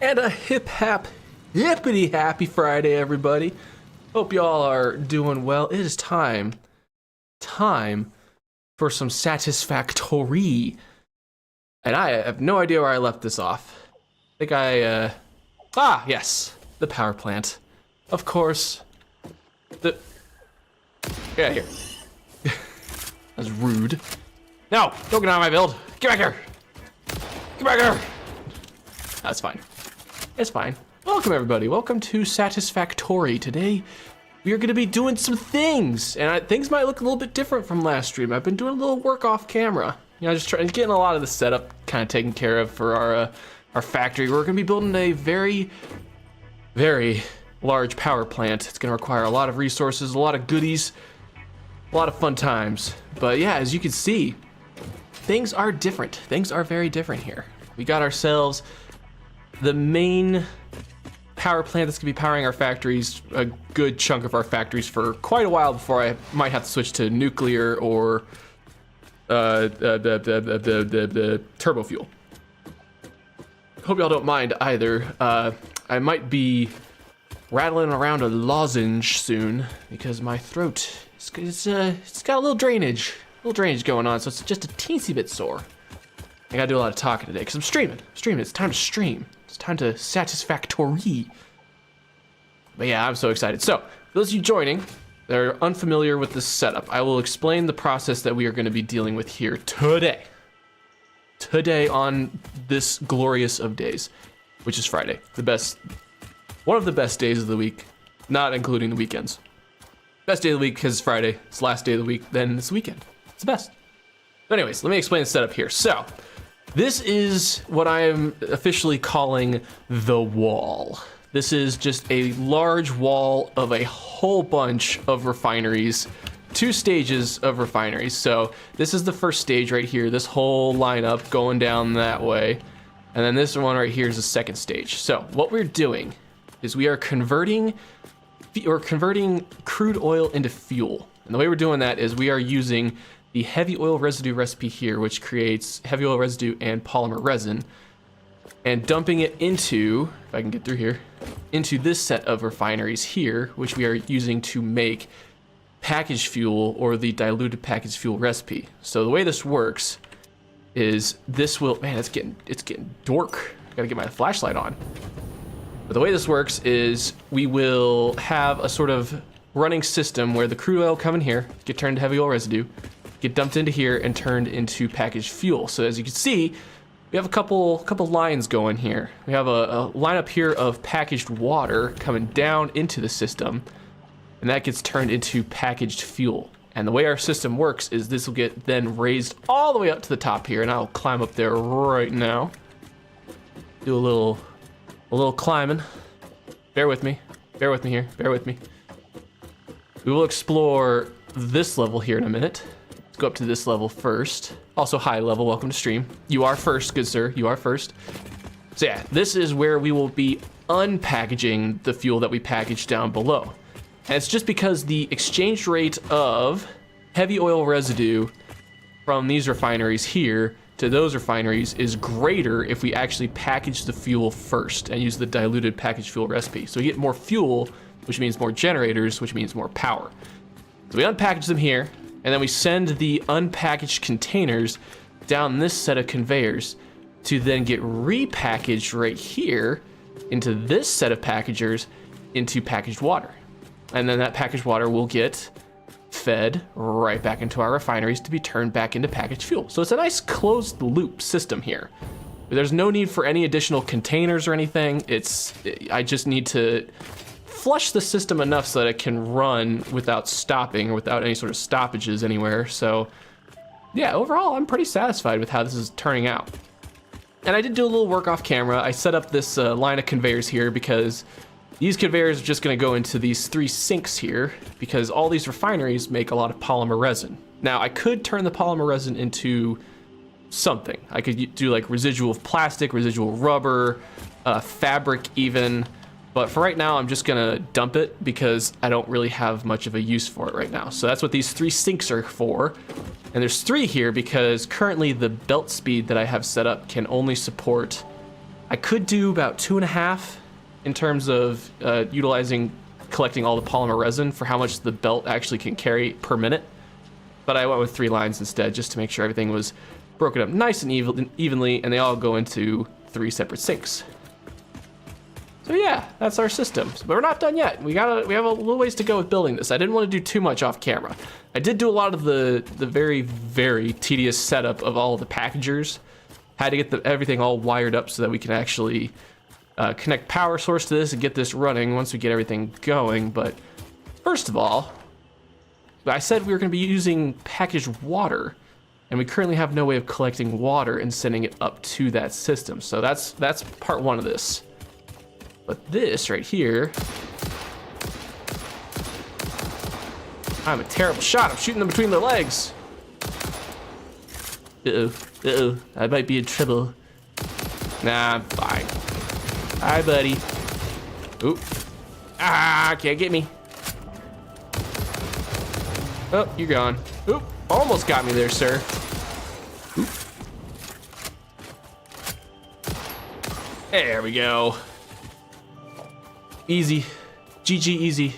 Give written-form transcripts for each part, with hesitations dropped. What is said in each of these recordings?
And a hippity happy Friday, everybody. Hope y'all are doing well. It is time for some Satisfactory. And I have no idea where I left this off. I think yes, the Powerplant. Of course, get out of here. That's rude. No, don't get out of my build. Get back here. Get back here. That's fine. It's fine. Welcome, everybody. Welcome to Satisfactory. Today, we are going to be doing some things. And things might look a little bit different from last stream. I've been doing a little work off camera. You know, just getting a lot of the setup kind of taken care of for our factory. We're going to be building a very, very large power plant. It's going to require a lot of resources, a lot of goodies, a lot of fun times. But yeah, as you can see, things are different. Things are very different here. We got ourselves the main power plant that's gonna be powering our factories, a good chunk of our factories for quite a while before I might have to switch to nuclear or the turbo fuel. Hope y'all don't mind either. I might be rattling around a lozenge soon because my throat it's got a little drainage going on, so it's just a teensy bit sore. I gotta do a lot of talking today because I'm streaming. It's time to stream. It's time to Satisfactory. But yeah, I'm so excited. So, for those of you joining that are unfamiliar with this setup, I will explain the process that we are going to be dealing with here today. Today on this glorious of days, which is Friday. One of the best days of the week, not including the weekends. Best day of the week because it's Friday. It's the last day of the week, then it's the weekend. It's the best. But anyways, let me explain the setup here. So, this is what I am officially calling the wall. This is just a large wall of a whole bunch of refineries, 2 stages of refineries. So this is the first stage right here, this whole lineup going down that way. And then this one right here is the second stage. So what we're doing is we are converting crude oil into fuel. And the way we're doing that is we are using the heavy oil residue recipe here, which creates heavy oil residue and polymer resin, and dumping it into, if I can get through here, into this set of refineries here, which we are using to make packaged fuel or the diluted packaged fuel recipe. So the way this works is this will, man, it's getting dork. I gotta get my flashlight on. But the way this works is we will have a sort of running system where the crude oil come in here, get turned to heavy oil residue, get dumped into here and turned into packaged fuel. So as you can see, we have a couple lines going here. We have a lineup here of packaged water coming down into the system, and that gets turned into packaged fuel. And the way our system works is this will get then raised all the way up to the top here, and I'll climb up there right now. Do a little climbing. Bear with me here, bear with me. We will explore this level here in a minute. Let's go up to this level first. Also high level, welcome to stream. You are first, good sir, you are first. So yeah, this is where we will be unpackaging the fuel that we packaged down below. And it's just because the exchange rate of heavy oil residue from these refineries here to those refineries is greater if we actually package the fuel first and use the diluted packaged fuel recipe. So we get more fuel, which means more generators, which means more power. So we unpackage them here, and then we send the unpackaged containers down this set of conveyors to then get repackaged right here into this set of packagers into packaged water. And then that packaged water will get fed right back into our refineries to be turned back into packaged fuel. So it's a nice closed loop system here. There's no need for any additional containers or anything. I just need to flush the system enough so that it can run without stopping or without any sort of stoppages anywhere. So yeah, overall, I'm pretty satisfied with how this is turning out. And I did do a little work off camera. I set up this line of conveyors here because these conveyors are just gonna go into these 3 sinks here because all these refineries make a lot of polymer resin. Now, I could turn the polymer resin into something. I could do like residual of plastic, residual rubber, fabric even. But for right now, I'm just gonna dump it because I don't really have much of a use for it right now. So that's what these 3 sinks are for. And there's 3 here because currently the belt speed that I have set up can only support I could do about 2.5 in terms of collecting all the polymer resin for how much the belt actually can carry per minute. But I went with 3 lines instead just to make sure everything was broken up nice and evenly, and they all go into 3 separate sinks. So yeah, that's our system. But we're not done yet. We have a little ways to go with building this. I didn't want to do too much off camera. I did do a lot of the very, very tedious setup of all of the packagers. Had to get everything all wired up so that we can actually connect power source to this and get this running once we get everything going. But first of all, I said we were going to be using packaged water, and we currently have no way of collecting water and sending it up to that system. So that's part 1 of this. But this right here, I'm a terrible shot. I'm shooting them between their legs. Uh-oh, I might be in trouble. Nah, I'm fine. Hi, buddy. Oop. Ah, can't get me. Oh, you're gone. Oop, almost got me there, sir. Oop. There we go. Easy. GG easy.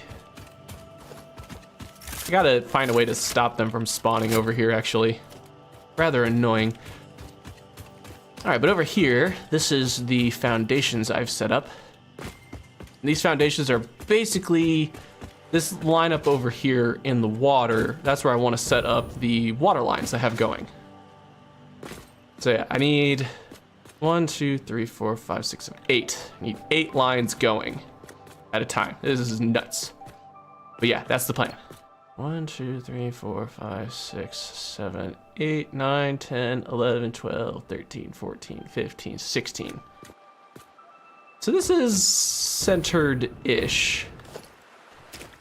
I gotta find a way to stop them from spawning over here, actually. Rather annoying. Alright, but over here, this is the foundations I've set up. And these foundations are basically this lineup over here in the water. That's where I want to set up the water lines I have going. So yeah, I need 1, 2, 3, 4, 5, 6, 7, 8. I need 8 lines going at a time. This is nuts. But yeah, that's the plan. 1, 2, 3, 4, 5, 6, 7, 8, 9, 10, 11, 12, 13, 14, 15, 16. So this is centered-ish.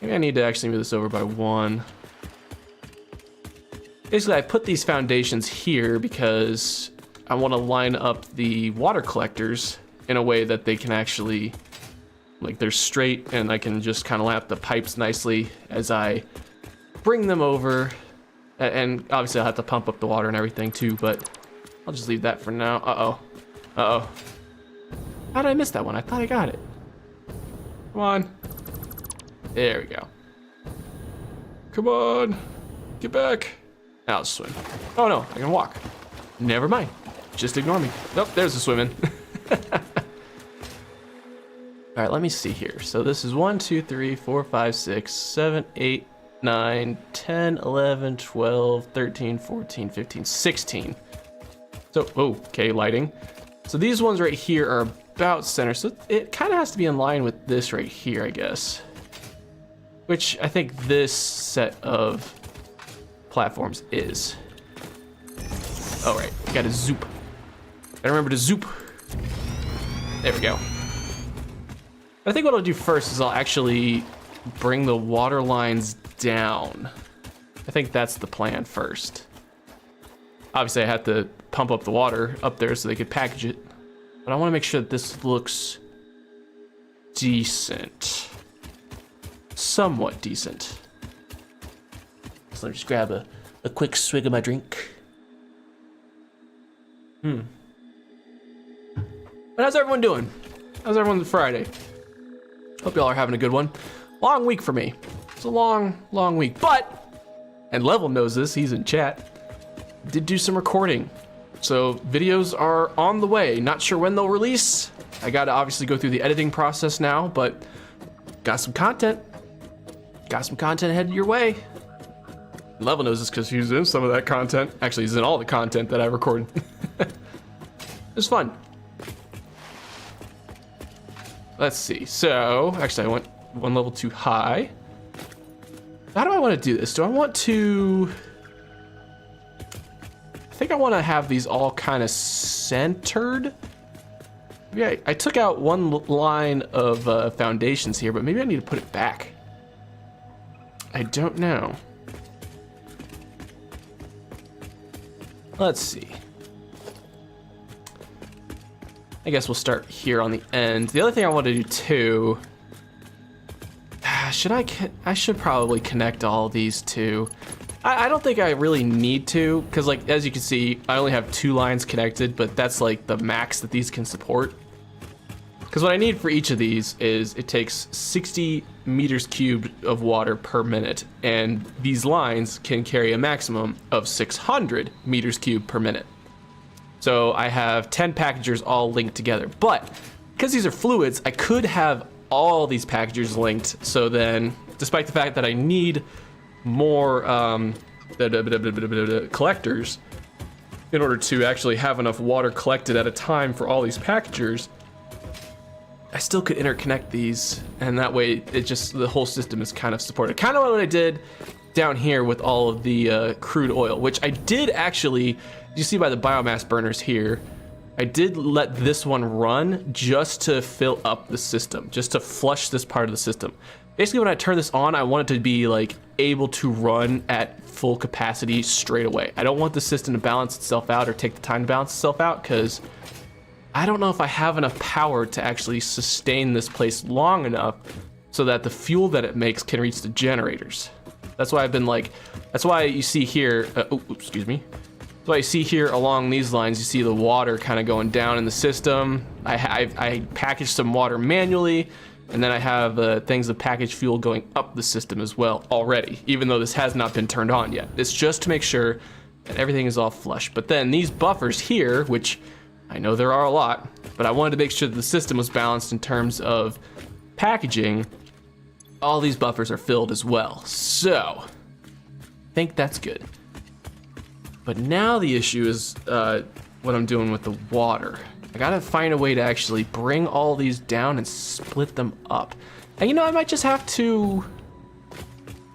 Maybe I need to actually move this over by 1. Basically, I put these foundations here because I want to line up the water collectors in a way that they can actually, like, they're straight, and I can just kind of line up the pipes nicely as I bring them over. And obviously I'll have to pump up the water and everything too, but I'll just leave that for now. Uh-oh. How did I miss that one? I thought I got it. Come on. There we go. Come on. Get back. Now let's swim. Oh no, I can walk. Never mind. Just ignore me. Nope, there's the swimming. All right, let me see here. So this is 1, 2, 3, 4, 5, 6, 7, 8, 9, 10, 11, 12, 13, 14, 15, 16. So, okay, lighting. So these ones right here are about center. So it kind of has to be in line with this right here, I guess. Which I think this set of platforms is. All right, gotta zoop. Gotta remember to zoop. There we go. I think what I'll do first is I'll actually bring the water lines down. I think that's the plan first. Obviously I have to pump up the water up there so they could package it, but I want to make sure that this looks decent. Somewhat decent. So let me just grab a quick swig of my drink. But how's everyone doing? How's everyone's Friday? Hope y'all are having a good one. Long week for me. It's a long week, but, and Level knows this, he's in chat, did do some recording. So videos are on the way. Not sure when they'll release. I gotta obviously go through the editing process now, but got some content. Got some content headed your way. Level knows this because he's in some of that content. Actually, he's in all the content that I recorded. It's fun. Let's see. So, actually, I went 1 level too high. How do I want to do this? Do I want to... I think I want to have these all kind of centered. Yeah, I took out 1 line of foundations here, but maybe I need to put it back. I don't know. Let's see. I guess we'll start here on the end. The other thing I want to do too, I should probably connect all these two. I don't think I really need to, because like, as you can see, I only have 2 lines connected, but that's like the max that these can support. Because what I need for each of these is it takes 60 meters cubed of water per minute, and these lines can carry a maximum of 600 meters cubed per minute. So I have 10 packagers all linked together. But because these are fluids, I could have all these packagers linked. So then, despite the fact that I need more collectors in order to actually have enough water collected at a time for all these packagers, I still could interconnect these, and that way the whole system is kind of supported. Kind of what I did down here with all of the crude oil, which I did actually, you see by the biomass burners here, I did let this one run just to fill up the system, just to flush this part of the system. Basically, when I turn this on, I want it to be like able to run at full capacity straight away. I don't want the system to balance itself out or take the time to balance itself out, because I don't know if I have enough power to actually sustain this place long enough so that the fuel that it makes can reach the generators. That's why I've been like, that's why you see here, excuse me. That's why you see here along these lines, you see the water kind of going down in the system. I packaged some water manually, and then I have things of packaged fuel going up the system as well already, even though this has not been turned on yet. It's just to make sure that everything is all flush. But then these buffers here, which I know there are a lot, but I wanted to make sure that the system was balanced in terms of packaging. All these buffers are filled as well. So, I think that's good. But now the issue is what I'm doing with the water. I gotta find a way to actually bring all these down and split them up. And you know, I might just have to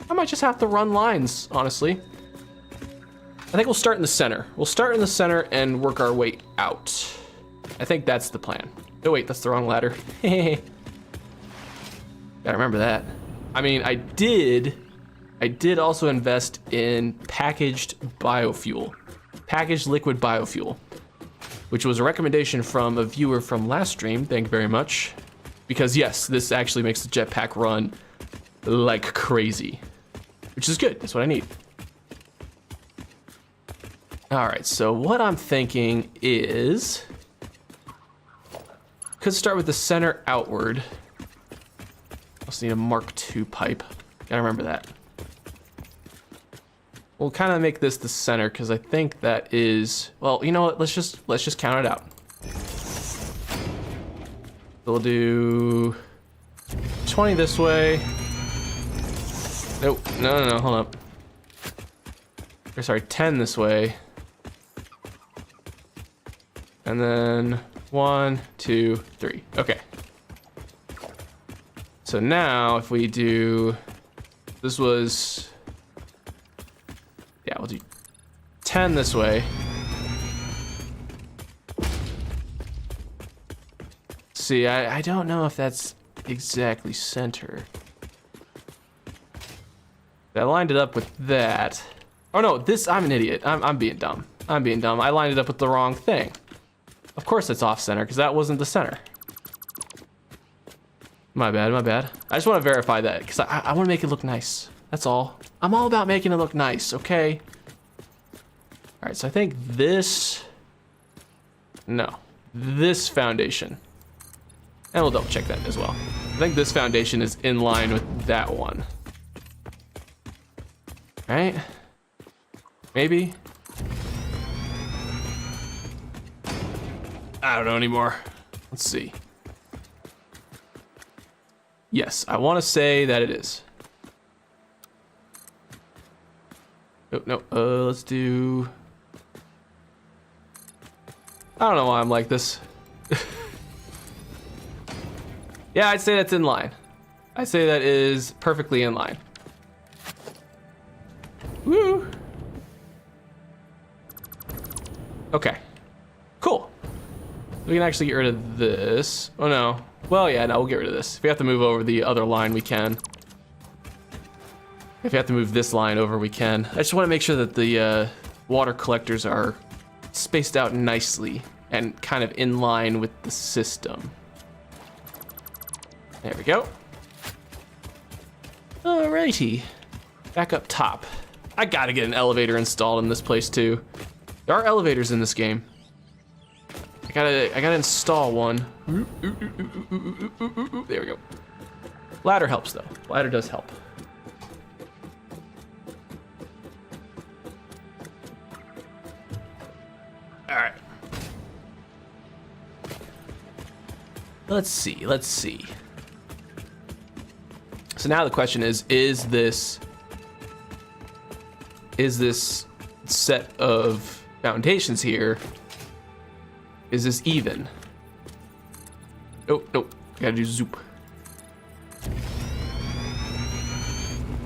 run lines, honestly. I think we'll start in the center. We'll start in the center and work our way out. I think that's the plan. Oh wait, that's the wrong ladder. Gotta remember that. I mean, I did also invest in packaged biofuel. Packaged liquid biofuel, which was a recommendation from a viewer from last stream. Thank you very much. Because yes, this actually makes the jetpack run like crazy, which is good. That's what I need. All right, so what I'm thinking is, could start with the center outward. Also need a Mark II pipe. Gotta remember that. We'll kind of make this the center because I think that is, well, you know what? Let's just count it out. We'll do 20 this way. Nope. No, hold up. Or sorry, 10 this way. And then 1, 2, 3. Okay. So now if we do, this was, yeah, we'll do 10 this way. See, I don't know if that's exactly center. I lined it up with that. Oh no, this, I'm an idiot. I'm being dumb. I'm being dumb. I lined it up with the wrong thing. Of course it's off center, because that wasn't the center. My bad, my bad. I just want to verify that, because I want to make it look nice. That's all. I'm all about making it look nice, okay? Alright, so I think this... No. This foundation. And we'll double check that as well. I think this foundation is in line with that one. Right? Maybe? I don't know anymore. Let's see. Yes, I want to say that it is. Oh, no, let's do... I don't know why I'm like this. Yeah, I'd say that's in line. I'd say that is perfectly in line. Woo! Okay. Cool. We can actually get rid of this. Oh no. Well, yeah, no, we'll get rid of this. If we have to move over the other line, we can. If we have to move this line over, we can. I just want to make sure that the water collectors are spaced out nicely and kind of in line with the system. There we go. Alrighty. Back up top. I gotta get an elevator installed in this place too. There are elevators in this game. I gotta install one. There we go. Ladder helps though. Ladder does help. All right. Let's see. So now the question is this set of foundations here, is this even? Nope, gotta do zoop.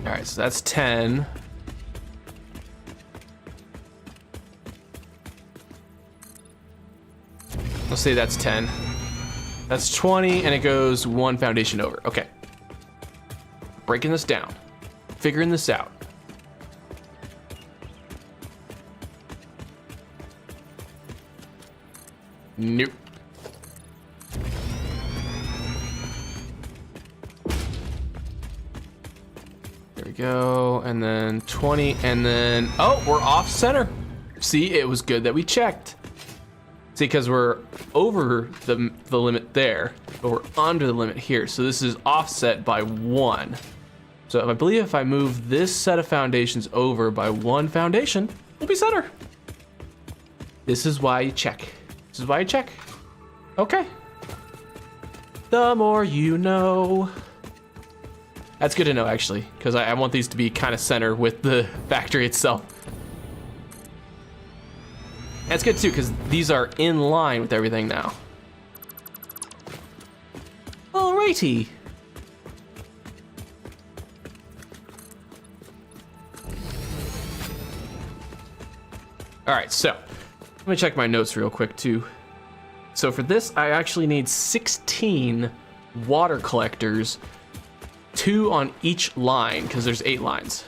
All right, so that's 10. Let's say that's 10. That's 20, and it goes one foundation over. Okay. Breaking this down. Figuring this out. Nope. There we go, and then 20, and then, oh, we're off center. See, it was good that we checked. See, because we're over the limit there, but we're under the limit here. So this is offset by 1. So I believe if I move this set of foundations over by 1 foundation, we'll be center. This is why you check. This is why you check. Okay. The more you know. That's good to know, actually, because I want these to be kind of center with the factory itself. That's good too, because these are in line with everything now. Alrighty. Alright, so let me check my notes real quick too. So for this, I actually need 16 water collectors, 2 on each line, because there's 8 lines.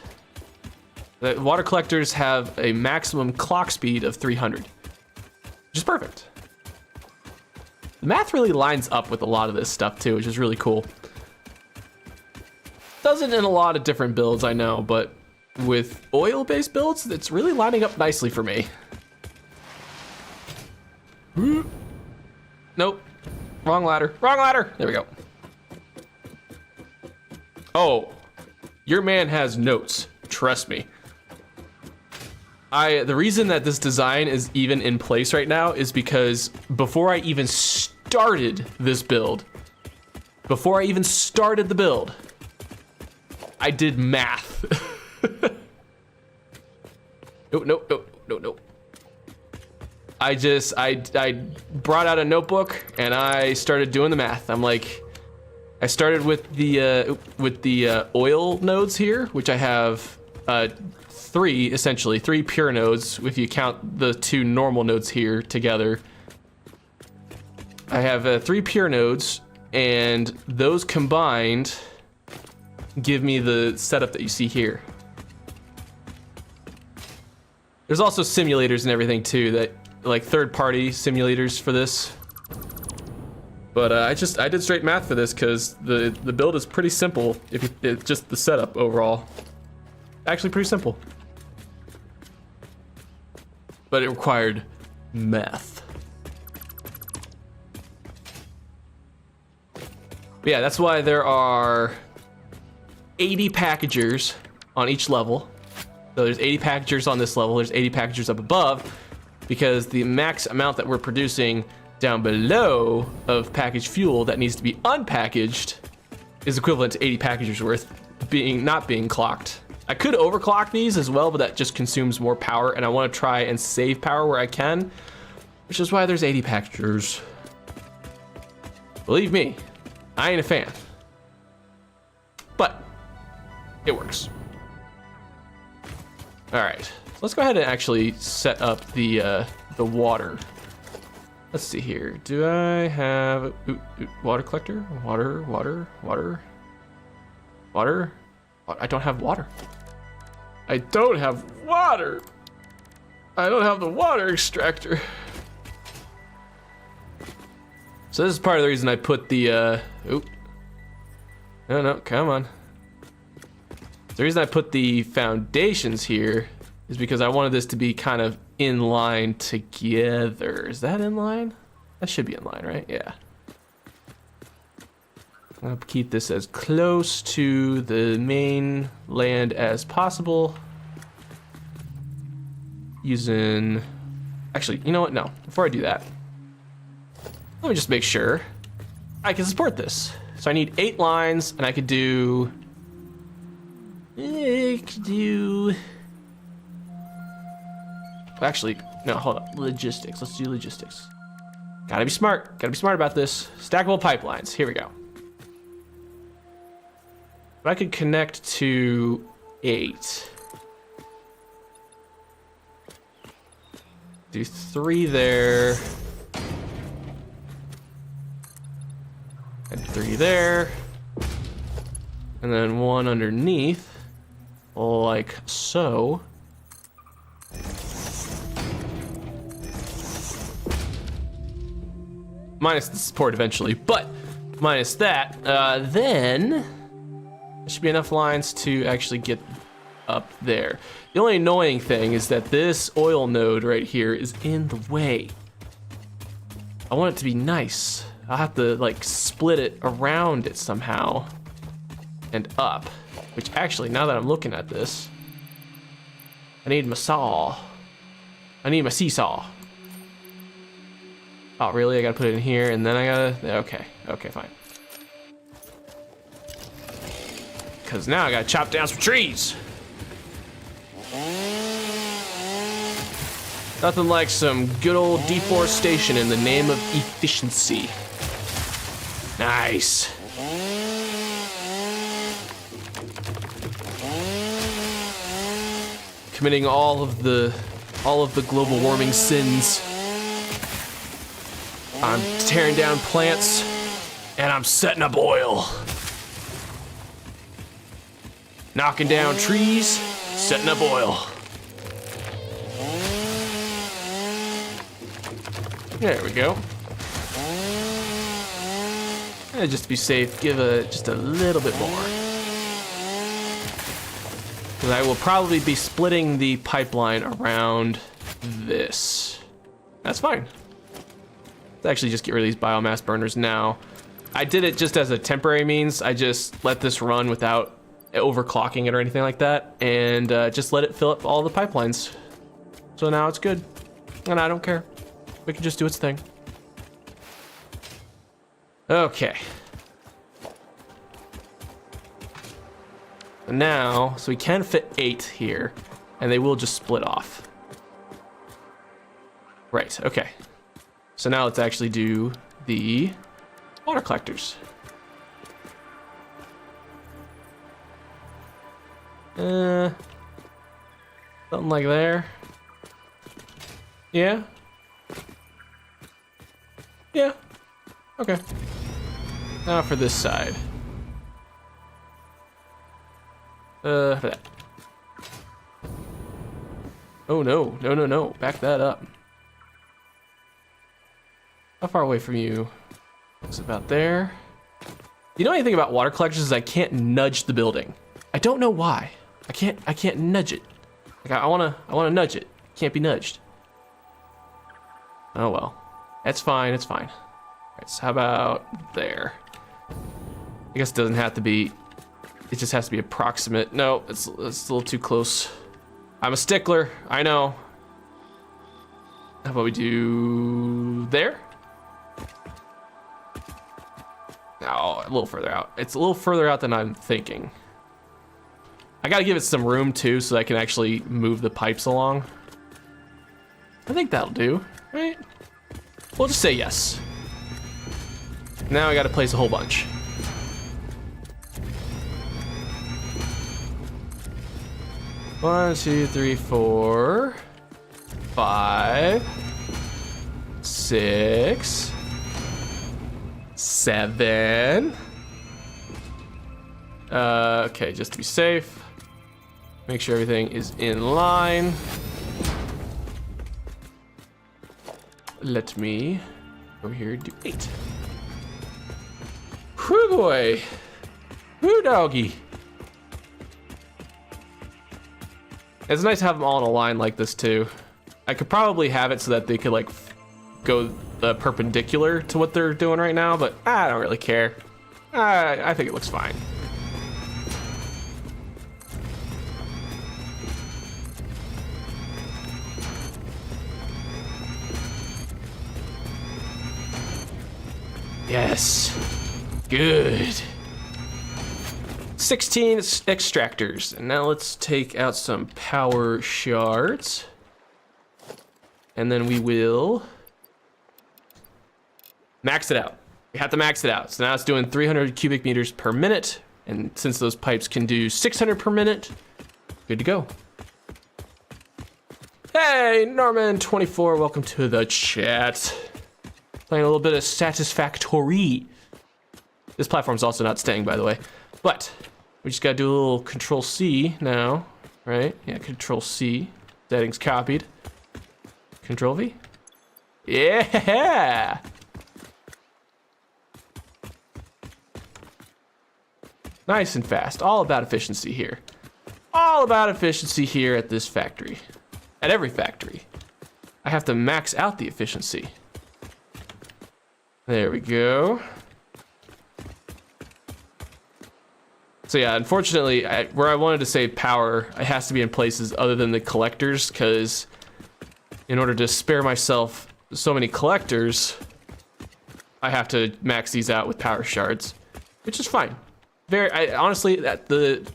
The water collectors have a maximum clock speed of 300, which is perfect. The math really lines up with a lot of this stuff too, which is really cool. Doesn't in a lot of different builds, I know, but with oil-based builds, it's really lining up nicely for me. Nope. Wrong ladder. Wrong ladder! There we go. Oh, your man has notes. Trust me. The reason that this design is even in place right now is because before I even started this build, before I even started the build, I did math. No. I brought out a notebook and I started doing the math. I'm like, I started with the oil nodes here, which I have 3 essentially, 3 pure nodes if you count the 2 normal nodes here together. I have 3 pure nodes, and those combined give me the setup that you see here. There's also simulators and everything too, that like third-party simulators for this. But I did straight math for this because the build is pretty simple. It's just the setup overall, actually pretty simple. But it required math. But yeah, that's why there are 80 packagers on each level. So there's 80 packagers on this level, there's 80 packagers up above, because the max amount that we're producing down below of packaged fuel that needs to be unpackaged is equivalent to 80 packagers worth not being clocked. I could overclock these as well, but that just consumes more power, and I want to try and save power where I can, which is why there's 80 packagers. Believe me, I ain't a fan, but it works. All right, so let's go ahead and actually set up the water. Let's see here. Do I have water collector? Water. I don't have water. I don't have water. I don't have the water extractor. So this is part of the reason I put the, no, come on. The reason I put the foundations here is because I wanted this to be kind of in line together. Is that in line? That should be in line, right? Yeah. I'll keep this as close to the main land as possible. Using... Actually, you know what? No. Before I do that, let me just make sure I can support this. So I need 8 lines, and I could do... Actually, no, hold up. Logistics. Let's do logistics. Gotta be smart. Gotta be smart about this. Stackable pipelines. Here we go. If I could connect to 8. Do 3 there. And 3 there. And then 1 underneath. Like so. Minus the support eventually, but minus that, then there should be enough lines to actually get up there. The only annoying thing is that this oil node right here is in the way. I want it to be nice. I'll have to like split it around it somehow and up, which actually, now that I'm looking at this, I need my saw. I need my seesaw. Oh, really? I gotta put it in here, and then I gotta... Okay, fine. Because now I gotta chop down some trees. Nothing like some good old deforestation in the name of efficiency. Nice. Committing all of the global warming sins. I'm tearing down plants, and I'm setting up oil. Knocking down trees, setting up oil. There we go. And just to be safe, give just a little bit more. Because I will probably be splitting the pipeline around this. That's fine. Let's actually just get rid of these biomass burners now. I did it just as a temporary means. I just let this run without overclocking it or anything like that, and just let it fill up all the pipelines. So now it's good, and I don't care. We can just do its thing. Okay. Now, so we can fit 8 here, and they will just split off. Right, okay. So now let's actually do the water collectors. Something like there. Yeah. Yeah. Okay. Now for this side. For that. Oh no, no. Back that up. How far away from you? It's about there. You know anything about water collectors is I can't nudge the building. I don't know why. I can't nudge it. Like I wanna nudge it. Can't be nudged. Oh well. That's fine, it's fine. Alright, so how about there? I guess it doesn't have to be, it just has to be approximate. No, it's a little too close. I'm a stickler, I know. How about we do there? No, a little further out. It's a little further out than I'm thinking. I gotta give it some room too so I can actually move the pipes along. I think that'll do, right? We'll just say yes. Now I gotta place a whole bunch. One, 2, 3, 4, 5, 6, 7. Okay, just to be safe. Make sure everything is in line. Let me over here do 8. Whoo boy. Whoo doggy. It's nice to have them all in a line like this too. I could probably have it so that they could like go perpendicular to what they're doing right now, but I don't really care. I think it looks fine. Yes, good. 16 extractors, and now let's take out some power shards. And then we will max it out. We have to max it out. So now it's doing 300 cubic meters per minute. And since those pipes can do 600 per minute, good to go. Hey, Norman24, welcome to the chat. Playing a little bit of Satisfactory. This platform's also not staying, by the way. But we just gotta do a little Control C now, right? Yeah, Control C. Settings copied. Control V. Yeah! Nice and fast. All about efficiency here. All about efficiency here at this factory. At every factory. I have to max out the efficiency. There we go. So yeah, unfortunately, where I wanted to save power, it has to be in places other than the collectors, because in order to spare myself so many collectors, I have to max these out with power shards, which is fine. Honestly, the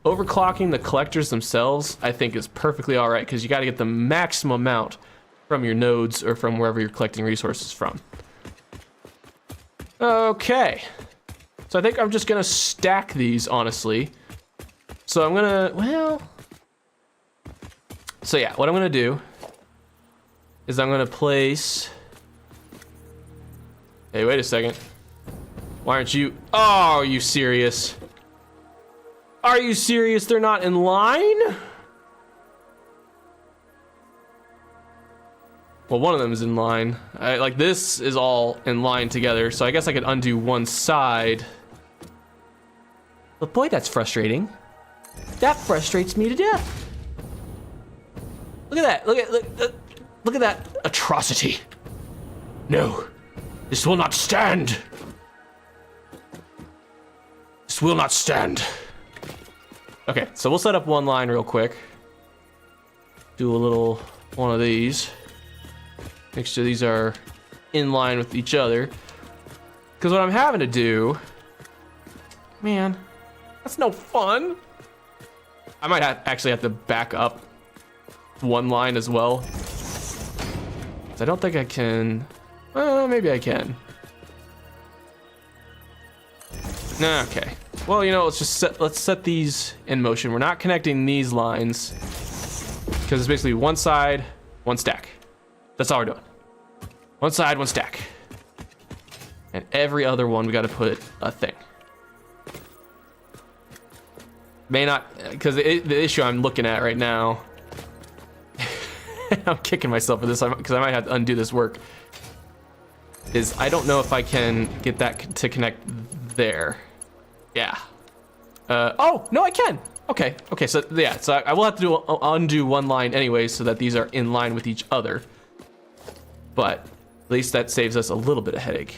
overclocking the collectors themselves, I think is perfectly all right, because you got to get the maximum amount from your nodes or from wherever you're collecting resources from. Okay, so I think I'm just gonna stack these, honestly. So I'm gonna, well, so yeah, what I'm gonna do is I'm gonna place, hey, wait a second. Why aren't you, oh, are you serious? Are you serious? They're not in line? Well, one of them is in line. Like, this is all in line together, so I guess I could undo one side. But boy, that's frustrating. That frustrates me to death. Look at that. Look at that atrocity. No, this will not stand. This will not stand. Okay, so we'll set up one line real quick. Do a little one of these. Make sure these are in line with each other. Because what I'm having to do, man, that's no fun. I might actually have to back up one line as well. I don't think I can, maybe I can. Nah, okay. Well, you know, let's set these in motion. We're not connecting these lines because it's basically one side, one stack. That's all we're doing. One side, one stack. And every other one, we got to put a thing. May not, because the issue I'm looking at right now, I'm kicking myself for this because I might have to undo this work, is I don't know if I can get that to connect there. Yeah. Oh, no, I can. Okay, so yeah, so I will have to undo one line anyway so that these are in line with each other. But at least that saves us a little bit of headache.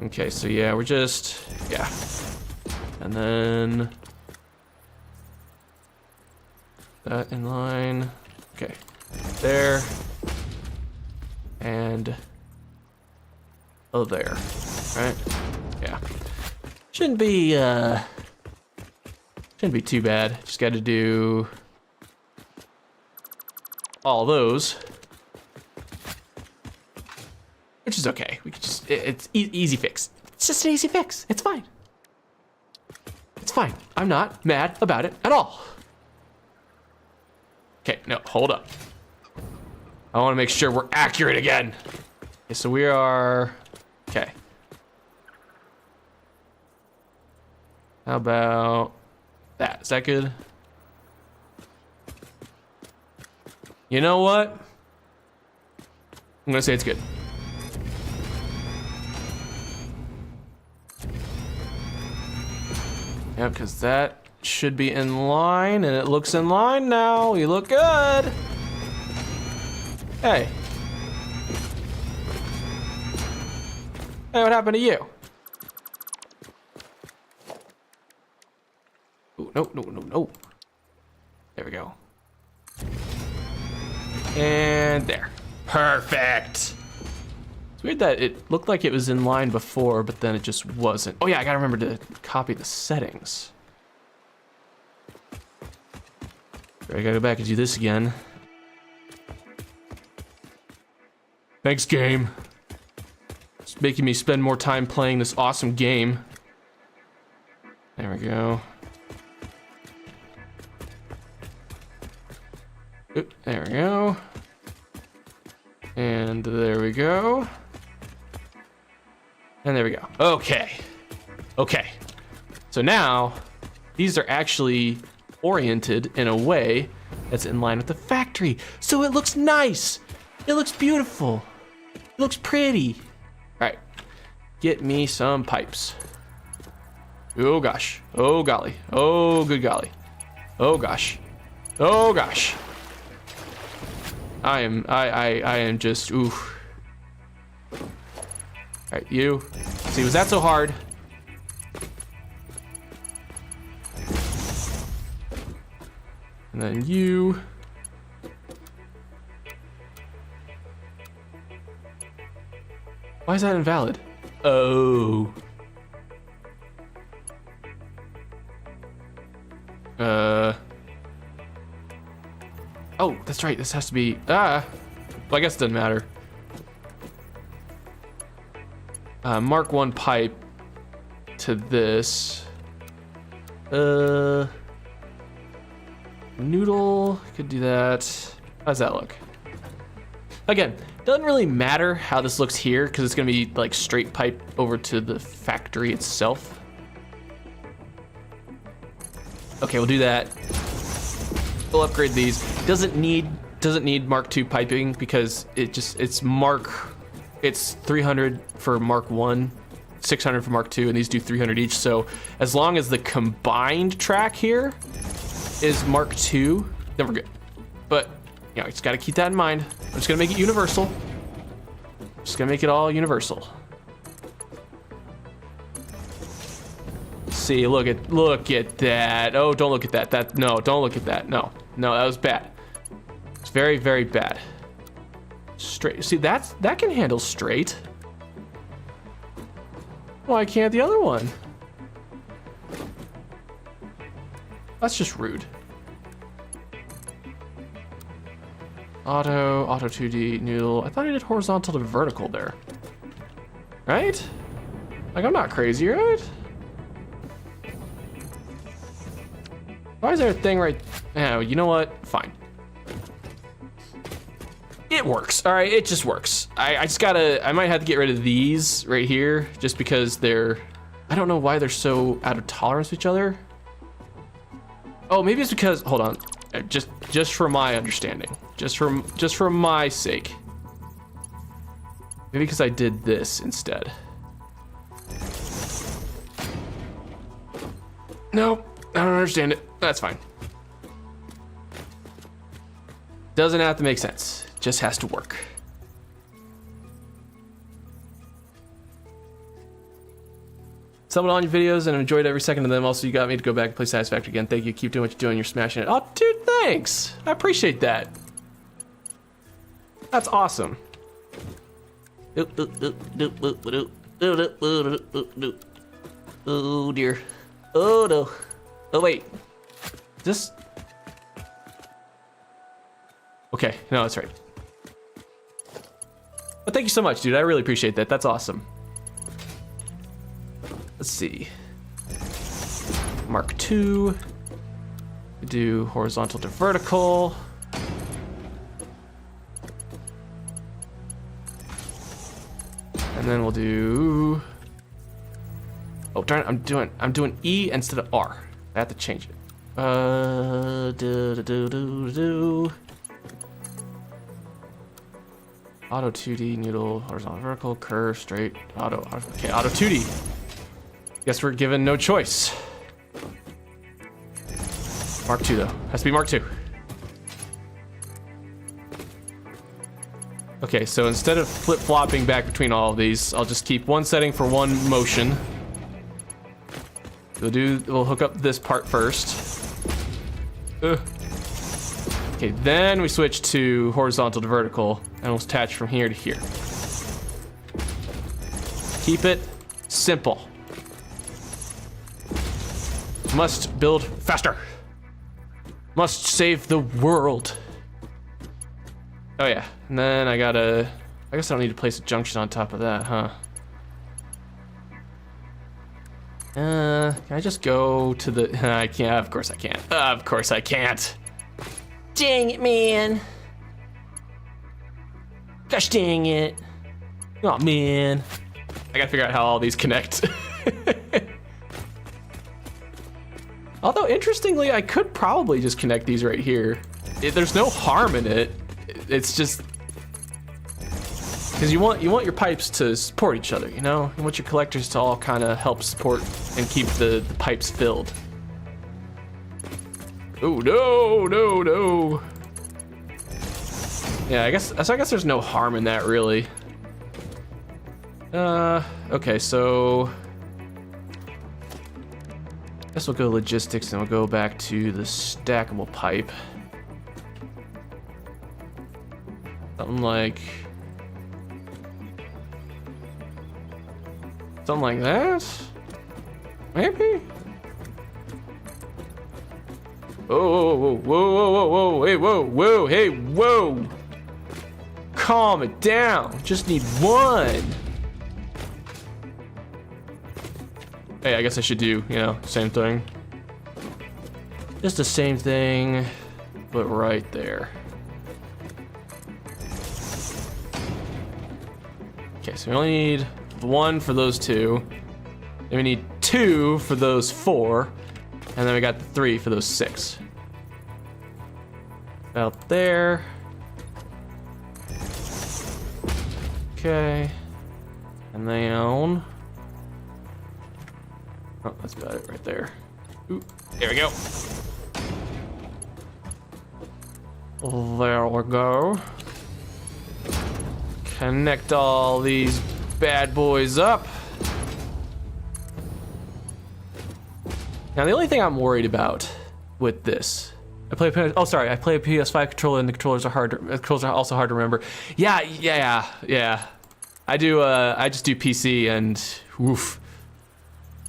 Okay, so yeah, we're just, yeah. And then that in line. Okay, there. And there, right? Yeah. Shouldn't be too bad. Just got to do all those, which is okay. We could just, it's easy fix. It's just an easy fix. It's fine. It's fine. I'm not mad about it at all. Okay, no, hold up. I want to make sure we're accurate again. Okay, so we are, okay. How about that? Is that good? You know what? I'm gonna say it's good. Yeah, because that should be in line, and it looks in line now. You look good. Hey, Hey, what happened to you? Ooh, no, no, no, no. There we go. And there. Perfect. It's weird that it looked like it was in line before, but then it just wasn't. Oh yeah, I gotta remember to copy the settings. I gotta go back and do this again. Thanks, game. It's making me spend more time playing this awesome game. There we go. Oop, there we go. And there we go. And there we go. Okay. Okay. So now, these are actually oriented in a way that's in line with the factory. So it looks nice. It looks beautiful. It looks pretty. All right. Get me some pipes. Oh gosh. Oh golly. Oh good golly. Oh gosh. Oh gosh. I am just oof. All right, you. See, was that so hard? And then you. Why is that invalid? Oh. Oh, that's right. This has to be. Well, I guess it doesn't matter. Mark 1 pipe to this. Noodle. Could do that. How's that look? Again, doesn't really matter how this looks here because it's gonna be like straight pipe over to the factory itself. Okay, we'll do that. We'll upgrade these. Doesn't need Mark 2 piping because it's 300 for Mark 1, 600 for Mark 2, and these do 300 each. So as long as the combined track here is Mark 2, then we're good. But you know, just gotta keep that in mind. I'm just gonna make it universal. Just gonna make it all universal. See, look at that. Oh, don't look at that. No, don't look at that. No, that was bad. It's very, very bad. Straight. See, that can handle straight. Why can't the other one? That's just rude. Auto 2D, noodle. I thought I did horizontal to vertical there. Right? Like, I'm not crazy, right? Why is there a thing right? Oh, you know what? Fine. It works. All right, it just works. I just gotta. I might have to get rid of these right here, just because they're. I don't know why they're so out of tolerance with each other. Oh, maybe it's because. Hold on. Just for my understanding. Just for my sake. Maybe because I did this instead. Nope. I don't understand it. That's fine. Doesn't have to make sense. Just has to work. Stumbled on your videos and enjoyed every second of them. Also, you got me to go back and play Satisfactory again. Thank you. Keep doing what you're doing. You're smashing it. Oh, dude, thanks. I appreciate that. That's awesome. Oh, dear. Oh, no. Oh, wait. This... Okay, no, that's right. But thank you so much, dude. I really appreciate that. That's awesome. Let's see. Mark 2. Do horizontal to vertical. And then we'll do... Oh, darn it, I'm doing E instead of R. I have to change it. Auto 2D, noodle, horizontal, vertical, curve, straight, auto. Okay, auto 2D. Guess we're given no choice. Mark 2 though, has to be Mark 2. Okay, so instead of flip-flopping back between all of these, I'll just keep one setting for one motion. We'll hook up this part first. Okay, then we switch to horizontal to vertical, and we'll attach from here to here. Keep it simple. Must build faster. Must save the world. Oh yeah, and then I guess I don't need to place a junction on top of that, huh? Can I just go to the, I can't, of course I can't. Of course I can't. Dang it, man. Gosh dang it. Oh man. I gotta figure out how all these connect. Although, interestingly, I could probably just connect these right here. There's no harm in it. It's just because you want your pipes to support each other, you know? You want your collectors to all kind of help support and keep the pipes filled. Oh no. Yeah, I guess there's no harm in that, really. Okay, so I guess we'll go logistics and we'll go back to the stackable pipe. Something like that? Maybe? Whoa, hey, whoa. Calm it down. Just need one. Hey, I guess I should do, same thing. Just the same thing, but right there. Okay, so we only need one for those two. Then we need two for those four. And then we got the three for those six. Out there. Okay. And then... Oh, that's about it right there. Ooh, there we go. There we go. Connect all these bad boys up. Now the only thing I'm worried about with this, I play a PS5 controller and the controllers are also hard to remember. Yeah. I just do PC and woof.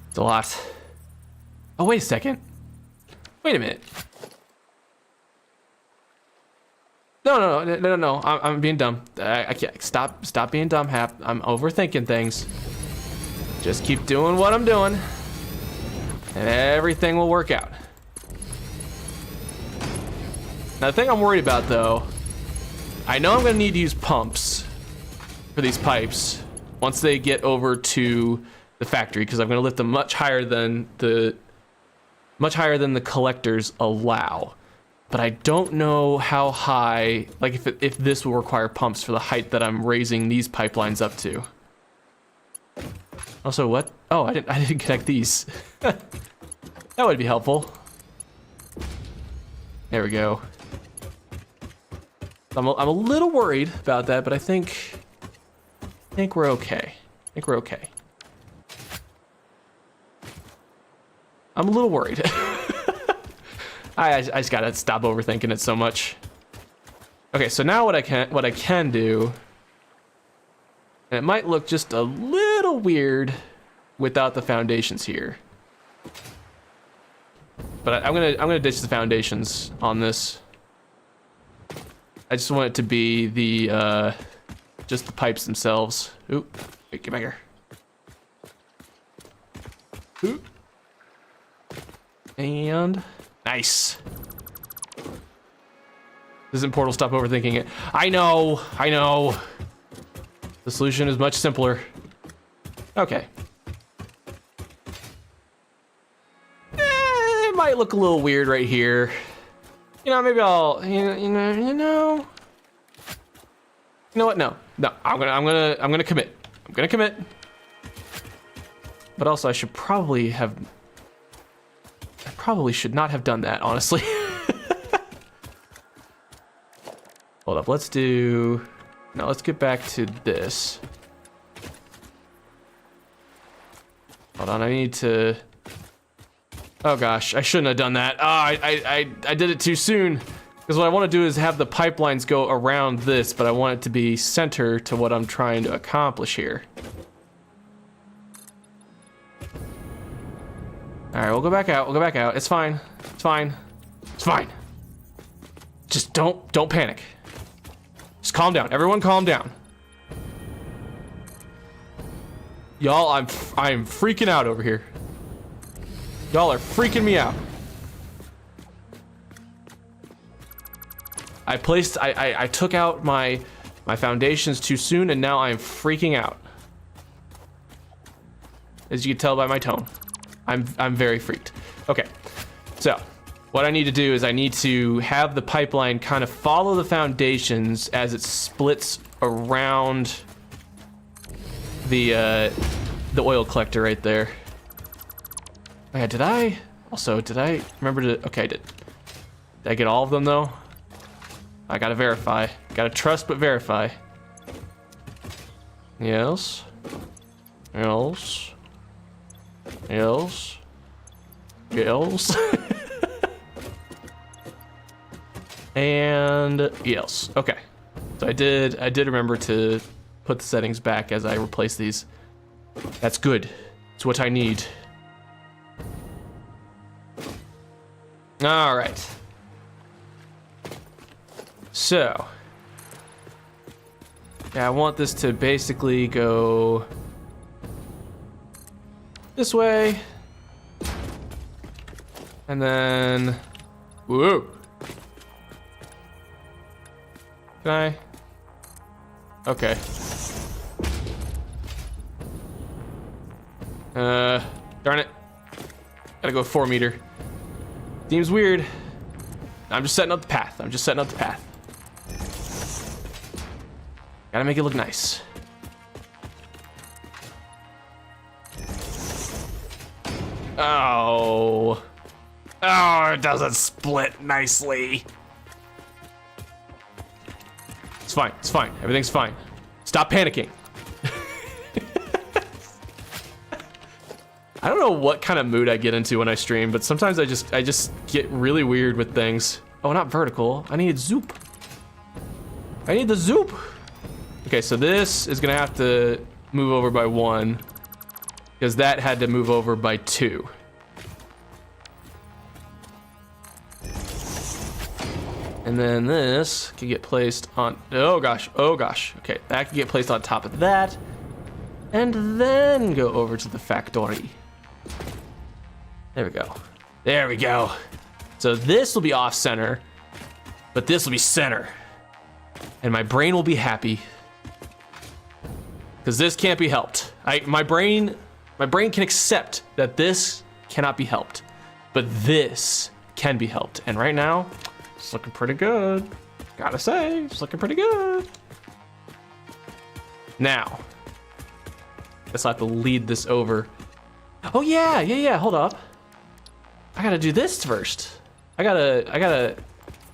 It's a lot. Oh, wait a second. Wait a minute. No. I'm being dumb. I can't. Stop being dumb, Hap. I'm overthinking things. Just keep doing what I'm doing, and everything will work out. Now, the thing I'm worried about, though, I know I'm going to need to use pumps for these pipes once they get over to the factory, because I'm going to lift them much higher than the collectors allow. But I don't know how high, like if this will require pumps for the height that I'm raising these pipelines up to. Also, what? Oh, I didn't connect these. That would be helpful. There we go. I'm a little worried about that, but I think we're okay. I'm a little worried. I just gotta stop overthinking it so much. Okay, so now what I can do, and it might look just a little weird without the foundations here, but I'm gonna ditch the foundations on this. I just want it to be the just the pipes themselves. Oop! Wait, get back here. Oop! And nice. Isn't Portal, stop overthinking it. I know. The solution is much simpler. Okay. It might look a little weird right here. Maybe I'll, you know what? No. I'm gonna commit. But also, I probably should not have done that, honestly. Hold up, let's do now let's get back to this. Hold on, I need to... Oh gosh, I shouldn't have done that. I did it too soon. Because what I want to do is have the pipelines go around this, but I want it to be center to what I'm trying to accomplish here. Alright, we'll go back out, It's fine. It's fine. It's fine. Just don't panic. Just calm down. Everyone calm down. Y'all, I'm freaking out over here. Y'all are freaking me out. I took out my foundations too soon, and now I'm freaking out. As you can tell by my tone, I'm very freaked. Okay, so what I need to do is I need to have the pipeline kind of follow the foundations as it splits around the oil collector right there. Oh yeah, did I remember to, okay, did I get all of them though? I gotta verify. Gotta trust but verify. Yes. Yes. Yes. Yes. And yes. Okay. So I did remember to put the settings back as I replace these. That's good. It's what I need. All right. So, yeah, I want this to basically go this way, and then, whoa. Can I? Okay. Darn it. Gotta go 4 meter. Seems weird. I'm just setting up the path. Gotta make it look nice. Oh. Oh, it doesn't split nicely. It's fine. It's fine. Everything's fine. Stop panicking. I don't know what kind of mood I get into when I stream, but sometimes I just get really weird with things. Oh, not vertical. I need zoop. I need the zoop. Okay, so this is gonna have to move over by 1 because that had to move over by 2. And then this can get placed on, oh gosh. Okay, that can get placed on top of that and then go over to the factory. There we go. There we go. So this will be off center, but this will be center. And my brain will be happy. Because this can't be helped. My brain can accept that this cannot be helped. But this can be helped. And right now, it's looking pretty good. Gotta say, it's looking pretty good. Now, guess I'll have to lead this over. Oh yeah, hold up. I gotta do this first. I gotta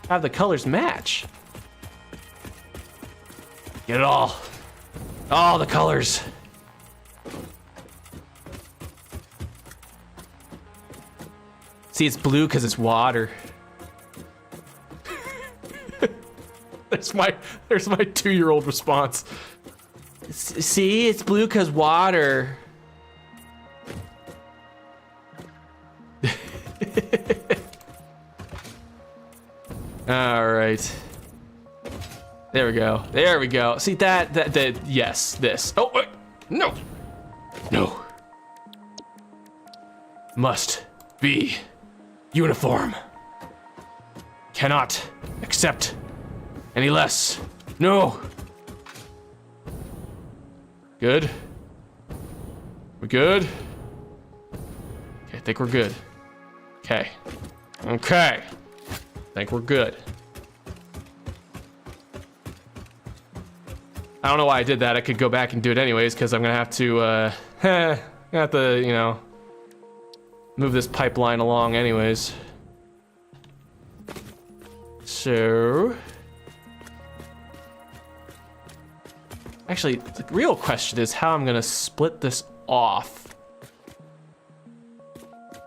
have the colors match. Get it all the colors. See, it's blue because it's water. There's my 2-year-old response. See, it's blue because water. All right. There we go. There we go. See that yes, this. Oh, wait. No. No. Must be uniform. Cannot accept any less. No. Good. We good? Okay, I think we're good. Okay. Okay. I think we're good. I don't know why I did that. I could go back and do it anyways, because I'm gonna have to, you know, move this pipeline along anyways. So, Actually, the real question is how I'm gonna split this off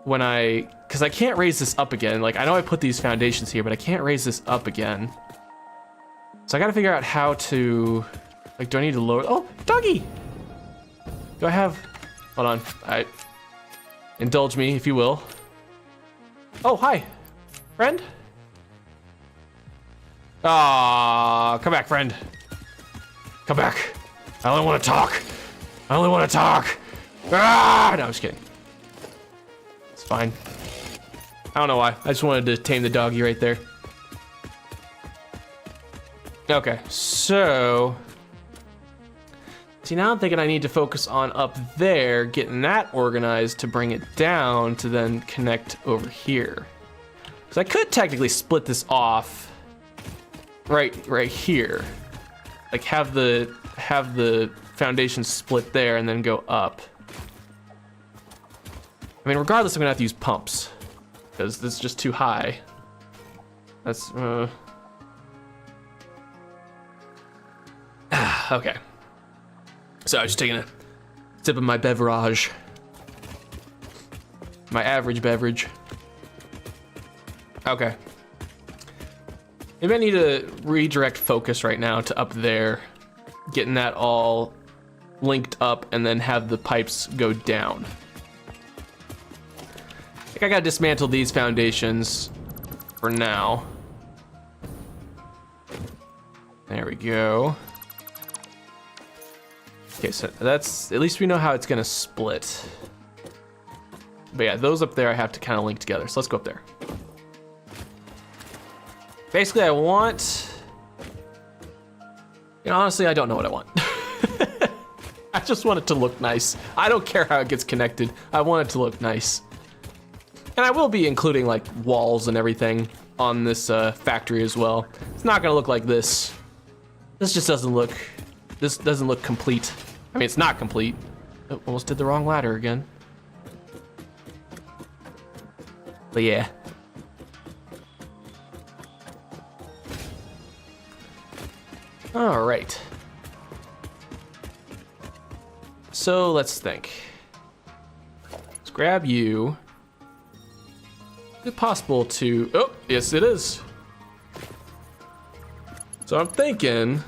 when because I can't raise this up again. Like, I know I put these foundations here, but I can't raise this up again. So I gotta figure out how to, like, do I need to lower? Oh, doggy! Do I have, hold on, indulge me if you will. Oh, hi, friend. Ah, come back, friend. Come back. I only want to talk. I only want to talk. Ah! No, I'm just kidding. It's fine. I don't know why. I just wanted to tame the doggy right there. Okay, so... See, now I'm thinking I need to focus on up there, getting that organized to bring it down to then connect over here. Because I could technically split this off right here. Like have the foundation split there and then go up. I mean, regardless, I'm gonna have to use pumps because this is just too high. That's okay. So I was just taking a sip of my beverage, my average beverage. Okay. Maybe I need to redirect focus right now to up there, getting that all linked up and then have the pipes go down. I think I gotta dismantle these foundations for now. There we go. Okay, so that's, at least we know how it's gonna split. But yeah, those up there I have to kind of link together. So let's go up there. Basically, I want, you know, honestly, I don't know what I want. I just want it to look nice. I don't care how it gets connected. I want it to look nice. And I will be including like walls and everything on this factory as well. It's not gonna look like this. This just doesn't look, this doesn't look complete. I mean, it's not complete. Oh, almost did the wrong ladder again. But yeah. All right. So let's think. Let's grab you. Is it possible to, oh, yes it is. So I'm thinking,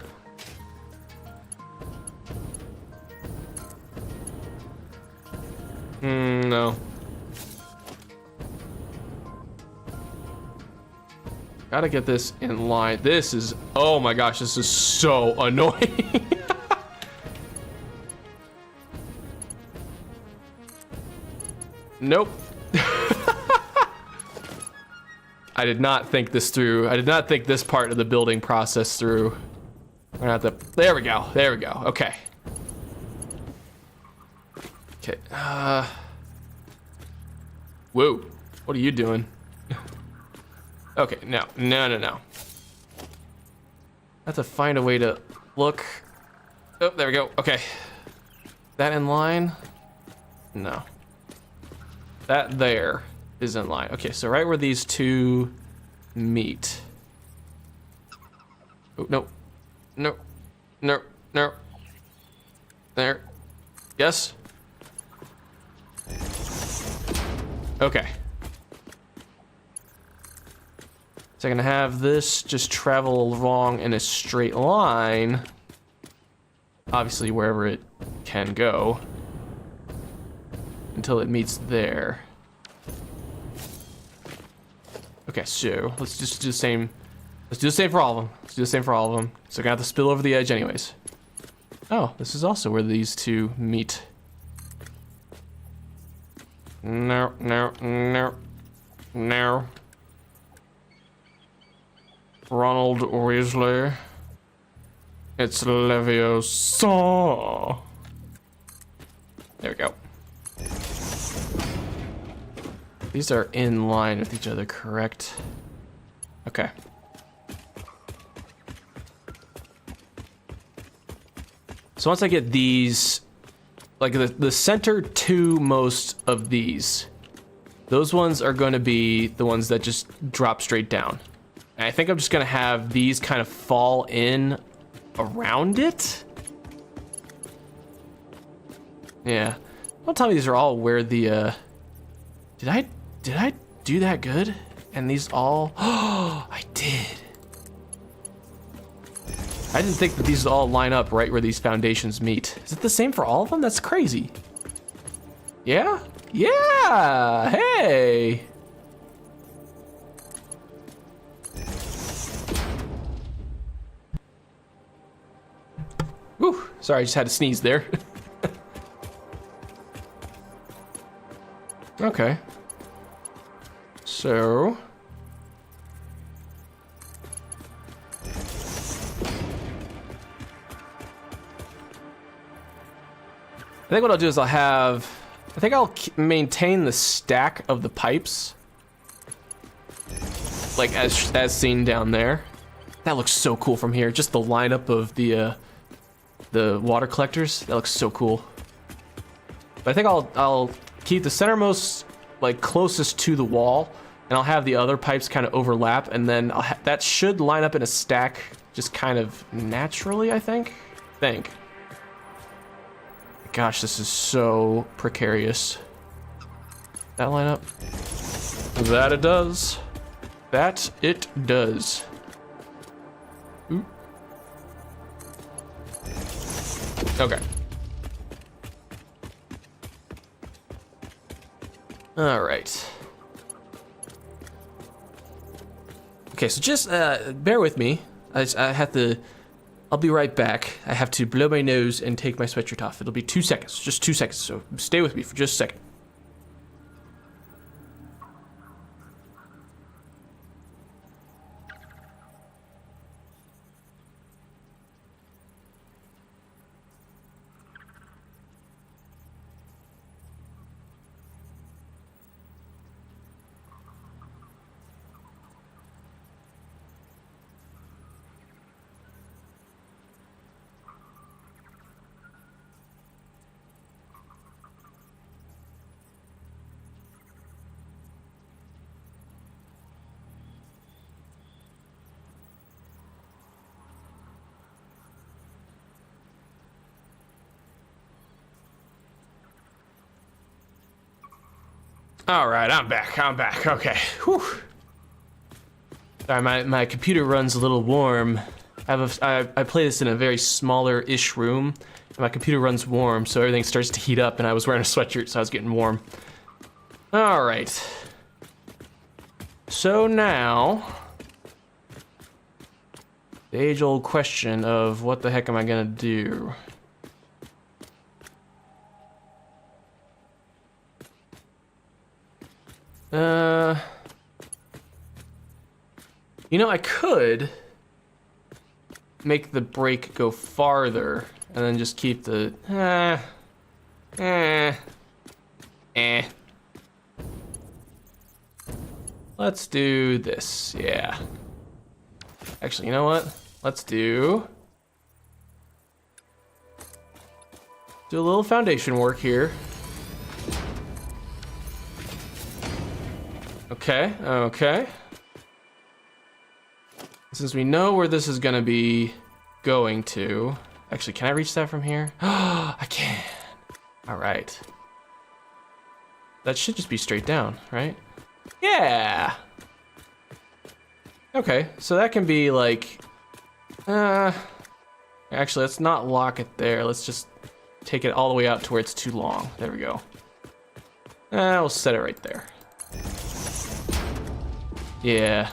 no. Gotta get this in line. This is, oh my gosh, this is so annoying. Nope. I did not think this through. I did not think this part of the building process through. We're gonna have to, there we go, there we go, okay. Okay, whoa, what are you doing? Okay, no. I have to find a way to look. Oh, there we go, okay. That in line? No. That there is in line. Okay, so right where these two meet. Oh, no. No. There. Yes? Okay. So I'm gonna have this just travel along in a straight line. Obviously wherever it can go. Until it meets there. Okay, so let's just do the same. Let's do the same for all of them. Let's do the same for all of them. So I'm gonna have to spill over the edge anyways. Oh, this is also where these two meet. No. Ronald Weasley. It's Leviosa. There we go. These are in line with each other, correct? Okay. So once I get these, like the center two most of these, those ones are going to be the ones that just drop straight down. And I think I'm just going to have these kind of fall in around it. Yeah. Don't tell me these are all where the, Did I do that good? And these all... Oh, I did. I didn't think that these all line up right where these foundations meet. Is it the same for all of them? That's crazy. Yeah? Yeah! Hey! Whew. Sorry, I just had to sneeze there. Okay. So... I think what I'll do is I think I'll maintain the stack of the pipes. Like as seen down there. That looks so cool from here. Just the lineup of the water collectors. That looks so cool. But I think I'll keep the centermost, like closest to the wall, and I'll have the other pipes kind of overlap, and then that should line up in a stack just kind of naturally, I think. Gosh, this is so precarious. That line up? That it does. That it does. Ooh. Okay. All right. Okay, so just bear with me. I have to... I'll be right back. I have to blow my nose and take my sweatshirt off. It'll be 2 seconds, just 2 seconds, so stay with me for just a second. All right, I'm back. Okay. Whew. Sorry, my computer runs a little warm. I play this in a very smaller-ish room, and my computer runs warm, so everything starts to heat up, and I was wearing a sweatshirt, so I was getting warm. All right. So now, the age-old question of what the heck am I gonna do? You know, I could make the break go farther and then just keep the Let's do this, yeah. Actually, you know what? Let's do a little foundation work here. Okay. Since we know where this is gonna be going to... Actually, can I reach that from here? I can. All right. That should just be straight down, right? Yeah. Okay, so that can be like... Actually, let's not lock it there. Let's just take it all the way out to where it's too long. There we go. We'll set it right there. Yeah.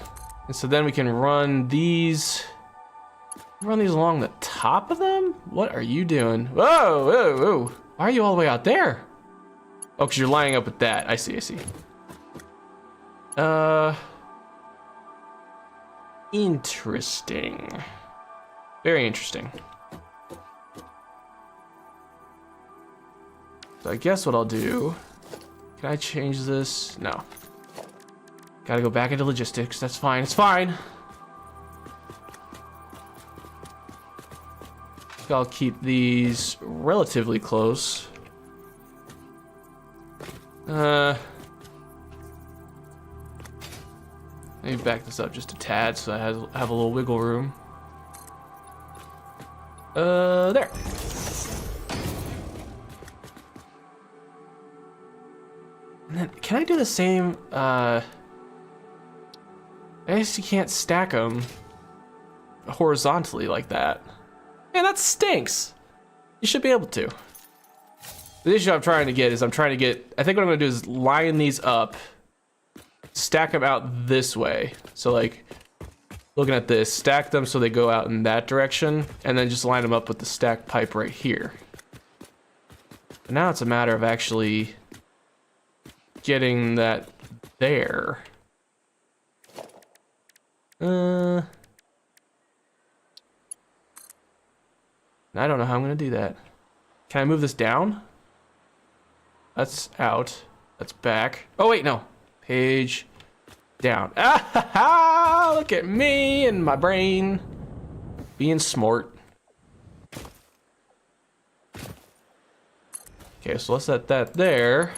And so then we can run these along the top of them? What are you doing? Whoa. Why are you all the way out there? Oh, because you're lining up with that. I see. Interesting. Very interesting. So I guess what I'll do... Can I change this? No. Gotta go back into logistics. That's fine. It's fine. I'll keep these relatively close. Maybe back this up just a tad so I have a little wiggle room. There. And then, can I do the same? I guess you can't stack them horizontally like that. Man, that stinks. You should be able to. The issue I'm trying to get is I think what I'm gonna do is line these up, stack them out this way. So like, looking at this, stack them so they go out in that direction, and then just line them up with the stacked pipe right here. And now it's a matter of actually getting that there. I don't know how I'm gonna do that. Can I move this down? That's out. That's back. Oh wait, no. Page down. Ah ha ha! Look at me and my brain being smart. Okay, so let's set that there.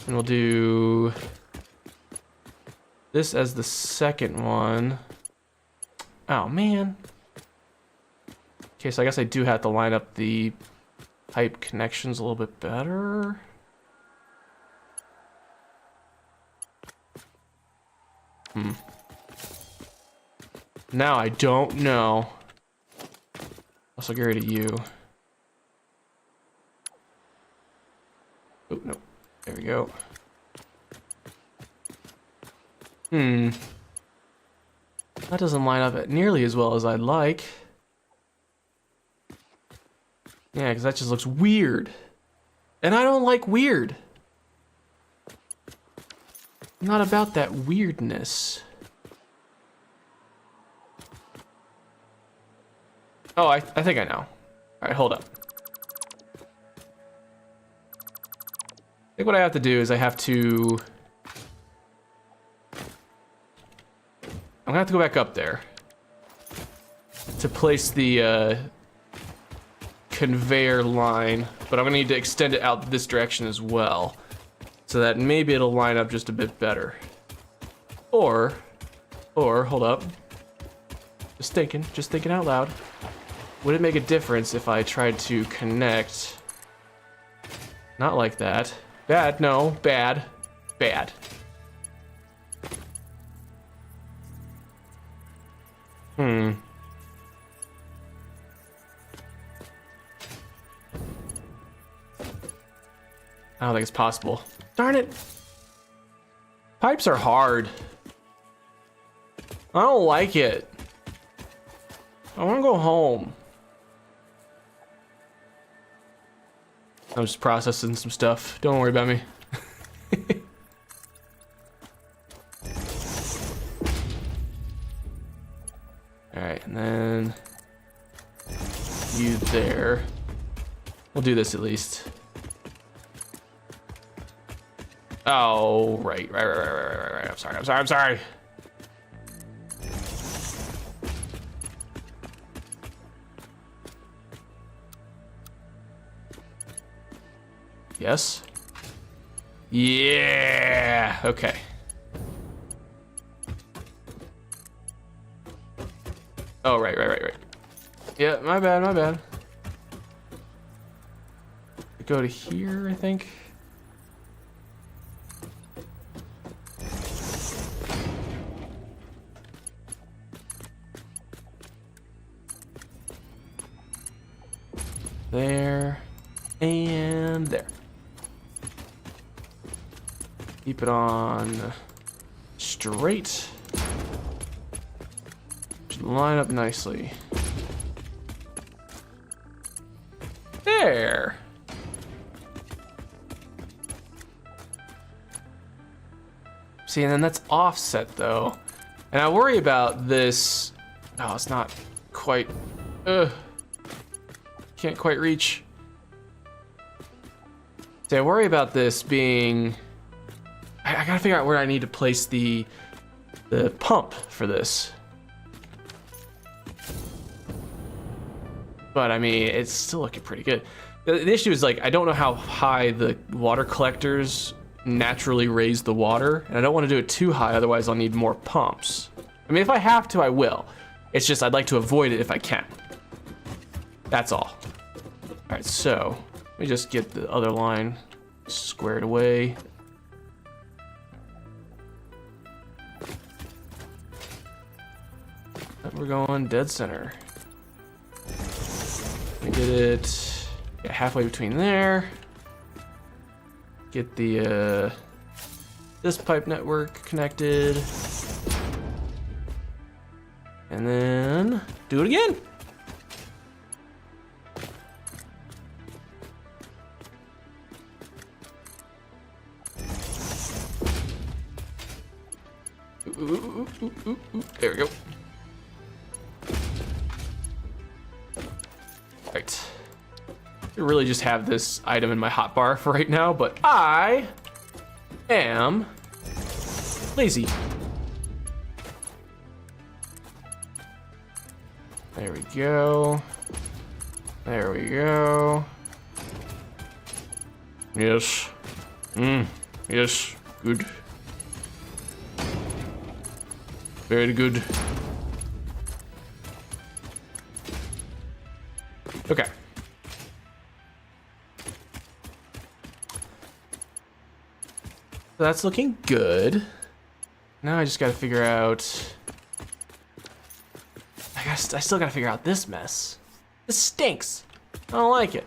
And we'll do this as the second one. Oh man. Okay, so I guess I do have to line up the pipe connections a little bit better. Now I don't know. Also get rid of you. Oh, no. There we go. That doesn't line up nearly as well as I'd like. Yeah, because that just looks weird. And I don't like weird. I'm not about that weirdness. Oh, I think I know. All right, hold up. I think what I have to do is I have to... I'm gonna have to go back up there to place the conveyor line, but I'm gonna need to extend it out this direction as well, so that maybe it'll line up just a bit better. Or hold up. Just thinking out loud. Would it make a difference if I tried to connect? Not like that. Bad, no, bad. Bad. I don't think it's possible. Darn it. Pipes are hard. I don't like it. I want to go home. I'm just processing some stuff. Don't worry about me. Alright, and then you there. We'll do this at least. Oh, right. I'm sorry. Yes. Yeah. Okay. Oh, right. Yeah, my bad. Go to here, I think. There. And there. Keep it on straight. Should line up nicely. There. See, and then that's offset though. And I worry about this. Oh, it's not quite. Can't quite reach. See, I worry about this being. I gotta figure out where I need to place the pump for this. But I mean, it's still looking pretty good. The issue is like, I don't know how high the water collectors naturally raise the water, and I don't want to do it too high, otherwise I'll need more pumps. I mean, if I have to, I will. It's just I'd like to avoid it if I can. That's all. All right, so let me just get the other line squared away. And we're going dead center. We get it halfway between there. Get the this pipe network connected. And then do it again. Ooh. There we go. Right. I really just have this item in my hotbar for right now, but I am lazy. There we go. There we go. Yes. Yes. Good. Very good. Okay. So that's looking good. Now I just gotta figure out... I still gotta figure out this mess. This stinks. I don't like it.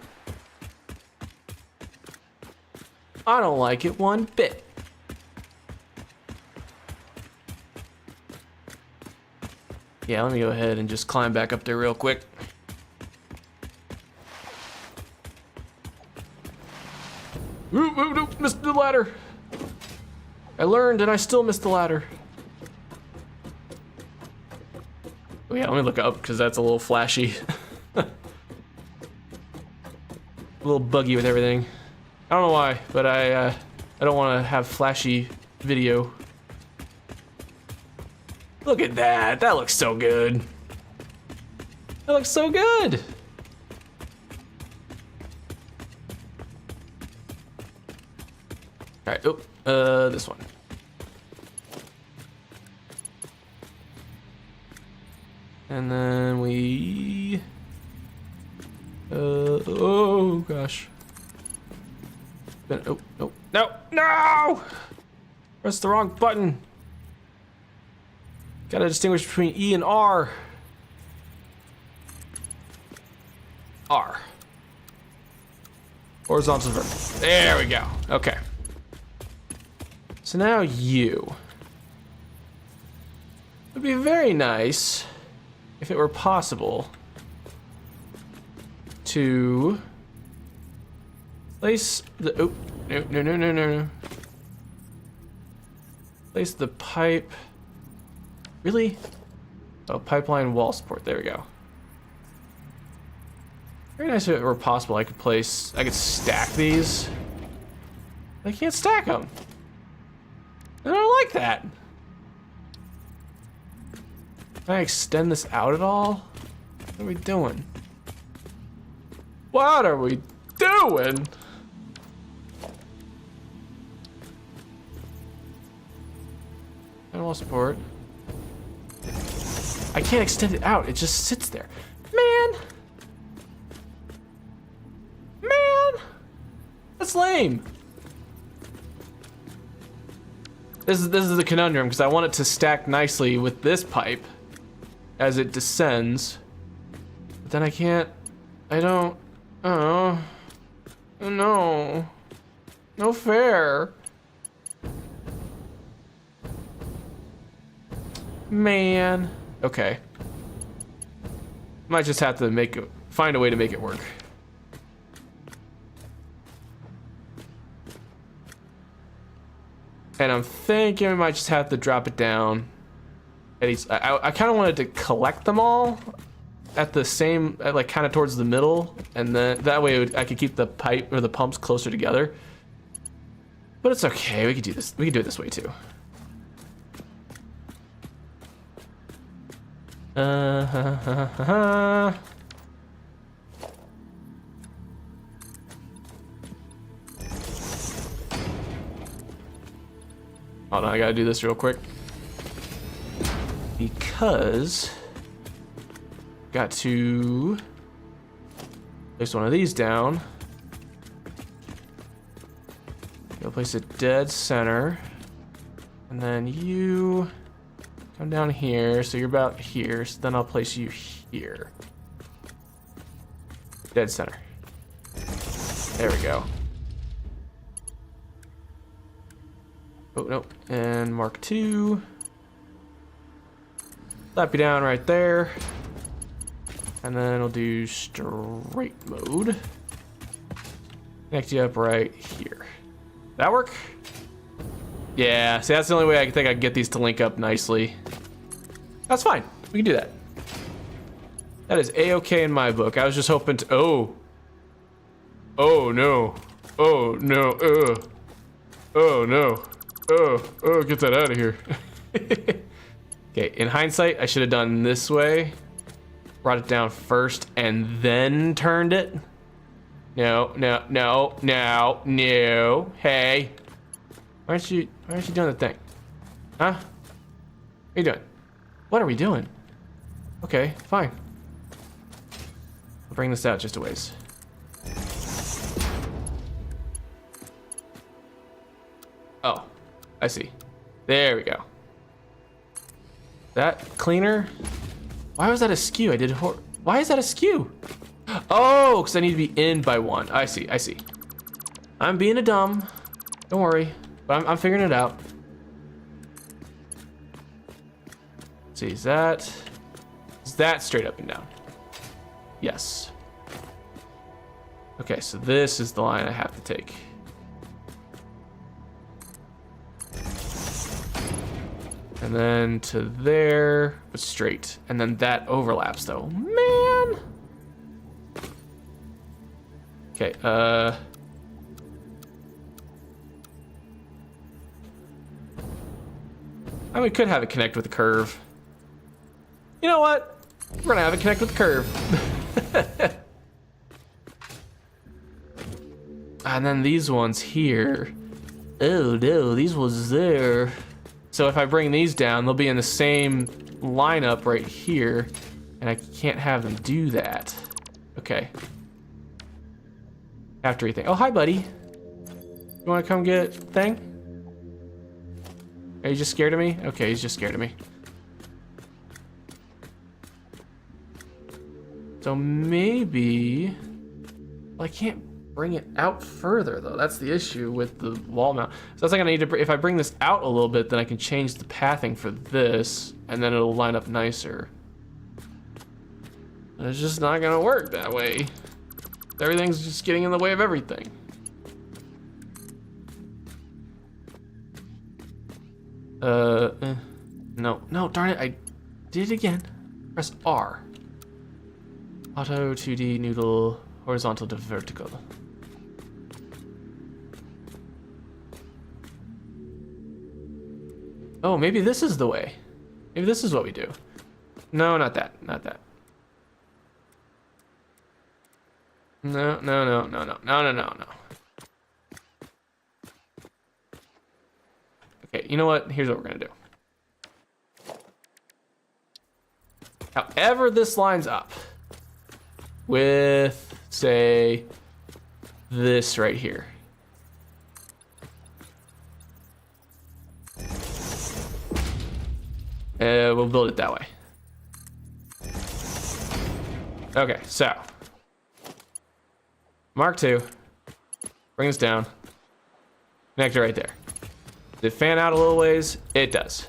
I don't like it one bit. Yeah, let me go ahead and just climb back up there real quick. Ooh, missed the ladder. I learned and I still missed the ladder. Oh yeah, let me look up because that's a little flashy. A little buggy with everything. I don't know why, but I don't want to have flashy video. Look at that. That looks so good. That looks so good. All right. Oh, this one. And then we. Oh gosh. Oh no! Press the wrong button. Gotta distinguish between E and R. R. Horizontal vertical. There we go. Okay. So now you. It would be very nice if it were possible to place the... Oh, no. Place the pipe... Really? Oh, pipeline wall support. There we go. Very nice if it were possible. I could stack these. I can't stack them. I don't like that. Can I extend this out at all? What are we doing? What are we doing? And wall support. I can't extend it out. It just sits there. Man, that's lame. This is the conundrum because I want it to stack nicely with this pipe as it descends. But then I can't. I don't. Oh no. No fair. Man. Okay. Might just have to find a way to make it work. And I'm thinking we might just have to drop it down. I kind of wanted to collect them all at the same, like kind of towards the middle, and then that way I could keep the pipe or the pumps closer together. But it's okay. We could do this. We could do it this way too. Oh no, I gotta do this real quick. Because got to place one of these down. place it dead center. And then you come down here, so you're about here, so then I'll place you here. Dead center. There we go. Oh, no, and mark 2. Slap you down right there. And then I'll do straight mode. Connect you up right here. That work? Yeah, see, that's the only way I think I can get these to link up nicely. That's fine, we can do that. That is A-okay in my book. I was just hoping to, oh no, oh no, oh no, oh, get that out of here. Okay, in hindsight, I should have done this way. Brought it down first and then turned it. No, no, no, no, no. Hey. Why aren't you doing the thing? Huh? What are you doing? What are we doing? Okay, fine. I'll bring this out just a ways. Oh, I see. There we go. That cleaner? Why was that askew? Why is that askew? Oh, because I need to be in by 1. I see, I see. I'm being a dumb. Don't worry. But I'm figuring it out. Let's see, is that straight up and down? Yes. Okay, so this is the line I have to take. And then to there, but straight. And then that overlaps though. Man! Okay, I mean, we could have it connect with the curve. You know what? We're gonna have it connect with the curve. And then these ones here. Oh no, these ones there. So if I bring these down, they'll be in the same lineup right here. And I can't have them do that. Okay. Have to rethink. Oh, hi, buddy. You wanna come get thing? Are you just scared of me? Okay, he's just scared of me. So maybe... Well, I can't bring it out further, though. That's the issue with the wall mount. So that's like I need to... If I bring this out a little bit, then I can change the pathing for this, and then it'll line up nicer. And it's just not gonna work that way. Everything's just getting in the way of everything. No, darn it, I did it again. Press R. Auto 2D noodle, horizontal to vertical. Oh, maybe this is the way. Maybe this is what we do. No, not that, not that. No. Okay, you know what? Here's what we're gonna do. However this lines up with, say, this right here. We'll build it that way. Okay, so. Mark 2. Bring this down. Connect it right there. Did it fan out a little ways? It does.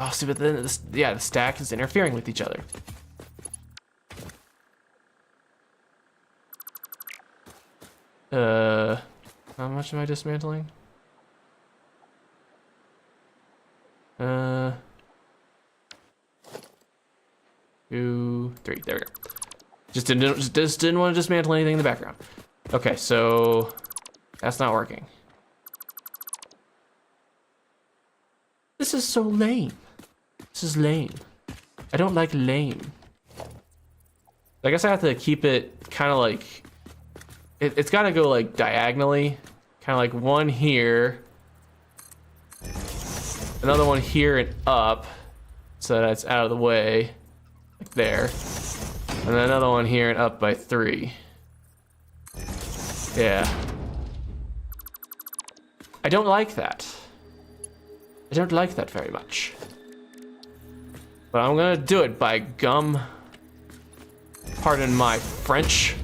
Oh, see, but then, the stack is interfering with each other. How much am I dismantling? 2, 3, there we go. Just didn't want to dismantle anything in the background. Okay, so that's not working. This is so lame. This is lame. I don't like lame. I guess I have to keep it kind of like, it's got to go like diagonally, kind of like one here, another one here and up, so that it's out of the way, like there, and then another one here and up by 3. Yeah. I don't like that. I don't like that very much. But I'm gonna do it by gum. Pardon my French.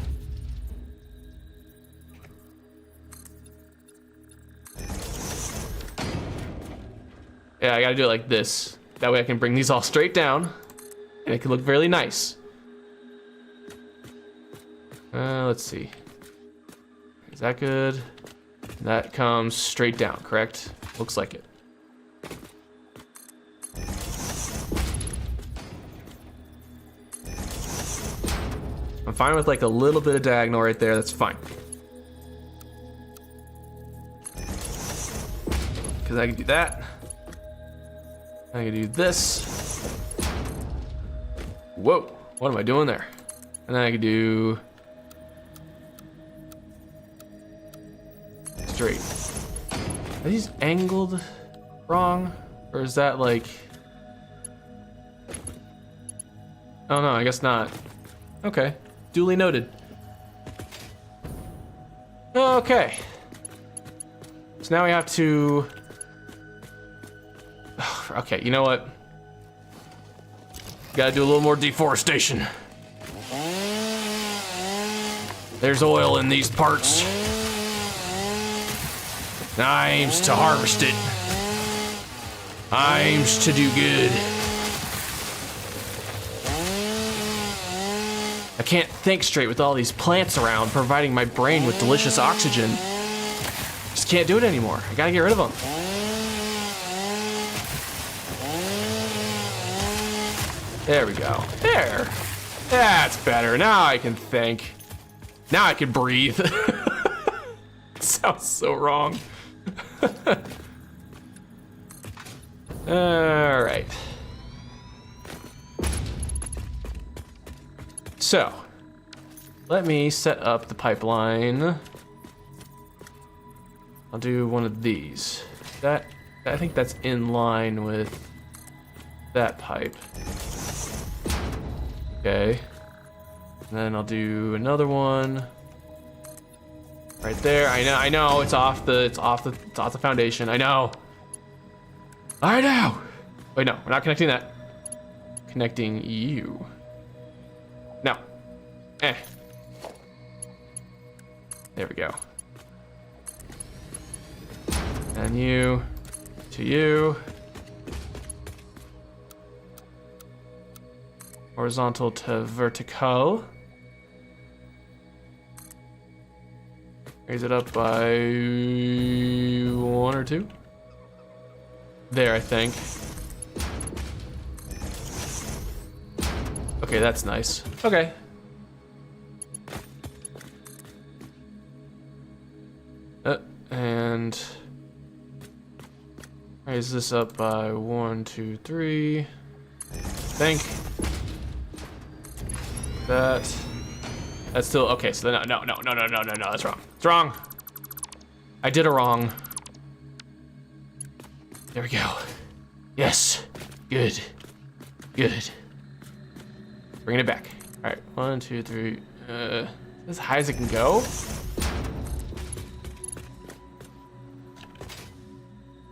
Yeah, I gotta do it like this. That way I can bring these all straight down, and it can look really nice. Let's see. Is that good? That comes straight down, correct? Looks like it. I'm fine with like a little bit of diagonal right there, that's fine. Because I can do that. I can do this. Whoa, what am I doing there? And then I can do straight. Are these angled wrong? Or is that like... Oh no, I guess not. Okay, duly noted. Okay. So now we have to... Okay, you know what? Gotta do a little more deforestation. There's oil in these parts. Aims to harvest it. Aims to do good. I can't think straight with all these plants around providing my brain with delicious oxygen. Just can't do it anymore. I gotta get rid of them. There we go. There. That's better. Now I can think. Now I can breathe. Sounds so wrong. All right. So, let me set up the pipeline. I'll do one of these. I think that's in line with that pipe. Okay. And then I'll do another one right there. I know it's off the foundation. I know. Wait, no, we're not connecting that. Connecting you. No. There we go. And you to you. Horizontal to vertical. Raise it up by 1 or 2. There, I think. Okay, that's nice. Okay. And raise this up by 1, 2, 3. I think. That's still okay. So no, that's wrong. It's wrong. I did it wrong. There we go. Yes. Good. Good. Bring it back. All right. 1, 2, 3. As high as it can go.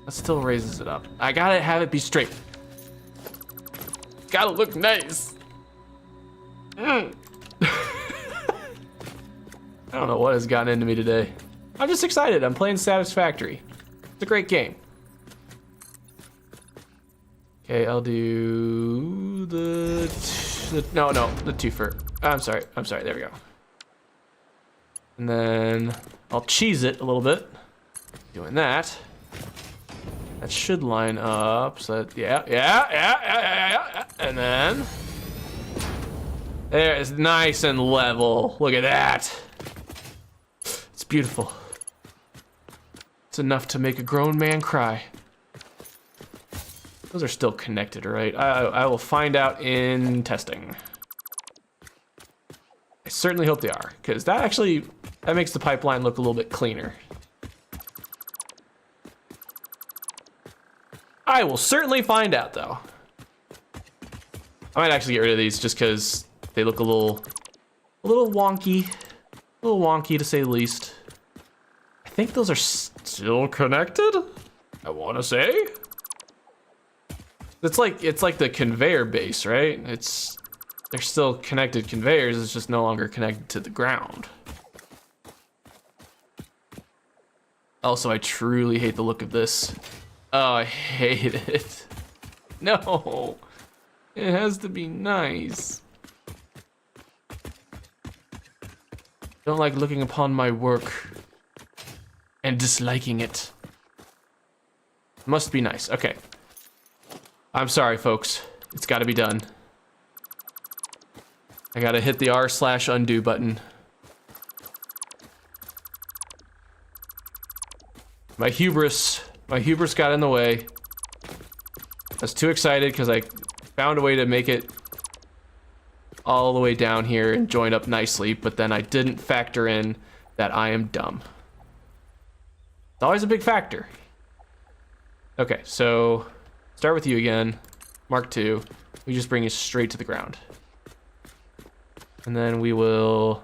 That still raises it up. I gotta have it be straight. Gotta look nice. I don't know what has gotten into me today. I'm just excited. I'm playing Satisfactory. It's a great game. Okay, I'll do the twofer. I'm sorry. There we go. And then I'll cheese it a little bit. Doing that. That should line up. So that, yeah. And then there, it's nice and level. Look at that. It's beautiful. It's enough to make a grown man cry. Those are still connected, right? I will find out in testing. I certainly hope they are, because that makes the pipeline look a little bit cleaner. I will certainly find out, though. I might actually get rid of these just because they look a little wonky. A little wonky, to say the least. think those are still connected. I want to say. It's like the conveyor base, right? They're still connected conveyors. It's just no longer connected to the ground. Also, I truly hate the look of this. Oh, I hate it. No, it has to be nice. Don't like looking upon my work and disliking it. Must be nice. Okay. I'm sorry, folks. It's got to be done. I got to hit the R/undo button. My hubris got in the way. I was too excited because I found a way to make it all the way down here and join up nicely, but then I didn't factor in that I am dumb. It's always a big factor. Okay, so start with you again. Mark II. We just bring you straight to the ground. And then we'll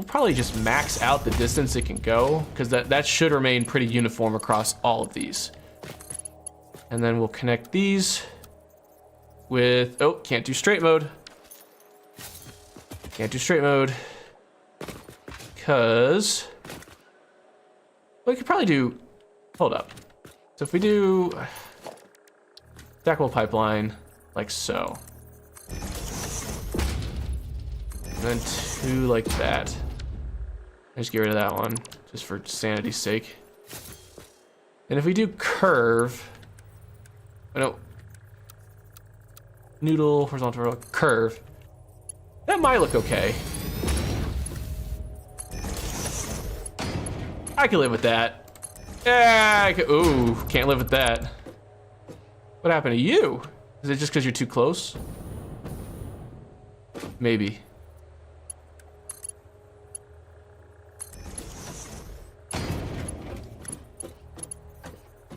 probably just max out the distance it can go, because that should remain pretty uniform across all of these. And then we'll connect these with, oh, can't do straight mode. Can't do straight mode because we could probably do, hold up. So if we do stackable pipeline like so, and then two like that. Just get rid of that one just for sanity's sake. And if we do curve, oh no, noodle, horizontal, curve, that might look okay. I can live with that. Yeah, ooh, can't live with that. What happened to you? Is it just because you're too close? Maybe.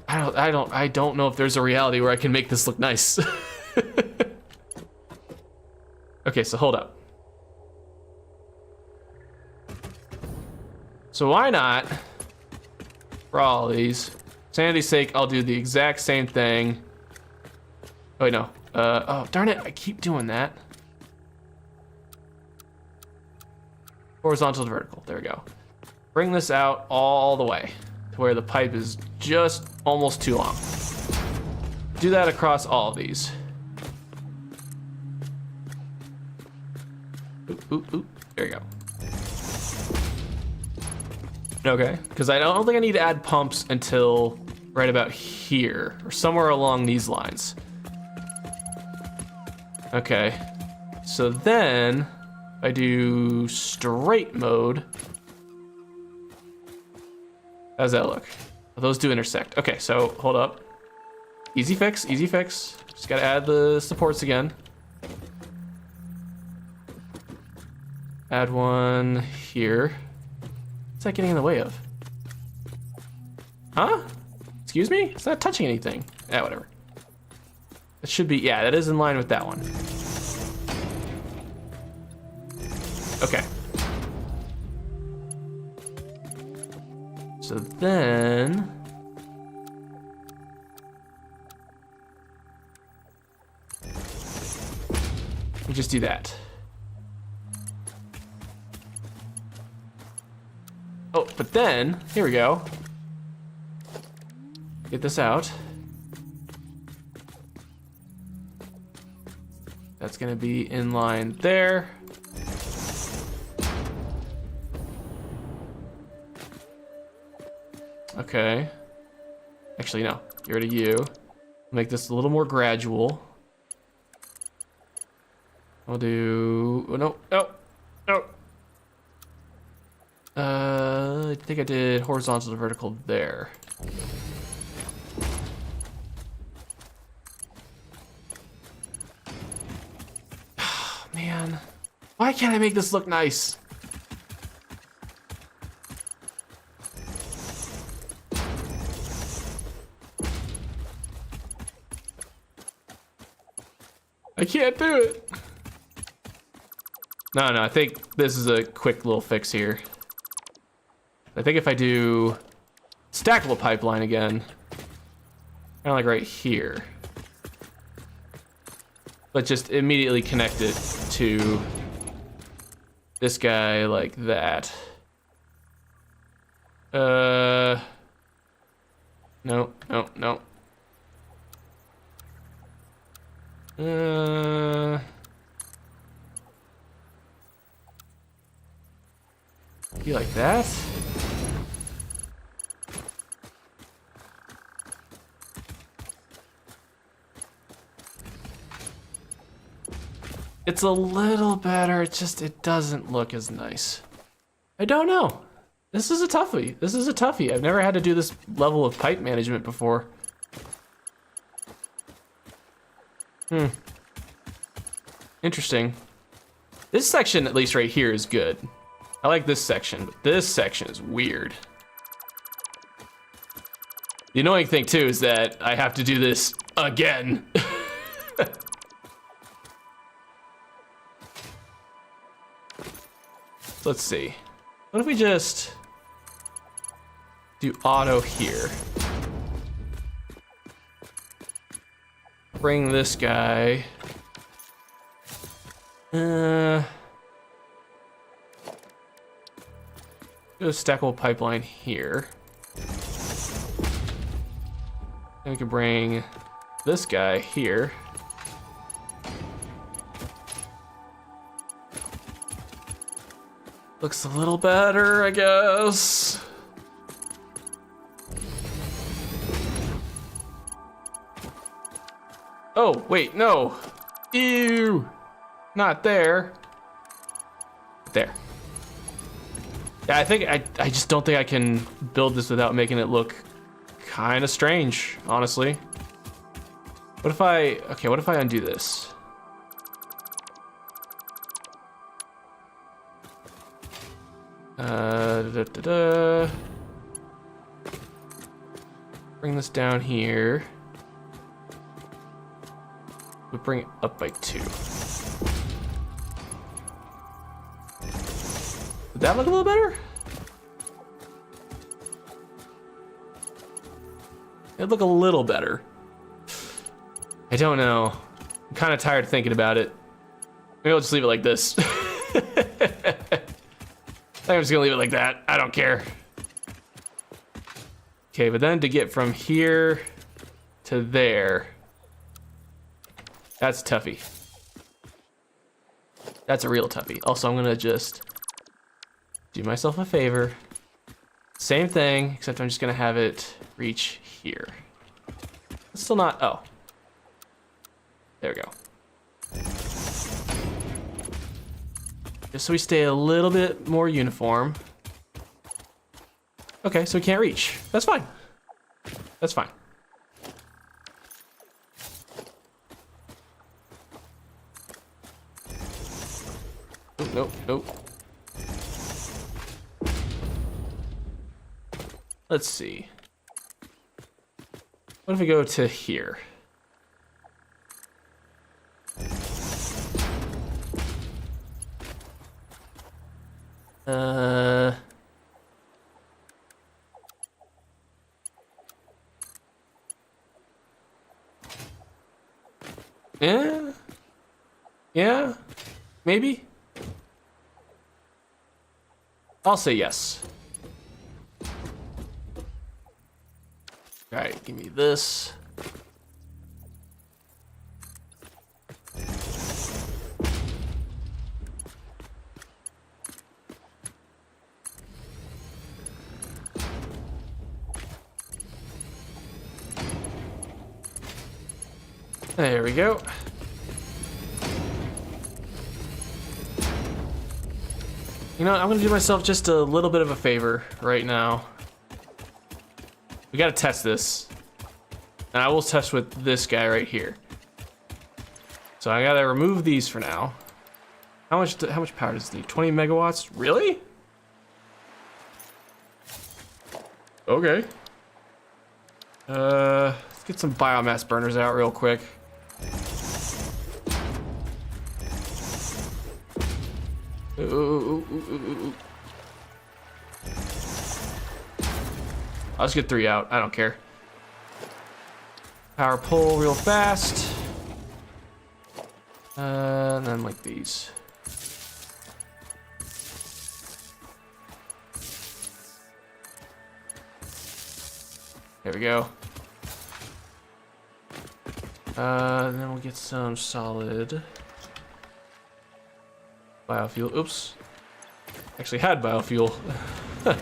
I don't know if there's a reality where I can make this look nice. Okay, so hold up. So why not, for all of these, sanity's sake, I'll do the exact same thing. Oh, wait, no. Oh, darn it, I keep doing that. Horizontal to vertical, there we go. Bring this out all the way to where the pipe is just almost too long. Do that across all of these. Oop, oop, oop. There you go. Okay, because I don't think I need to add pumps until right about here, or somewhere along these lines. Okay, so then I do straight mode. How's that look? Those do intersect. Okay, so hold up. Easy fix, easy fix. Just gotta add the supports again. Add one here. What's that getting in the way of? Huh? Excuse me? It's not touching anything. Yeah, whatever. It should be, yeah, that is in line with that one. Okay. So then, we just do that. Oh, but then, here we go. Get this out. That's gonna be in line there. Okay. Actually, no. Get rid of you. Make this a little more gradual. I'll do... Oh, no. No. No. I think I did horizontal to vertical there. Oh, man. Why can't I make this look nice? I can't do it. No, I think this is a quick little fix here. I think if I do stackable pipeline again, kind of like right here, but just immediately connect it to this guy like that. No, no, no. Be like that. It's a little better, it doesn't look as nice. I don't know. This is a toughie. This is a toughie. I've never had to do this level of pipe management before. Interesting. This section, at least right here, is good. I like this section, but this section is weird. The annoying thing too is that I have to do this again. Let's see. What if we just do auto here? Bring this guy. Do a stackable pipeline here. Then we can bring this guy here. Looks a little better, I guess. Oh, wait, no. Ew. Not there. There. Yeah, I just don't think I can build this without making it look kind of strange, honestly. What if I undo this? Bring this down here. We bring it up by 2. Would that look a little better? It'd look a little better. I don't know. I'm kind of tired thinking about it. Maybe I'll just leave it like this. I think I'm just gonna leave it like that. I don't care. Okay, but then to get from here to there, that's toughy. That's a real toughie. Also, I'm gonna just do myself a favor. Same thing, except I'm just gonna have it reach here. It's still not, oh. There we go. Just so we stay a little bit more uniform. Okay, so we can't reach. That's fine. That's fine. Oh, nope, nope. Let's see. What if we go to here? Yeah, maybe. I'll say yes. All right, give me this. There we go. You know, I'm gonna do myself just a little bit of a favor right now. We gotta test this. And I will test with this guy right here. So I gotta remove these for now. How much power does it need? 20 megawatts? Really? Okay. Let's get some biomass burners out real quick. Ooh. I'll just get 3 out. I don't care. Power pull real fast. And then like these. There we go. And then we'll get some solid biofuel. Oops. Actually had biofuel. I'm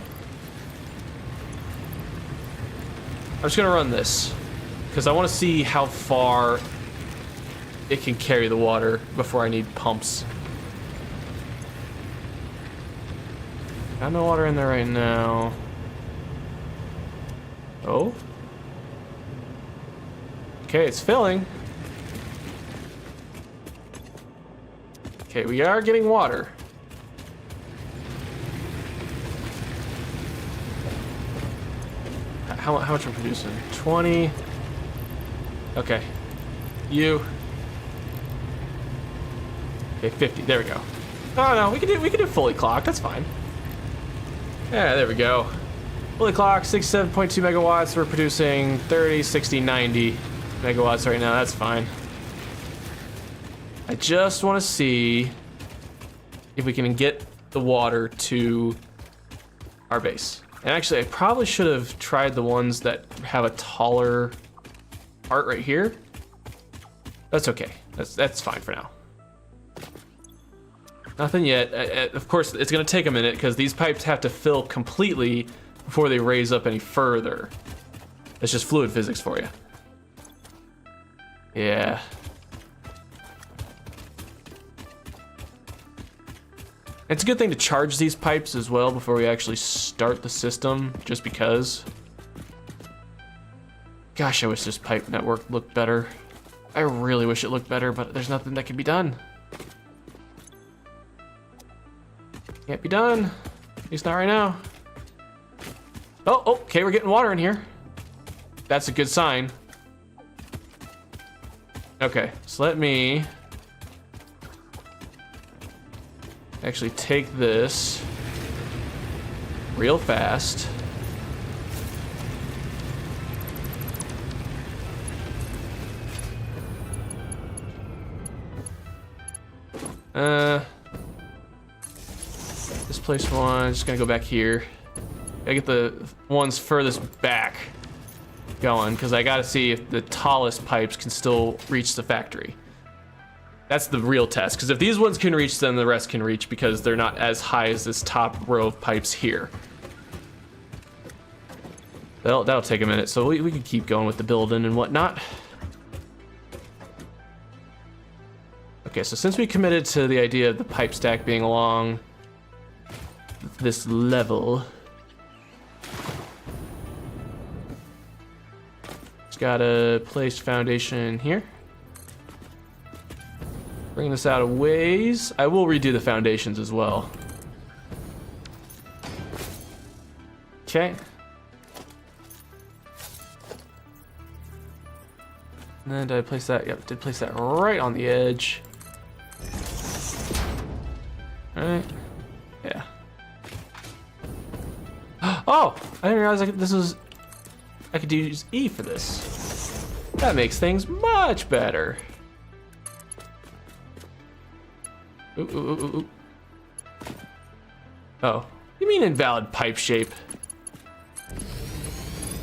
just gonna run this because I want to see how far it can carry the water before I need pumps. Got no water in there right now. Oh. Okay, it's filling. Okay, we are getting water. How much we're producing? 20. Okay. You. Okay, 50. There we go. Oh no, we can do fully clocked. That's fine. Yeah, there we go. Fully clocked, 67.2 megawatts. We're producing 30, 60, 90 megawatts right now. That's fine. I just want to see if we can get the water to our base. And actually, I probably should have tried the ones that have a taller part right here. That's okay. That's fine for now. Nothing yet. Of course, it's going to take a minute because these pipes have to fill completely before they raise up any further. That's just fluid physics for you. Yeah. It's a good thing to charge these pipes as well before we actually start the system, just because. Gosh, I wish this pipe network looked better. I really wish it looked better, but there's nothing that can be done. Can't be done. At least not right now. Oh, okay, we're getting water in here. That's a good sign. Okay, so let me actually take this real fast. Displace one, just gonna go back here. Gotta get the ones furthest back going, because I gotta see if the tallest pipes can still reach the factory. That's the real test, because if these ones can reach, then the rest can reach, because they're not as high as this top row of pipes here. That'll take a minute, so we can keep going with the building and whatnot. Okay, so since we committed to the idea of the pipe stack being along this level, just gotta place foundation here. Bring this out a ways. I will redo the foundations as well. Okay. And then did I place that? Yep, did place that right on the edge. Alright. Yeah. Oh! I didn't realize I could use E for this. That makes things much better. Ooh. Oh. You mean invalid pipe shape?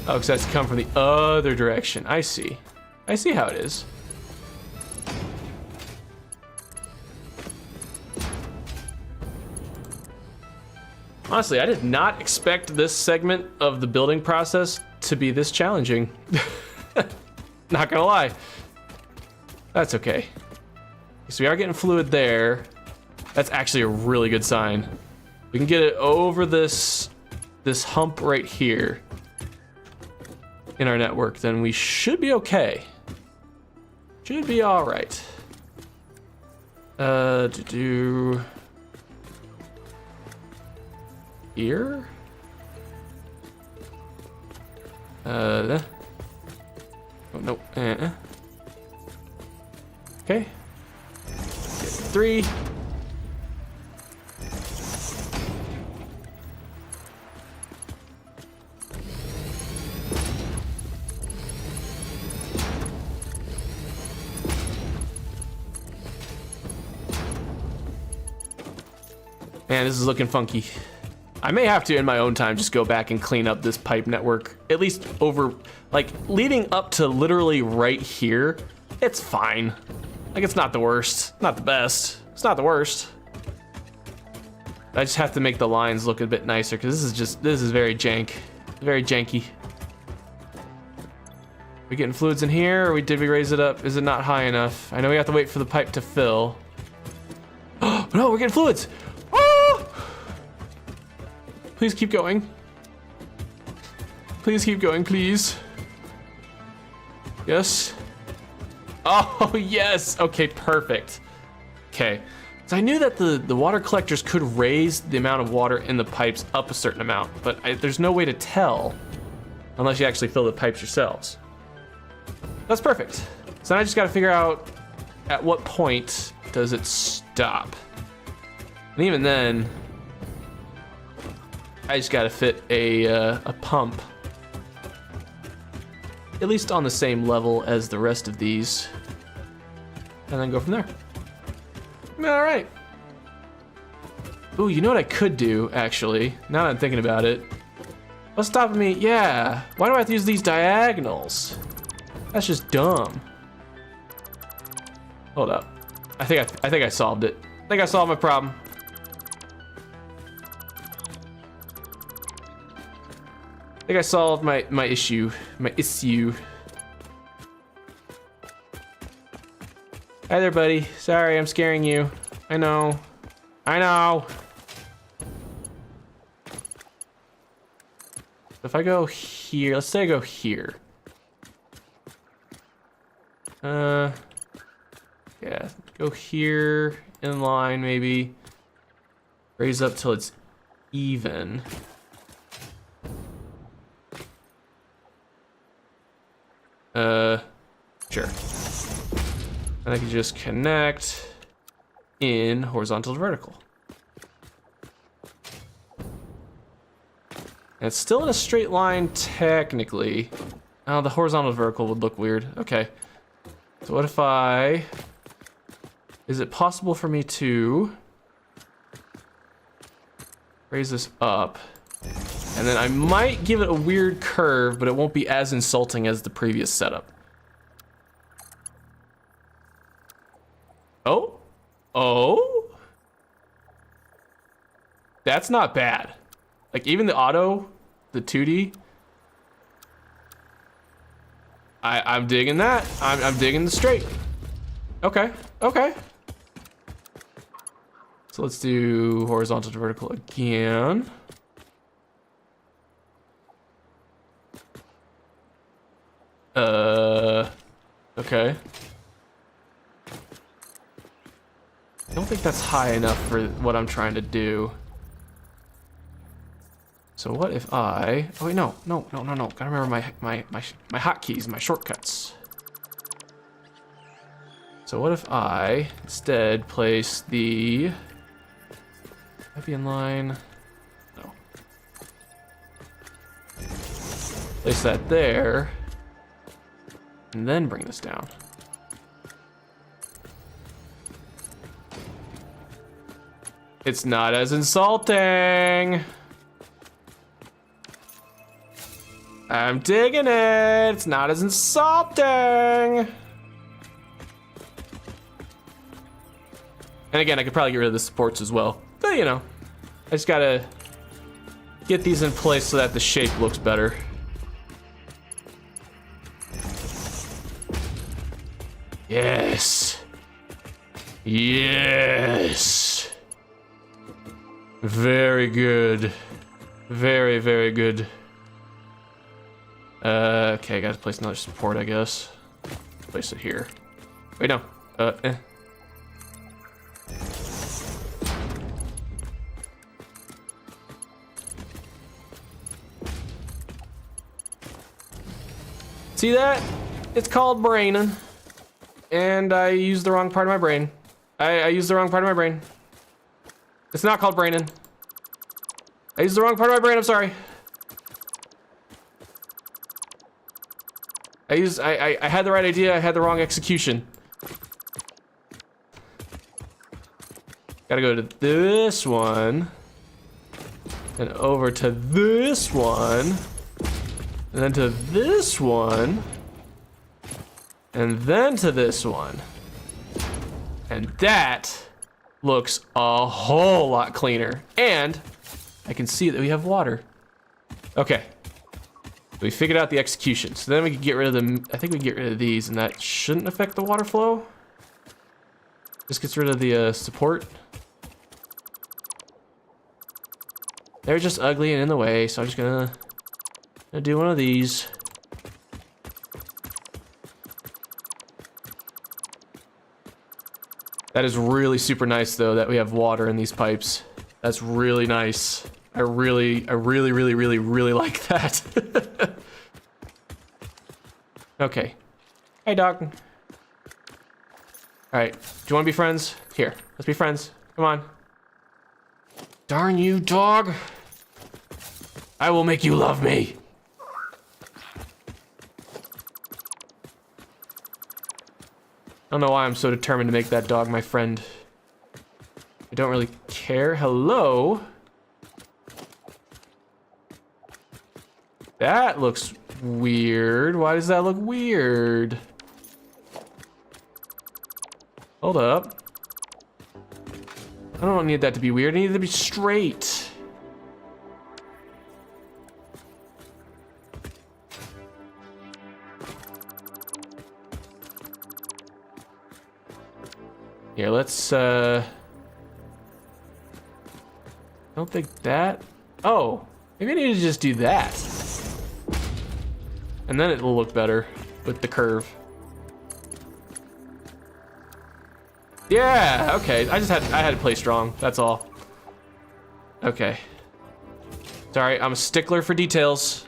Oh, because that's come from the other direction. I see. I see how it is. Honestly, I did not expect this segment of the building process to be this challenging. Not gonna lie. That's okay. So we are getting fluid there. That's actually a really good sign. We can get it over this hump right here in our network, then we should be okay. Should be all right. To do here. Oh no. Okay. 3. Man, this is looking funky. I may have to, in my own time, just go back and clean up this pipe network. At least over, like, leading up to literally right here, it's fine. Like, it's not the worst, not the best. It's not the worst. I just have to make the lines look a bit nicer, because this is very very janky. We getting fluids in here, or did we raise it up? Is it not high enough? I know we have to wait for the pipe to fill. Oh, no, we're getting fluids. Oh! Please keep going. Please keep going, please. Yes. Oh, yes. Okay, perfect. Okay. So I knew that the water collectors could raise the amount of water in the pipes up a certain amount, but there's no way to tell unless you actually fill the pipes yourselves. That's perfect. So now I just got to figure out at what point does it stop. And even then, I just got to fit a pump, at least on the same level as the rest of these, and then go from there. All right. Ooh, you know what I could do, actually, now that I'm thinking about it? What's stopping me? Yeah, why do I have to use these diagonals? That's just dumb. Hold up. I think I solved it. I think I solved my problem. I think I solved my issue. My issue. Hi there, buddy. Sorry, I'm scaring you. I know. I know. If I go here, let's say I go here. Yeah, go here, in line maybe. Raise up till it's even. Sure. And I can just connect in horizontal to vertical. And it's still in a straight line technically. Oh, the horizontal to vertical would look weird. Okay. So what if is it possible for me to raise this up? And then I might give it a weird curve, but it won't be as insulting as the previous setup. Oh? Oh? That's not bad. Like, even the auto, the 2D, I'm digging that. I'm digging the straight. Okay, okay. So let's do horizontal to vertical again. Okay. I don't think that's high enough for what I'm trying to do. So what if I, oh wait, no. Gotta remember my hotkeys, my shortcuts. So what if I instead place the, might be in line, no. Place that there, and then bring this down. It's not as insulting. I'm digging it. It's not as insulting. And again, I could probably get rid of the supports as well. But you know, I just gotta get these in place so that the shape looks better. Yes. Yes. Very good. Very, very good. Okay, I gotta place another support, I guess. Place it here. Wait, no. See that? It's called braining. And I used the wrong part of my brain. I used the wrong part of my brain. It's not called braining. I used the wrong part of my brain, I'm sorry. I had the right idea, I had the wrong execution. Gotta go to this one. And over to this one. And then to this one. And then to this one. And that looks a whole lot cleaner. And I can see that we have water. Okay. We figured out the execution. So then we can get rid of them. I think we can get rid of these, and that shouldn't affect the water flow. Just gets rid of the support. They're just ugly and in the way, so I'm just gonna do one of these. That is really super nice, though, that we have water in these pipes. That's really nice. I really like that. Okay. Hey, dog. All right. Do you want to be friends? Here, let's be friends. Come on. Darn you, dog. I will make you love me. I don't know why I'm so determined to make that dog my friend. I don't really care. Hello? That looks weird. Why does that look weird? Hold up. I don't need that to be weird. I need it to be straight. Here, let's, I don't think that... Oh, maybe I need to just do that. And then it will look better with the curve. Yeah, okay. I had to play strong, that's all. Okay. Sorry, I'm a stickler for details.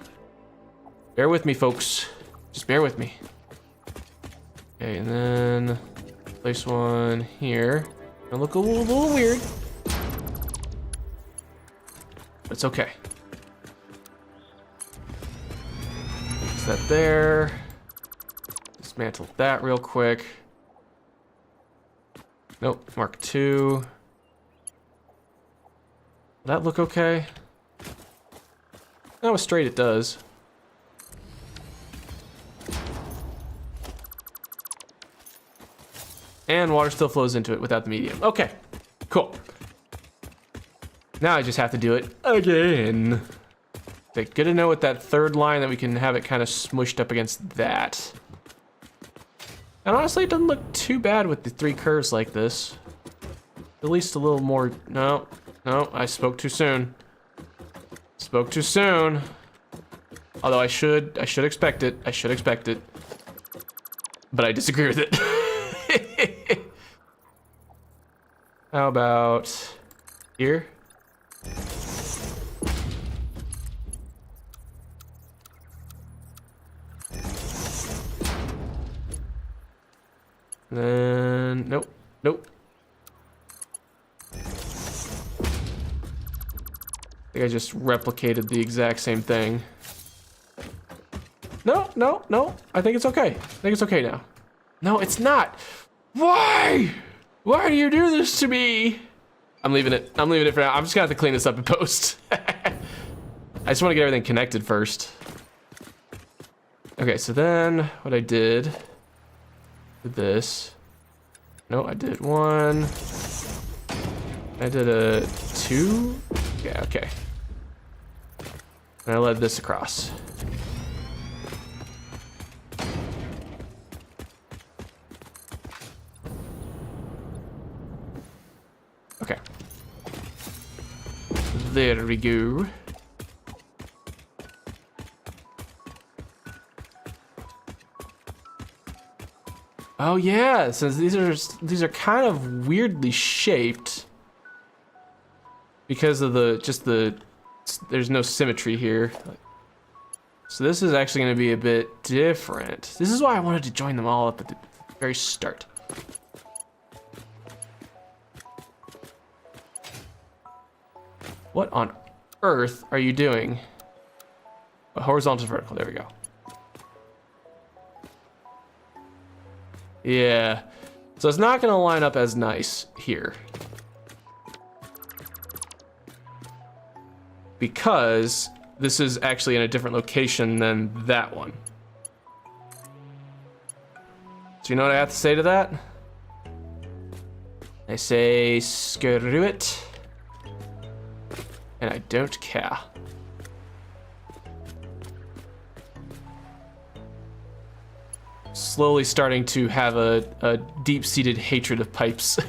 Bear with me, folks. Just bear with me. Okay, and then place one here. Gonna look a little weird. But it's okay. Place that there. Dismantle that real quick. Nope, Mark II. Will that look okay? That was straight, it does. And water still flows into it without the medium. Okay, cool. Now I just have to do it again. Okay, good to know with that third line that we can have it kind of smushed up against that. And honestly, it doesn't look too bad with the three curves like this. At least a little more, no, I spoke too soon. Spoke too soon. Although I should expect it, But I disagree with it. How about here? Then, nope. I think I just replicated the exact same thing. No. I think it's okay. I think it's okay now. No, it's not. Why? Why do you do this to me? I'm leaving it. I'm leaving it for now. I'm just gonna have to clean this up in post. I just want to get everything connected first. Okay, so then what I did this. No, I did one. I did a two. Yeah, okay. And I led this across. Okay. There we go. Oh yeah, since these are kind of weirdly shaped because of there's no symmetry here. So this is actually going to be a bit different. This is why I wanted to join them all up at the very start. What on earth are you doing? Horizontal to vertical, there we go. Yeah, so it's not gonna line up as nice here. because this is actually in a different location than that one. So you know what I have to say to that? I say screw it, and I don't care. Slowly starting to have a deep-seated hatred of pipes.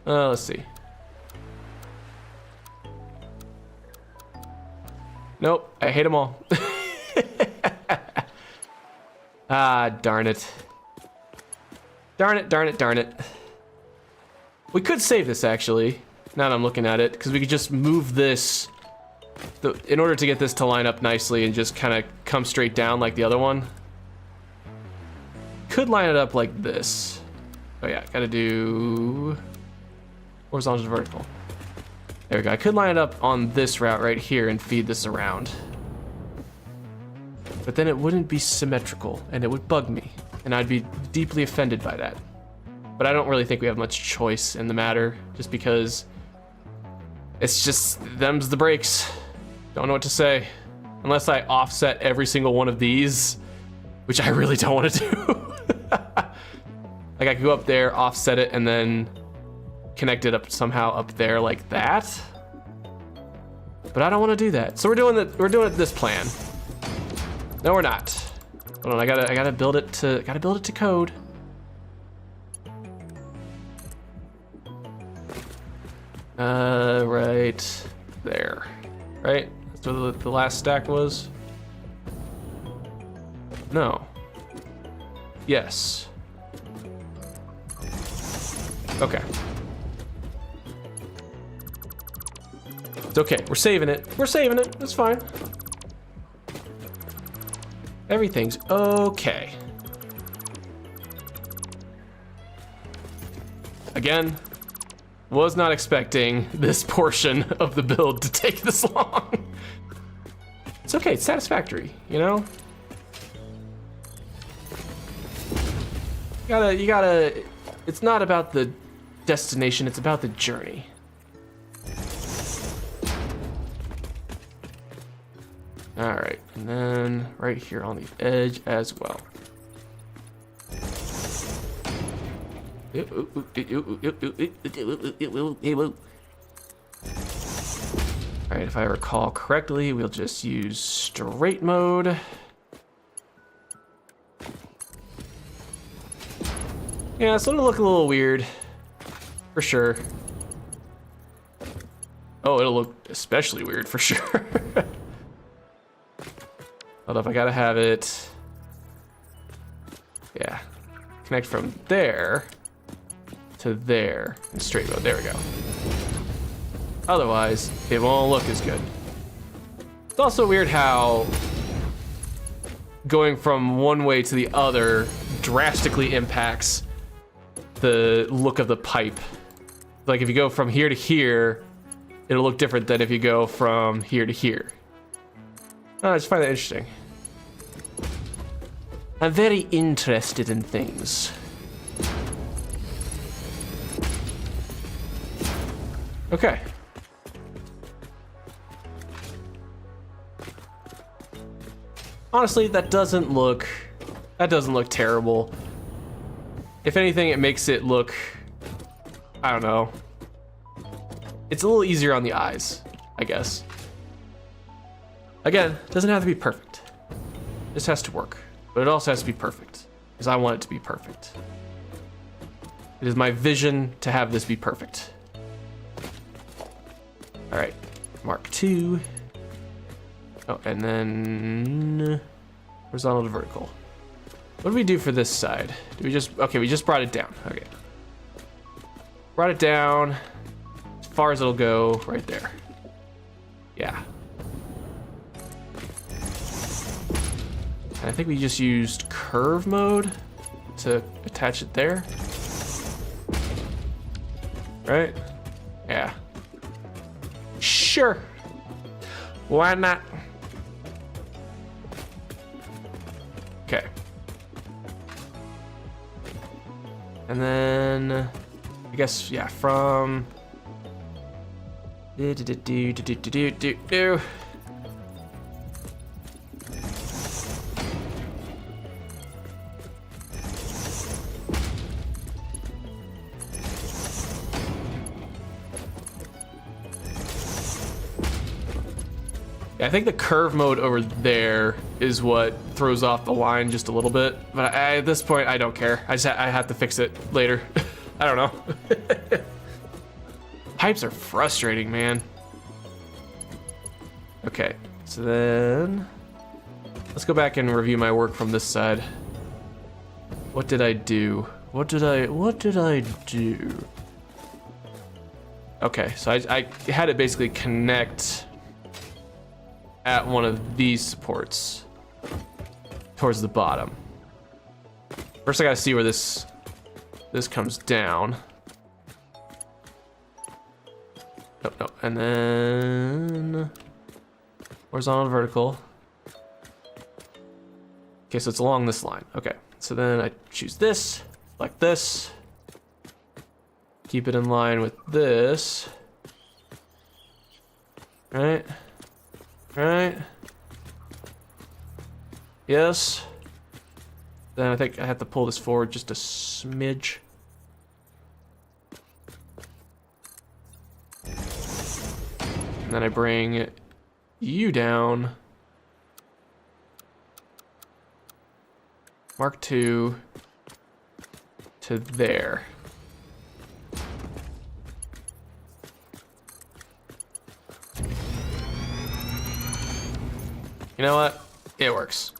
Let's see. Nope, I hate them all. Ah, darn it. Darn it, darn it, darn it. We could save this, actually, now that I'm looking at it, because we could just move this in order to get this to line up nicely and just kind of come straight down like the other one. Could line it up like this. Oh yeah, gotta do horizontal to vertical. There we go. I could line it up on this route right here and feed this around. But then it wouldn't be symmetrical and it would bug me. And I'd be deeply offended by that. But I don't really think we have much choice in the matter, just because it's just them's the breaks. Don't know what to say. Unless I offset every single one of these, which I really don't want to do. Like I could go up there, offset it, and then connect it up somehow up there like that. But I don't want to do that. So we're doing this plan. No, we're not. Hold on, I gotta build it to code. Right there. Right? That's what the last stack was? No. Yes. Okay. It's okay. We're saving it. We're saving it. That's fine. Everything's okay. Again, was not expecting this portion of the build to take this long. It's okay. It's satisfactory, you know? You gotta, it's not about the destination, it's about the journey. All right, and then right here on the edge as well. All right, if I recall correctly, we'll just use straight mode. Yeah, it's gonna look a little weird, for sure. Oh, it'll look especially weird, for sure. Hold up, I gotta have it. Yeah, connect from there to there in straight mode. There we go. Otherwise, it won't look as good. It's also weird how going from one way to the other drastically impacts the look of the pipe. Like if you go from here to here, it'll look different than if you go from here to here. I just find that interesting. I'm very interested in things. Okay. Honestly, that doesn't look terrible. If anything, it makes it look, I don't know. It's a little easier on the eyes, I guess. Again, it doesn't have to be perfect. This has to work, but it also has to be perfect, because I want it to be perfect. It is my vision to have this be perfect. All right, Mark II. Oh, and then horizontal to vertical. What do we do for this side? Do we just, okay, we just brought it down. Okay. Brought it down as far as it'll go, right there. Yeah. And I think we just used curve mode to attach it there. Right? Yeah. Sure. Why not? Okay. And then, I guess, yeah, from... I think the curve mode over there is what throws off the line just a little bit, but at this point I don't care. I have to fix it later. I don't know. Pipes are frustrating, man. Okay, so then let's go back and review my work from this side. What did I do? What did I do? Okay, so I had it basically connect at one of these supports towards the bottom. First I gotta see where this comes down. Nope, nope. And then horizontal, vertical. Okay, so it's along this line. Okay, so then I choose this, like this. Keep it in line with this. Right? Right? Yes. Then I think I have to pull this forward just a smidge. And then I bring you down. Mark II to there. You know what? It works.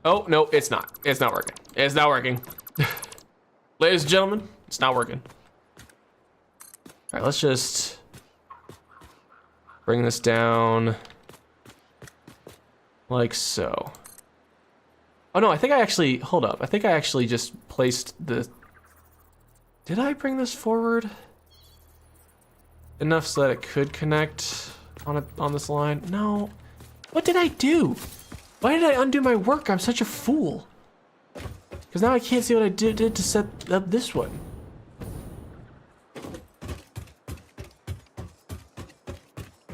Oh, no, it's not. It's not working. It's not working. Ladies and gentlemen, it's not working. All right, let's just bring this down like so. Oh no, I think I actually, hold up. I think I actually just placed the, did I bring this forward enough so that it could connect on this line? No. What did I do? Why did I undo my work? I'm such a fool. Because now I can't see what I did to set up this one.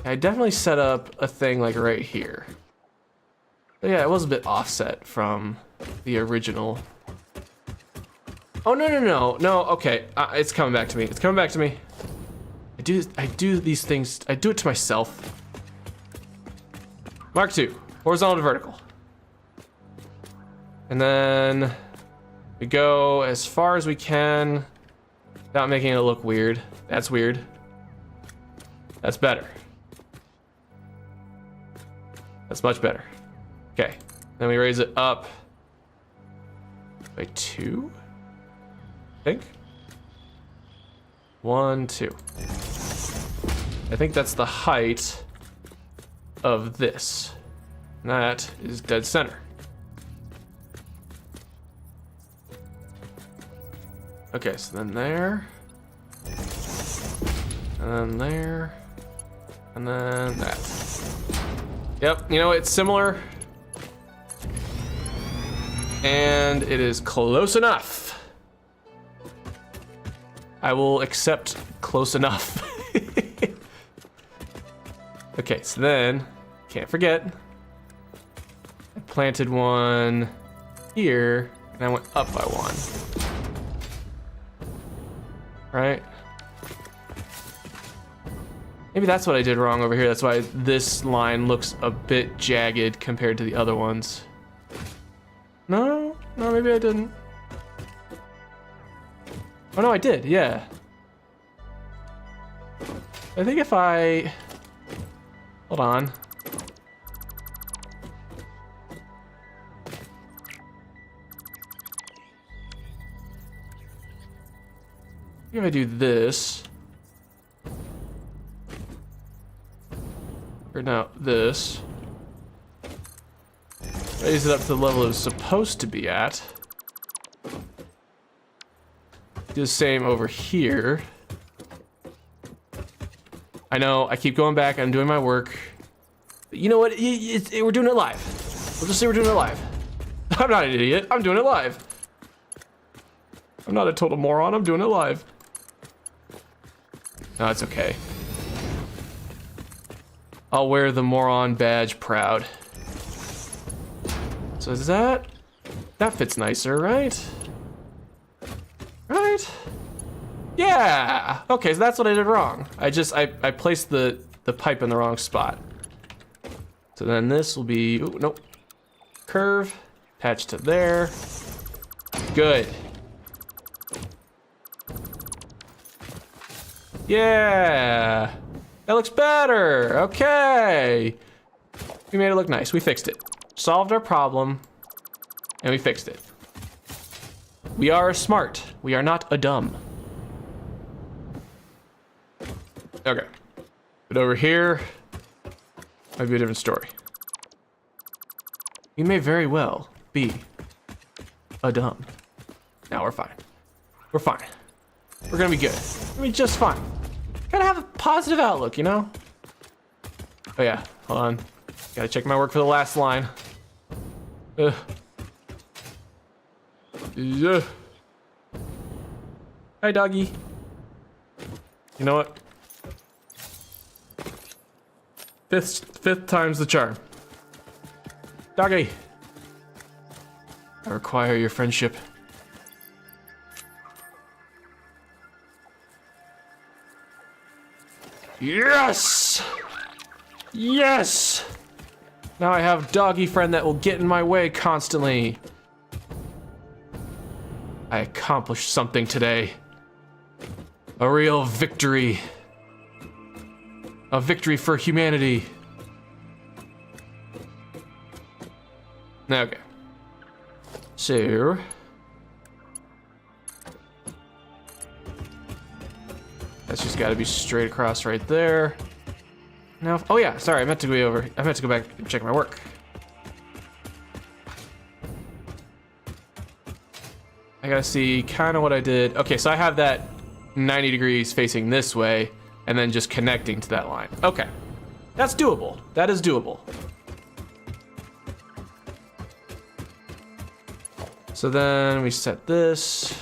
I definitely set up a thing like right here. But yeah, it was a bit offset from the original. Oh, no, no, no, no, okay. It's coming back to me. It's coming back to me. I do these things, I do it to myself. Mark II, horizontal to vertical. And then we go as far as we can without making it look weird. That's weird. That's better. That's much better. Okay, then we raise it up by 2, I think. 1, 2. I think that's the height of this. And that is dead center. Okay, so then there. And then there. And then that. Yep, you know, it's similar. And it is close enough. I will accept close enough. Okay, so then, can't forget, I planted one here, and I went up by 1. Right? Maybe that's what I did wrong over here. That's why this line looks a bit jagged compared to the other ones. No, no, maybe I didn't. Oh no, I did, yeah. I think if I, hold on. If I do this, or no, this, raise it up to the level it was supposed to be at. Do the same over here. I know, I keep going back, I'm doing my work. But you know what, we're doing it live. We'll just say we're doing it live. I'm not an idiot. I'm doing it live. I'm not a total moron. I'm doing it live. No, it's okay. I'll wear the moron badge proud. So is that fits nicer, right? Right? Yeah. Okay, so that's what I did wrong. I placed the pipe in the wrong spot. So then this will be, ooh, nope. Curve, attach to there. Good. Yeah. That looks better. Okay. We made it look nice. We fixed it. Solved our problem, and we fixed it. We are smart. We are not a dumb. Okay. But over here, might be a different story. We may very well be a dumb. Now we're fine. We're fine. We're gonna be good. We're gonna be just fine. Gotta have a positive outlook, you know? Oh yeah, hold on. Gotta check my work for the last line. Yeah. Hi, doggy. You know what? Fifth time's the charm. Doggy. I require your friendship. Yes! Yes! Now I have doggy friend that will get in my way constantly. I accomplished something today. A real victory. A victory for humanity. Okay. So... that's just gotta be straight across right there. Now, oh yeah, sorry, I meant to go back and check my work. I gotta see kind of what I did. Okay, so I have that 90 degrees facing this way, and then just connecting to that line. Okay, that's doable. That is doable. So then we set this.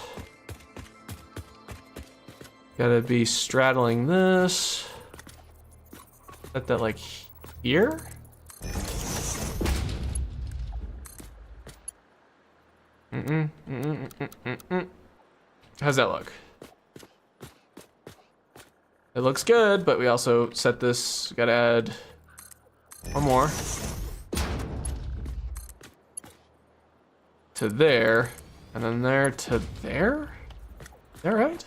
Gotta be straddling this. Set that like here? How's that look? It looks good, but we also set this, gotta add one more. To there, and then there to there? Is that right?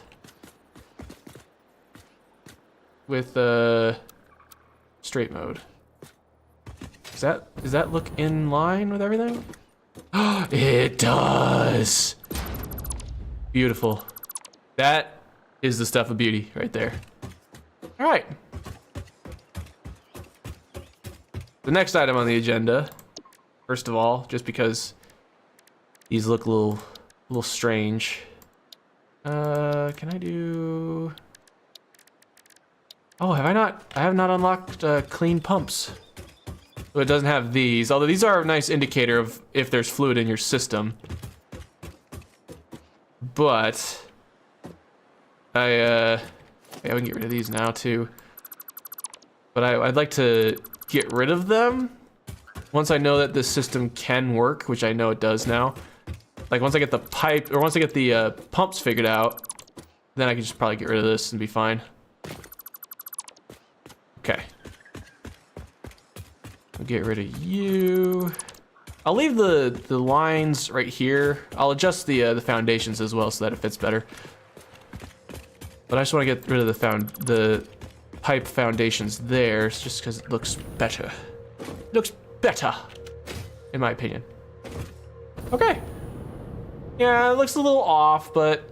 With straight mode. Does that look in line with everything? It does. Beautiful. That is the stuff of beauty right there. All right. The next item on the agenda, first of all, just because these look a little strange. Can I do? Oh, have I not? I have not unlocked clean pumps. So it doesn't have these, although these are a nice indicator of if there's fluid in your system. But yeah, we can get rid of these now too. But I'd like to get rid of them once I know that this system can work, which I know it does now. Like once I get the pipe, or once I get the pumps figured out, then I can just probably get rid of this and be fine. Okay. I'll get rid of you. I'll leave the lines right here. I'll adjust the foundations as well so that it fits better. But I just want to get rid of the pipe foundations there, just because it looks better. It looks better, in my opinion. Okay. Yeah, it looks a little off, but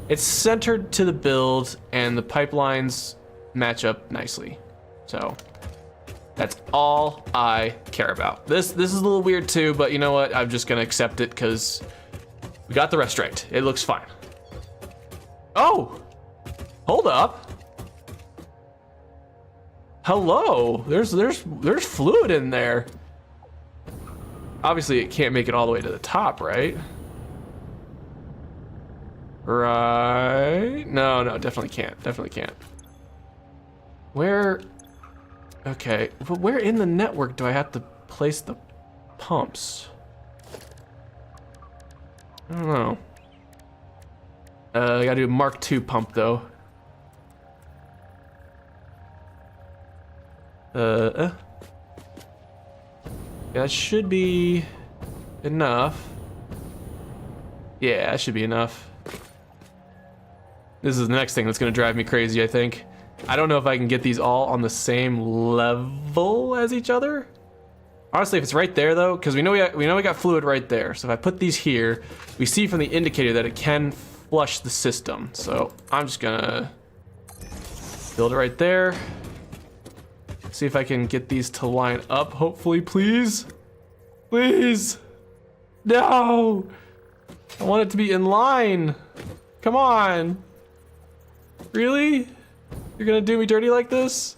it's centered to the build, and the pipelines match up nicely. So that's all I care about. This is a little weird too, but you know what? I'm just gonna accept it because we got the rest right. It looks fine. Oh, hold up. Hello. There's fluid in there. Obviously, it can't make it all the way to the top, right? Right? No, definitely can't. Definitely can't. Where? Okay, but where in the network do I have to place the pumps? I don't know. I gotta do a Mark II pump though. Yeah, that should be enough. Yeah, that should be enough. This is the next thing that's gonna drive me crazy, I think. I don't know if I can get these all on the same level as each other. Honestly, if it's right there though, because we know we got fluid right there. So if I put these here, we see from the indicator that it can flush the system. So I'm just gonna build it right there. See if I can get these to line up, hopefully, please. Please. No. I want it to be in line. Come on. Really? You're gonna do me dirty like this?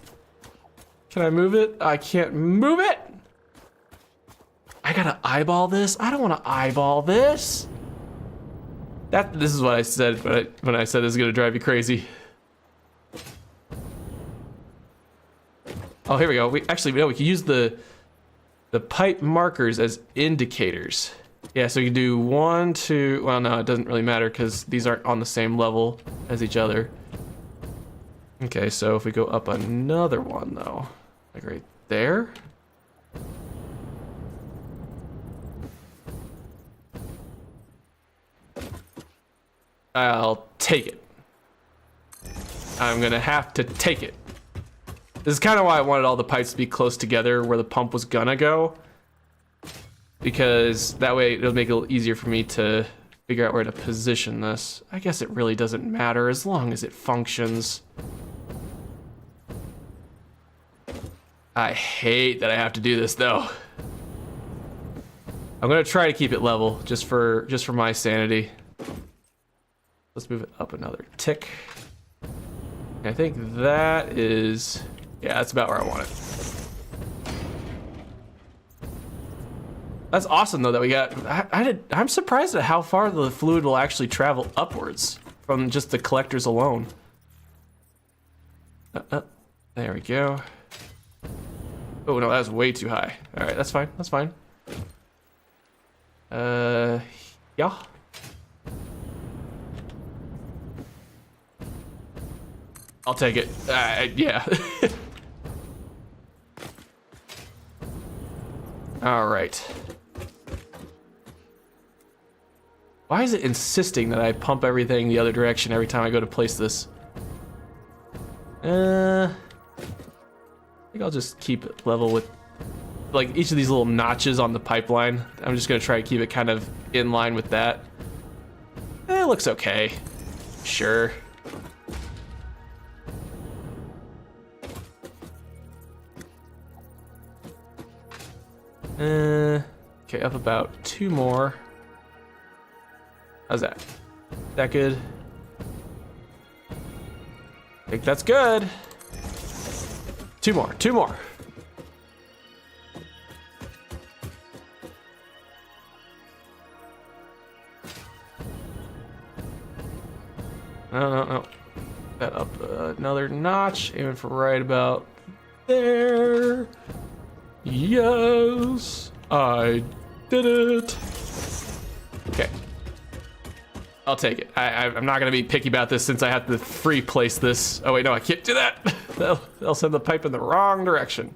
Can I move it? I can't move it. I gotta eyeball this? I don't wanna eyeball this. This is what I said when I said this is gonna drive you crazy. Oh, here we go. We can use the pipe markers as indicators. Yeah, so you can do 1, 2, well no, it doesn't really matter because these aren't on the same level as each other. Okay, so if we go up another one though, like right there. I'll take it. I'm gonna have to take it. This is kind of why I wanted all the pipes to be close together where the pump was gonna go. Because that way it'll make it a little easier for me to figure out where to position this. I guess it really doesn't matter as long as it functions. I hate that I have to do this though. I'm gonna try to keep it level just for my sanity. Let's move it up another tick. I think that is, yeah, that's about where I want it. That's awesome though that we got, I'm surprised at how far the fluid will actually travel upwards from just the collectors alone. There we go. Oh no, that was way too high. All right, that's fine, that's fine. Yeah. I'll take it. Yeah. All right. Why is it insisting that I pump everything the other direction every time I go to place this? I think I'll just keep it level with like each of these little notches on the pipeline. I'm just gonna try to keep it kind of in line with that. It looks okay. Sure. Okay, up about 2 more. How's that? That good? I think that's good. 2 more, 2 more. No. That up another notch, aiming for right about there. Yes, I did it. Okay, I'll take it. I'm not gonna be picky about this since I have to free place this. Oh wait, no, I can't do that. They'll send the pipe in the wrong direction.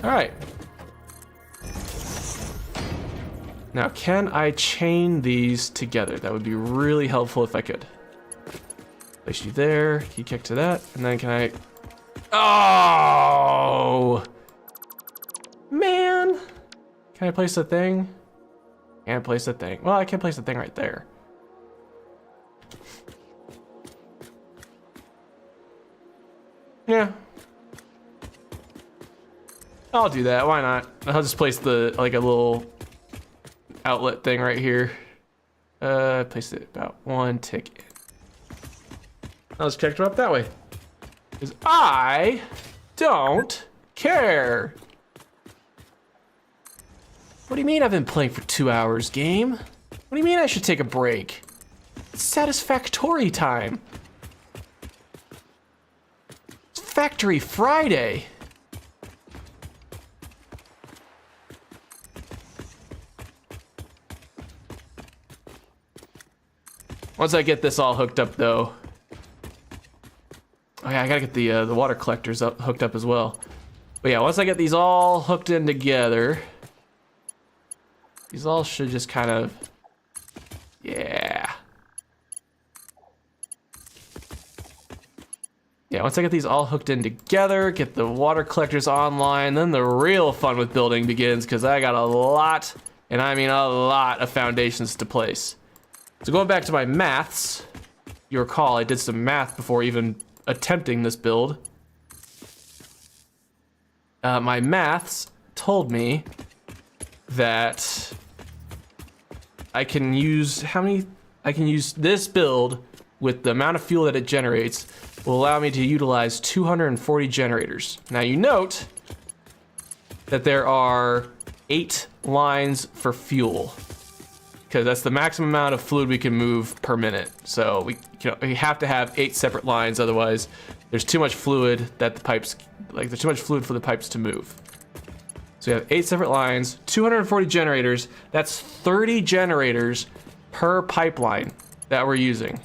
All right. Now, can I chain these together? That would be really helpful if I could. Place you there, key kick to that, and then can I... Oh! Man! Can I place the thing? Can't place the thing. Well, I can place the thing right there. Yeah. I'll do that, why not? I'll just place the, like a little outlet thing right here. Place it about 1 tick in. I'll just check it up that way. Because I don't care. What do you mean I've been playing for 2 hours, game? What do you mean I should take a break? It's Satisfactory time. It's Factory Friday. Once I get this all hooked up, though. Oh yeah, I gotta get the water collectors hooked up as well. But yeah, once I get these all hooked in together, these all should just kind of, yeah. Yeah, once I get these all hooked in together, get the water collectors online, then the real fun with building begins, because I got a lot, and I mean a lot of foundations to place. So going back to my maths, you recall I did some math before even attempting this build. My maths told me that I can use this build with the amount of fuel that it generates will allow me to utilize 240 generators. Now you note that there are 8 lines for fuel, because that's the maximum amount of fluid we can move per minute. So we have to have 8 separate lines, otherwise there's too much fluid that the pipes, there's too much fluid for the pipes to move. So we have 8 separate lines, 240 generators, that's 30 generators per pipeline that we're using.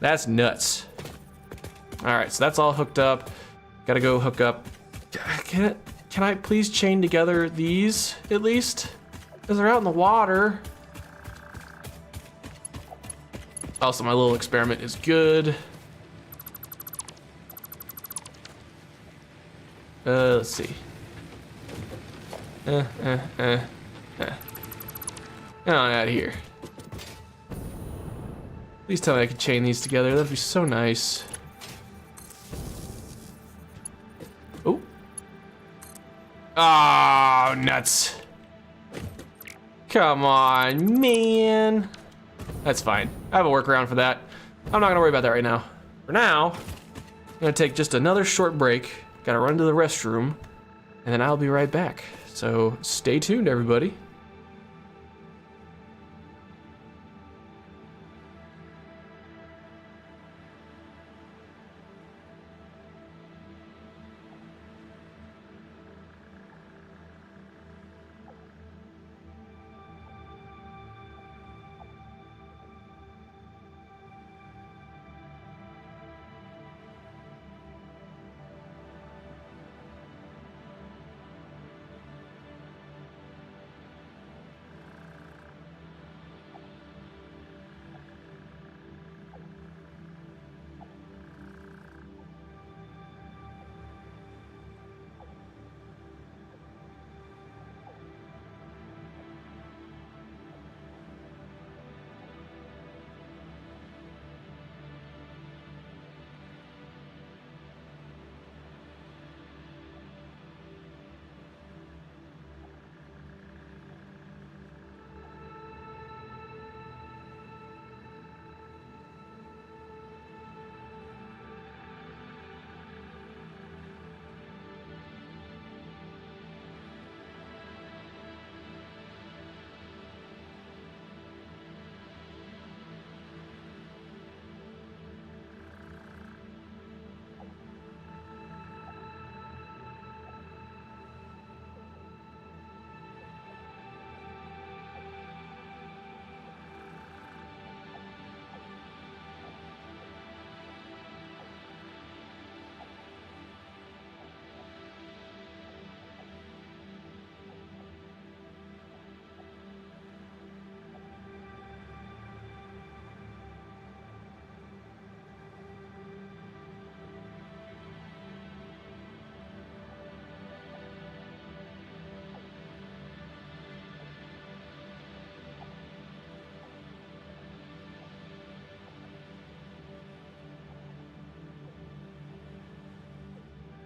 That's nuts. All right, so that's all hooked up. Gotta go hook up. Can I please chain together these at least? Because they're out in the water. Also, my little experiment is good. Let's see. Get on out of here. Please tell me I can chain these together. That'd be so nice. Oh. Oh, nuts. Come on, man. That's fine. I have a workaround for that. I'm not gonna worry about that right now. For now, I'm gonna take just another short break. Gotta run to the restroom, and then I'll be right back. So stay tuned, everybody.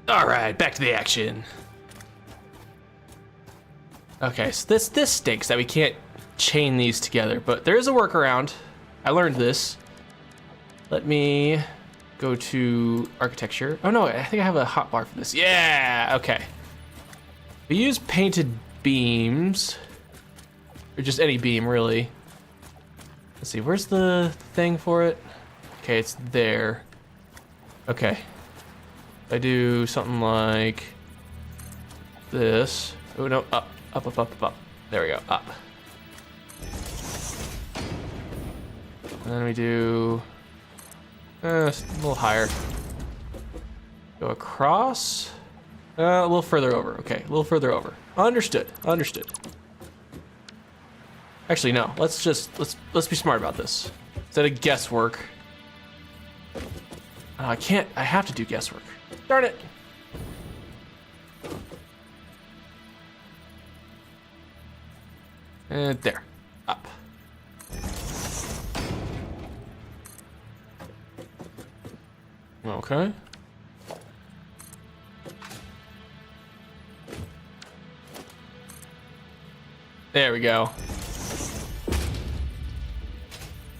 All right, back to the action. Okay, so this stinks that we can't chain these together, but there is a workaround. I learned this. Let me go to architecture. Oh no, I think I have a hotbar for this. Yeah, okay. We use painted beams, or just any beam really. Let's see, where's the thing for it? Okay, it's there. Okay. I do something like this. Oh no, up, up, up, up, up, up. There we go, up. And then we do a little higher. Go across. A little further over. Okay, a little further over. Understood. Understood. Actually, no. Let's be smart about this. Instead of guesswork. I can't. I have to do guesswork. Darn it. And there. Up. Okay. There we go.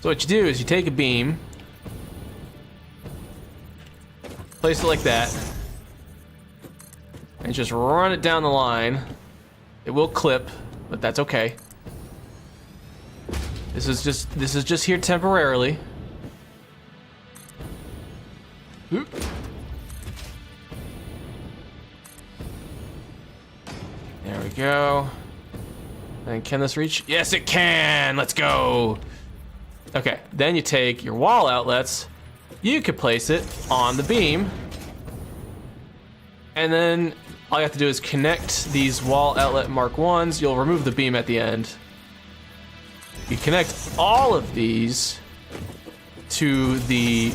So what you do is you take a beam, place it like that, and just run it down the line. It will clip, but that's okay. This is just here temporarily. Oop. There we go. And can this reach? Yes, it can. Let's go. Okay, then you take your wall outlets. You could place it on the beam. And then all you have to do is connect these wall outlet Mark 1s. You'll remove the beam at the end. You connect all of these to the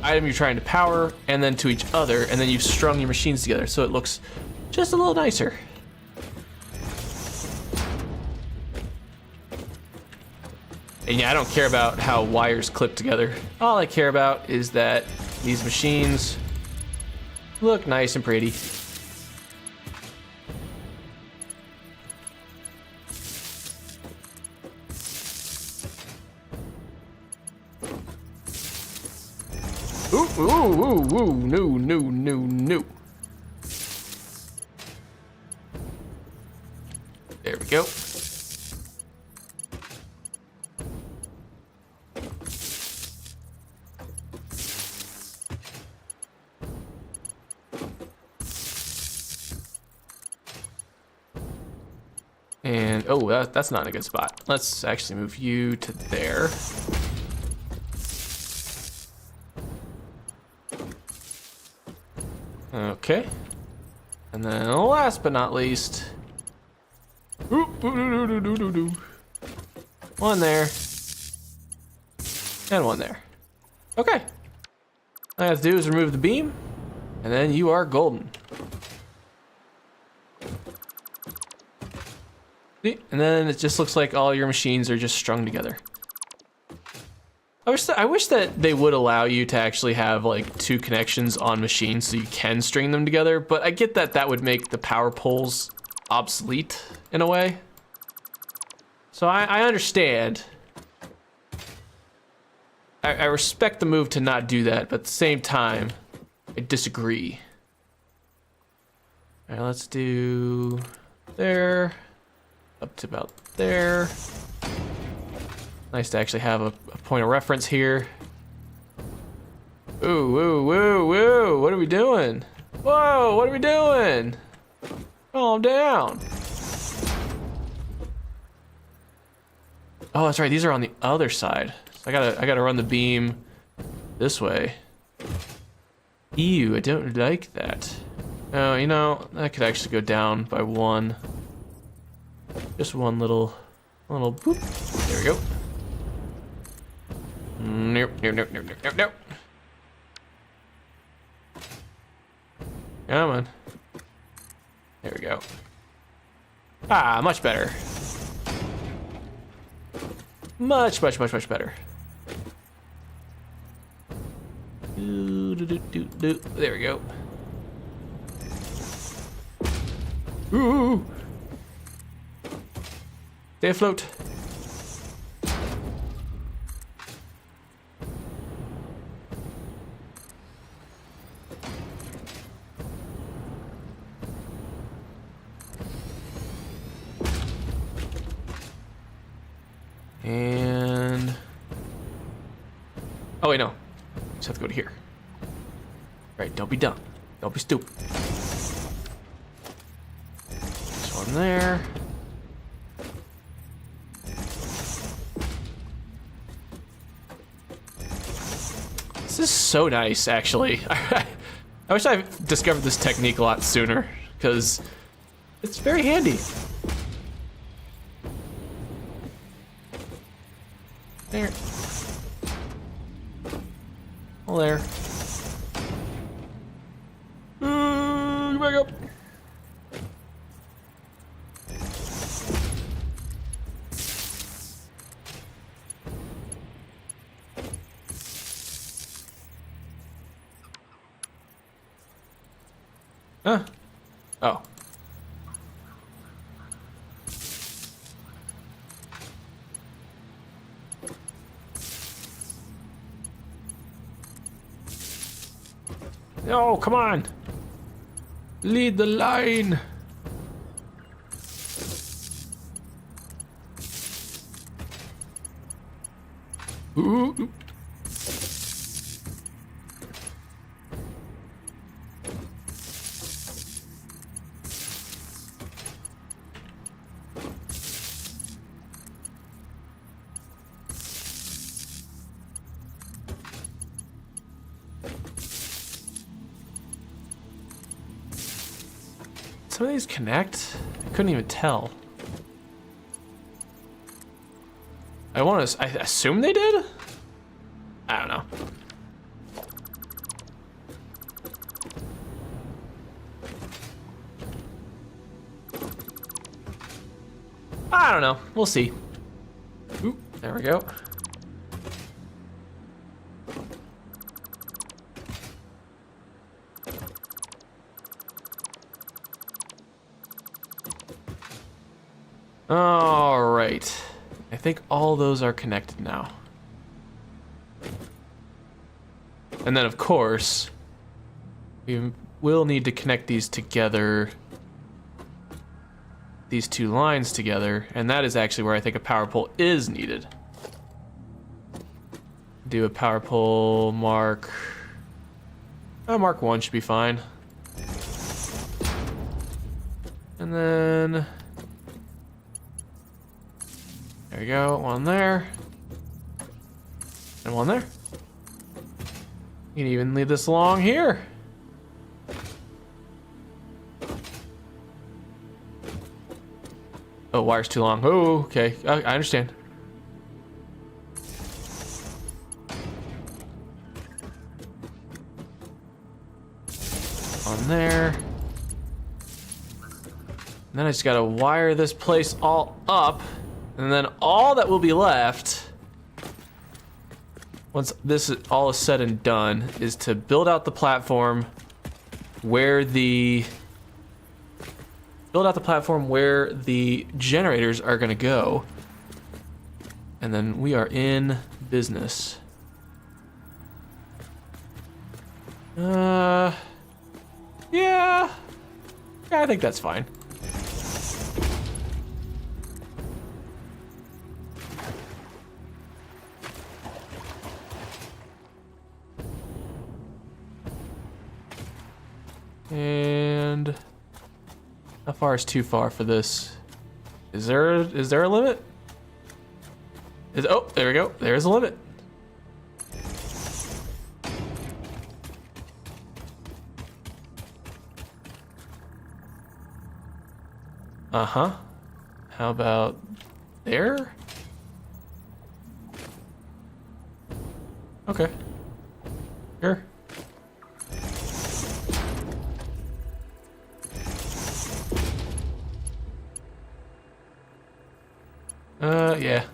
item you're trying to power, and then to each other, and then you've strung your machines together so it looks just a little nicer. And yeah, I don't care about how wires clip together. All I care about is that these machines look nice and pretty. Ooh, ooh, ooh, ooh, no. There we go. And, oh, that's not in a good spot. Let's actually move you to there. Okay. And then last but not least, one there, and one there. Okay. All I have to do is remove the beam, and then you are golden. See? And then it just looks like all your machines are just strung together. I wish that they would allow you to actually have like 2 connections on machines so you can string them together, but I get that that would make the power poles obsolete in a way. So I understand. I respect the move to not do that, but at the same time, I disagree. All right, let's do there, up to about there. Nice to actually have a point of reference here. Ooh, woo, woo, woo. What are we doing? Whoa, what are we doing? Calm down. Oh, that's right. These are on the other side. So I gotta run the beam this way. Ew, I don't like that. Oh, you know, that could actually go down by 1. Just one little boop. There we go. Nope. Come on. There we go. Ah, much better. Much better. There we go. Ooh. Stay afloat. And... oh, wait, no. Just have to go to here. Right, don't be dumb. Don't be stupid. This one there. This is so nice, actually. I wish I discovered this technique a lot sooner, because it's very handy. There. Oh, there. Back up. Huh? Oh. No, come on. Lead the line. Ooh. Some of these connect? I couldn't even tell. I assume they did? I don't know. I don't know. We'll see. Oop, there we go. All right. I think all those are connected now. And then, of course, we will need to connect these together, these two lines together, and that is actually where I think a power pole is needed. Do a power pole mark. Mark 1 should be fine. And then... there we go, one there. And one there. You can even leave this along here. Oh, wire's too long. Oh, okay, I understand. On there. And then I just gotta wire this place all up. And then all that will be left, once this all is said and done, is to build out the platform where the generators are gonna go. And then we are in business. Yeah, I think that's fine. And how far is too far for this? Is there a limit? Oh, there we go. There's a limit. Uh-huh. How about there? Okay. Sure. Yeah.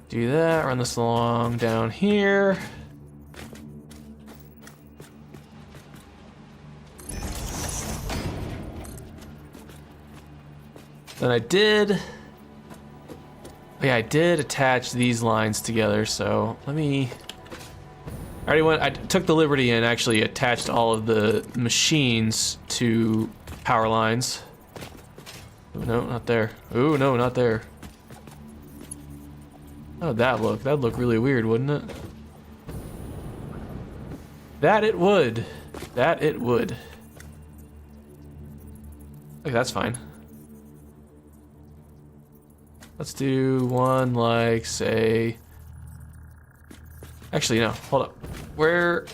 Do that, run this along down here. Then I did attach these lines together, so let me... I took the liberty and actually attached all of the machines to power lines. Oh, no, not there. Oh, no, not there. How'd that look? That'd look really weird, wouldn't it? That it would. That it would. Okay, that's fine. Let's do one like, say... Actually, no, hold up. Where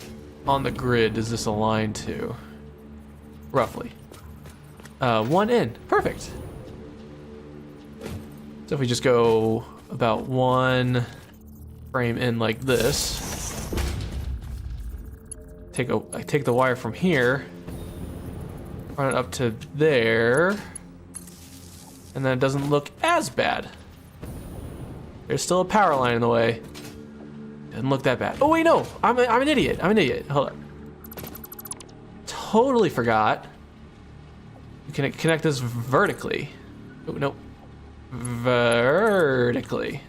on the grid does this align to? Roughly. One in. Perfect. So if we just go about one frame in like this, I take the wire from here, run it up to there, and then it doesn't look as bad. There's still a power line in the way. Doesn't look that bad. Oh wait, no, I'm an idiot. I'm an idiot. Hold on. Totally forgot. You can connect this vertically. Oh, nope. Vertically.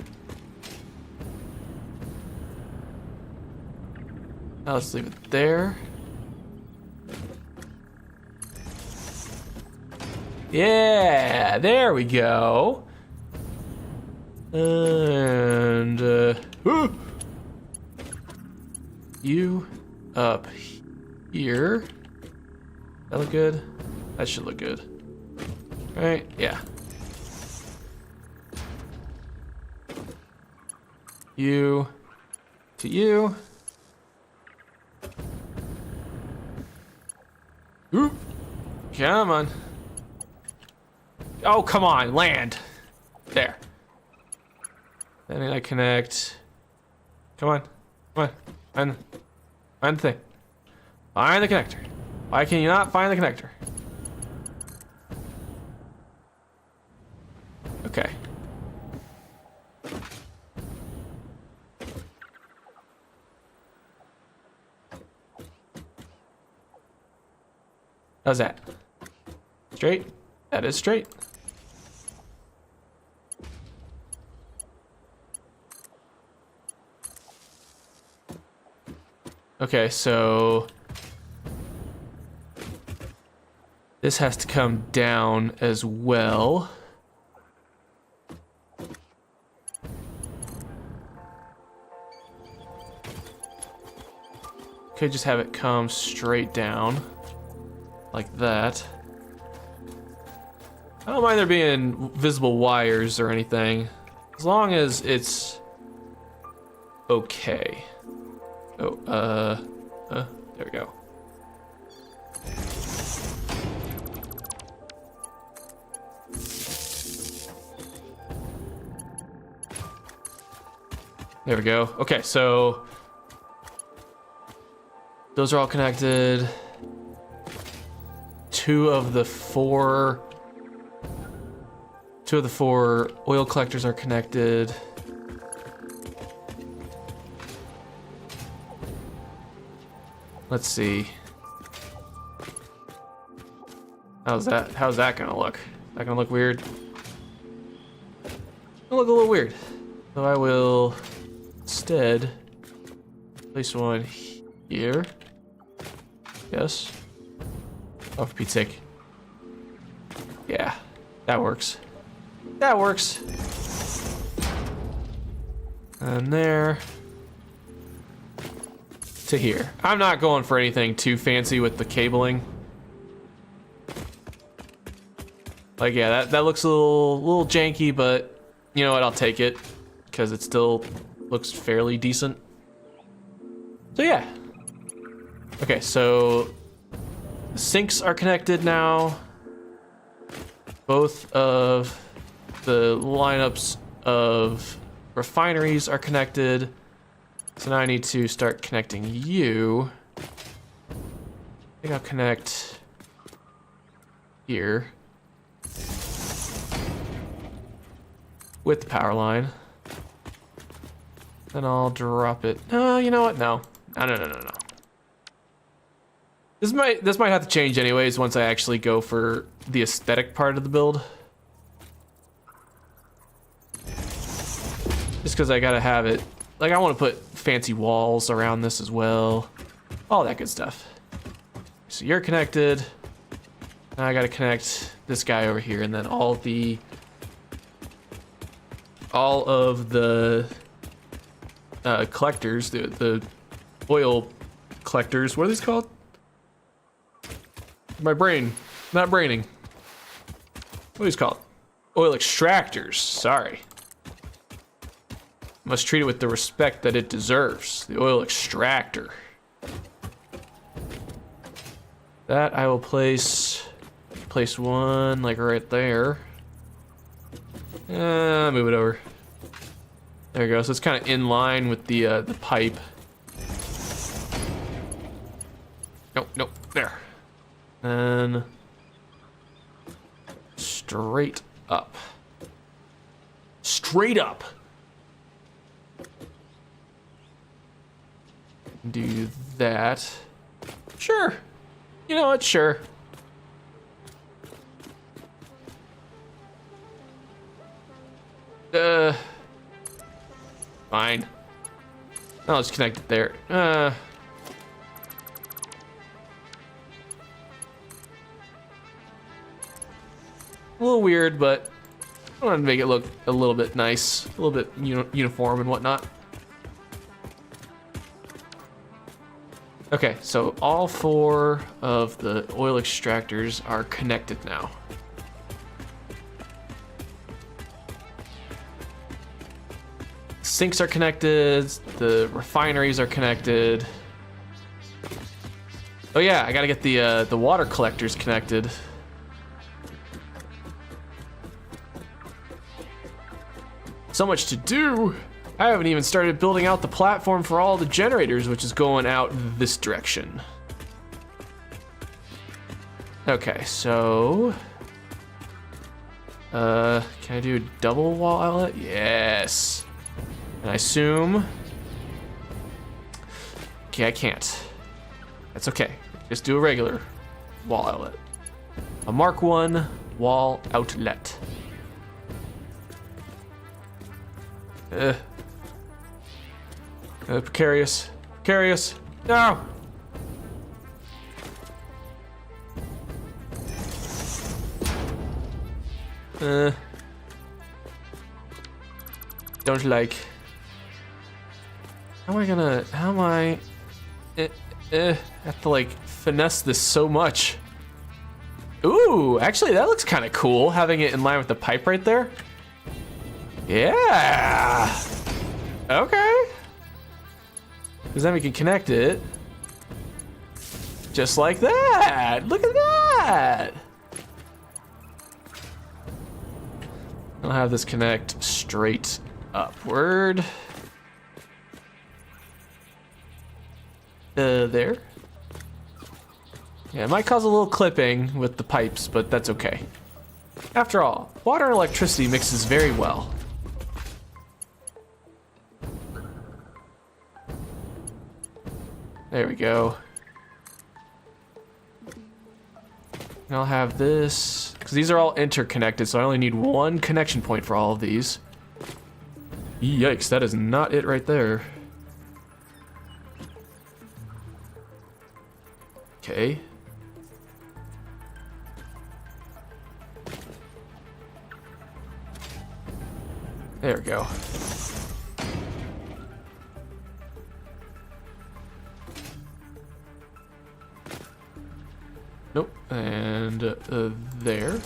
Now let's leave it there. Yeah, there we go. And you up here. That look good? That should look good. Right? Yeah. You to you. Ooh. Come on. Oh, come on, land. There. Then I connect. Come on. Come on. Find the thing. Find the connector. Why can you not find the connector? Okay. How's that? Straight? That is straight. Okay, so this has to come down as well. Could just have it come straight down like that. I don't mind there being visible wires or anything, as long as it's okay. Oh, there we go. There we go. Okay, so those are all connected. Two of the four oil collectors are connected. Let's see. How's that gonna look? Is that gonna look weird? It'll look a little weird. So I will instead place one here. Yes. Oh, for Pete's sake. Yeah, that works. That works. And there. To here. I'm not going for anything too fancy with the cabling. Like, yeah, that looks a little janky, but you know what? I'll take it because it still looks fairly decent. So yeah. Okay, so the sinks are connected now. Both of the lineups of refineries are connected. So now I need to start connecting you. I think I'll connect here with the power line. Then I'll drop it. No, you know what? No. No. This might have to change anyways once I actually go for the aesthetic part of the build. Just because I gotta have it. Like, I want to put fancy walls around this as well. All that good stuff. So you're connected. Now I gotta connect this guy over here, and then all of the collectors, the oil collectors. What are these called? My brain, not braining. What are these called? Oil extractors, sorry. Must treat it with the respect that it deserves. The oil extractor. That I will place one like right there. Move it over. There we go. So it's kind of in line with the pipe. Nope, there. And straight up. Straight up. Do that. Sure. You know what? Sure. Fine. I'll just connect it there. A little weird, but I want to make it look a little bit nice, a little bit uniform and whatnot. Okay, so all 4 of the oil extractors are connected now. Sinks are connected, the refineries are connected. Oh yeah, I gotta get the water collectors connected. So much to do. I haven't even started building out the platform for all the generators, which is going out this direction. Okay, so can I do a double wall outlet? Yes. And I assume. Okay, I can't. That's okay. Just do a regular wall outlet. A Mark 1 wall outlet. Precarious. Precarious. No! Don't like. How am I have to like finesse this so much. Ooh, actually that looks kind of cool, having it in line with the pipe right there. Yeah. Okay. Because then we can connect it. Just like that. Look at that. I'll have this connect straight upward. There. Yeah, it might cause a little clipping with the pipes, but that's okay. After all, water and electricity mixes very well. There we go. And I'll have this, because these are all interconnected, so I only need one connection point for all of these. Yikes, that is not it right there. Okay. There we go. Nope, and there.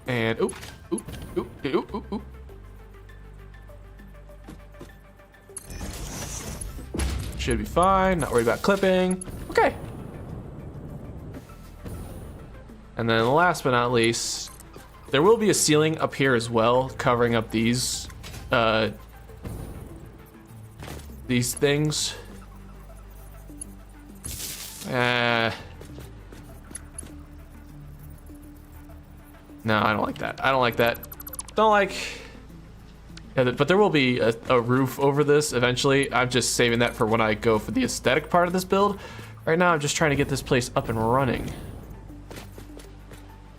And oop, oop, oop, oop, oop, oop. Should be fine, not worried about clipping. Okay. And then last but not least, there will be a ceiling up here as well, covering up these things. No, I don't like that. I don't like that. Don't like. Yeah, but there will be a roof over this eventually. I'm just saving that for when I go for the aesthetic part of this build. Right now, I'm just trying to get this place up and running.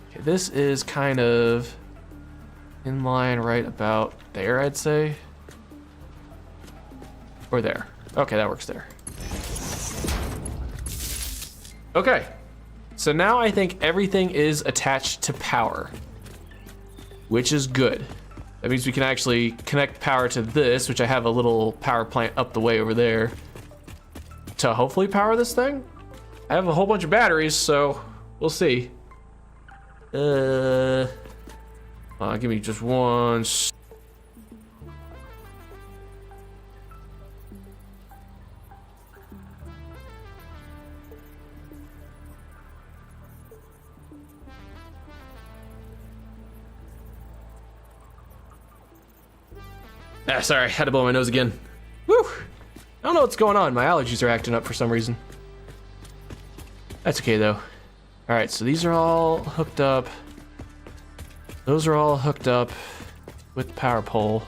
Okay, this is kind of in line right about there, I'd say. Or there. Okay, that works there. Okay, so now I think everything is attached to power, which is good. That means we can actually connect power to this, which I have a little power plant up the way over there, to hopefully power this thing. I have a whole bunch of batteries, so we'll see. Give me just one. Sorry, had to blow my nose again. Woo! I don't know what's going on. My allergies are acting up for some reason. That's okay though. All right, so these are all hooked up. Those are all hooked up with the power pole.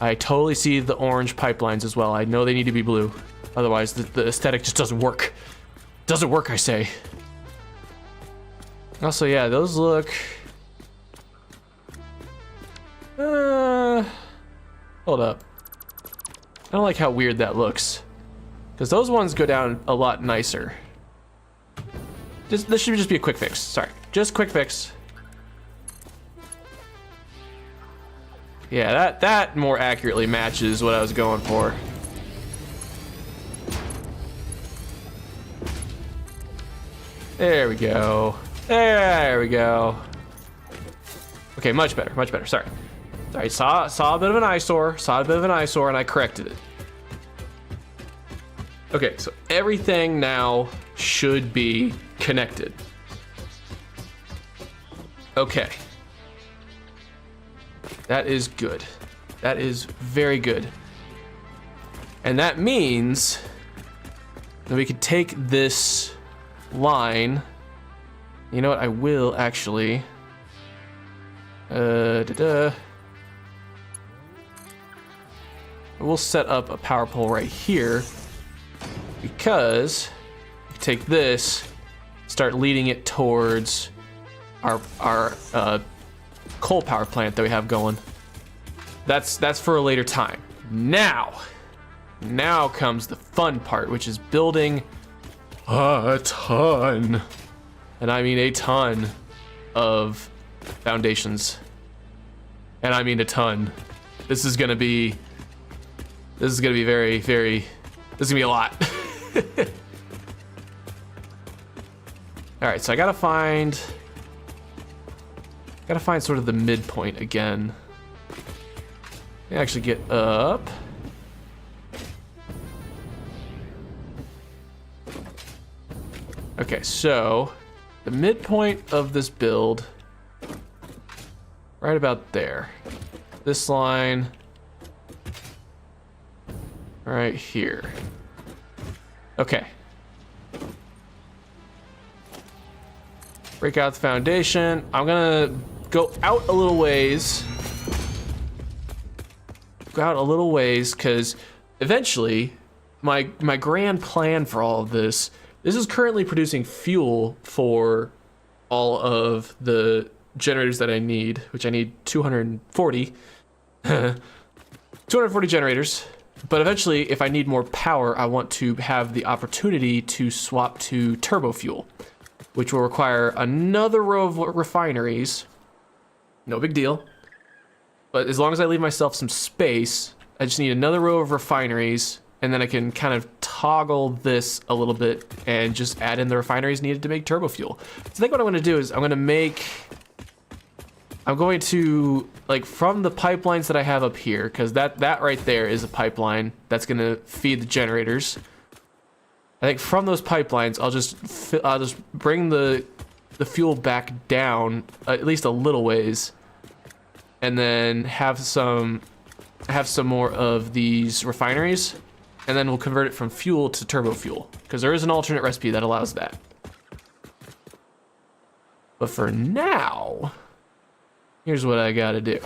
I totally see the orange pipelines as well. I know they need to be blue. Otherwise, the aesthetic just doesn't work. Doesn't work, I say. Also, yeah, those look... hold up. I don't like how weird that looks. Because those ones go down a lot nicer. This should just be a quick fix. Sorry, just quick fix. Yeah, that more accurately matches what I was going for. There we go. There we go. Okay, much better, much better. Sorry. Sorry, saw a bit of an eyesore, and I corrected it. Okay, so everything now should be connected. Okay. That is good. That is very good. And that means that we could take this line. You know what? I will actually. We'll set up a power pole right here because we take this, start leading it towards our coal power plant that we have going. That's for a later time. Now comes the fun part, which is building a ton, and I mean a ton of foundations, and I mean a ton. This is gonna be very, very. This is gonna be a lot. All right, so I gotta find sort of the midpoint again. Let me actually get up. Okay, so the midpoint of this build, right about there. This line, right here. Okay. Break out the foundation. I'm gonna go out a little ways. Go out a little ways, because eventually, my grand plan for all of this is currently producing fuel for all of the generators that I need, which I need 240. 240 generators. But eventually, if I need more power, I want to have the opportunity to swap to turbo fuel, which will require another row of refineries. No big deal. But as long as I leave myself some space, I just need another row of refineries, and then I can kind of toggle this a little bit and just add in the refineries needed to make turbo fuel. So I think what I'm going to do is I'm going to, like, from the pipelines that I have up here, because that right there is a pipeline that's going to feed the generators. I think from those pipelines, I'll just bring the fuel back down at least a little ways, and then have some more of these refineries, and then we'll convert it from fuel to turbo fuel, because there is an alternate recipe that allows that. But for now, here's what I gotta do.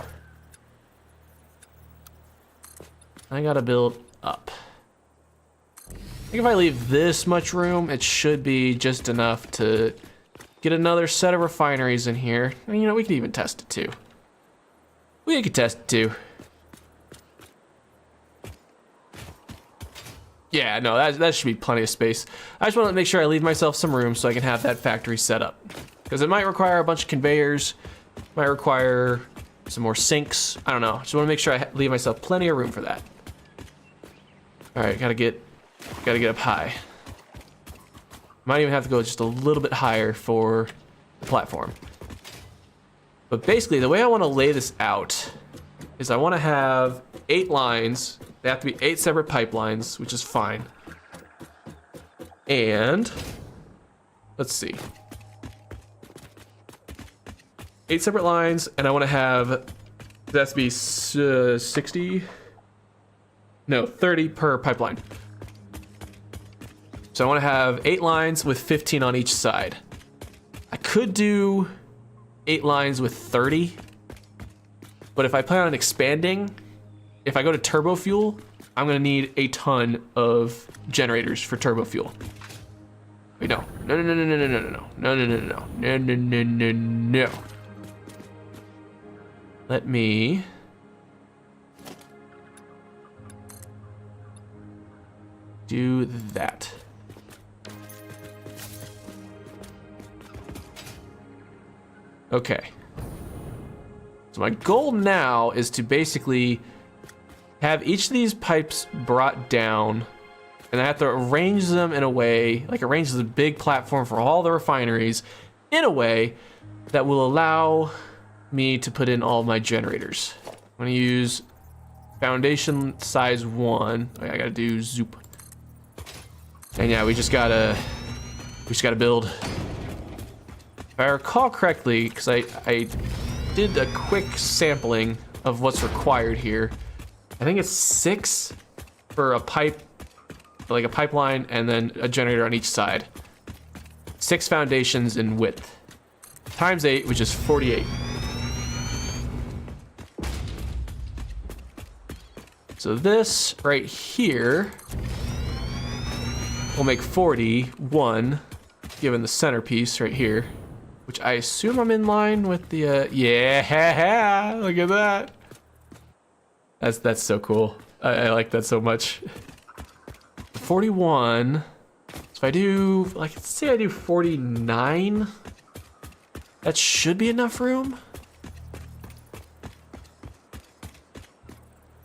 I gotta build up. I think if I leave this much room, it should be just enough to get another set of refineries in here. And, you know, we could even test it too. We could test it too. Yeah, no, that should be plenty of space. I just want to make sure I leave myself some room so I can have that factory set up. Because it might require a bunch of conveyors, might require some more sinks. I don't know. Just want to make sure I leave myself plenty of room for that. All right, gotta get up high. Might even have to go just a little bit higher for the platform. But basically, the way I want to lay this out is I want to have 8 lines. They have to be 8 separate pipelines, which is fine. And let's see. 8 separate lines, and I want to have, that has to be 60? No, 30 per pipeline. So I want to have 8 lines with 15 on each side. I could do 8 lines with 30, but if I plan on expanding, if I go to turbo fuel, I'm gonna need a ton of generators for turbo fuel. Wait, no. No. Let me do that. Okay. So my goal now is to basically have each of these pipes brought down, and I have to arrange them in a way, like arrange the big platform for all the refineries in a way that will allow me to put in all of my generators. I'm gonna use foundation size 1. I gotta do zoop. And yeah, we just gotta build. If I recall correctly, because I did a quick sampling of what's required here. I think it's 6 for a pipe, like a pipeline, and then a generator on each side. 6 foundations in width. Times 8, which is 48. So this right here will make 41, given the centerpiece right here, which I assume I'm in line with the, yeah, look at that. That's so cool. I like that so much. 41, so if I do, like, let's say I do 49, that should be enough room.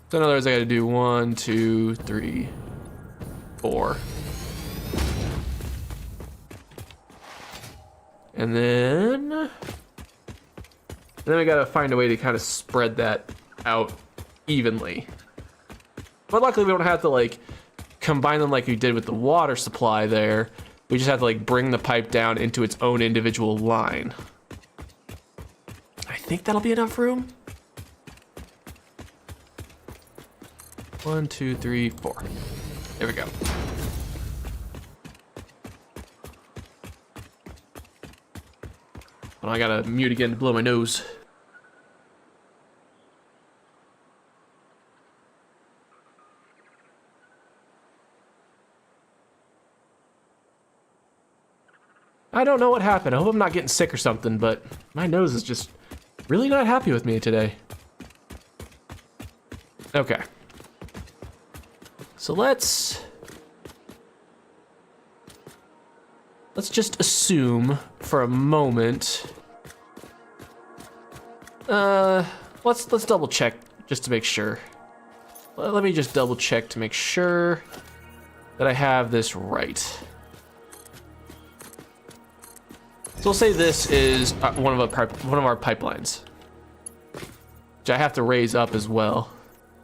So in other words, I gotta do 1, 2, 3, 4. And then I gotta find a way to kind of spread that out evenly. But luckily we don't have to like combine them like we did with the water supply there. We just have to like bring the pipe down into its own individual line. I think that'll be enough room. 1, 2, 3, 4. There we go. Well, I gotta mute again to blow my nose. I don't know what happened. I hope I'm not getting sick or something, but my nose is just really not happy with me today. Okay. So let's just assume for a moment. Let's double check just to make sure. Let me just double check to make sure that I have this right. So we'll say this is one of our pipelines, which I have to raise up as well,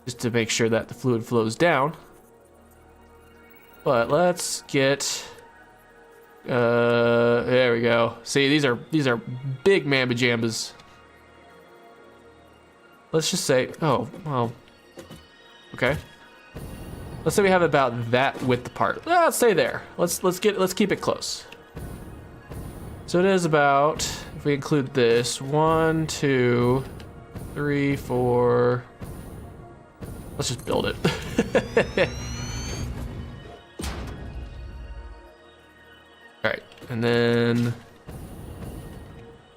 just to make sure that the fluid flows down. But let's get. There we go. See, these are big mamba jambas. Let's just say, oh well, okay. Let's say we have about that width apart. Let's say there. Let's keep it close. So it is about, if we include this, 1, 2, 3, 4. Let's just build it. All right, and then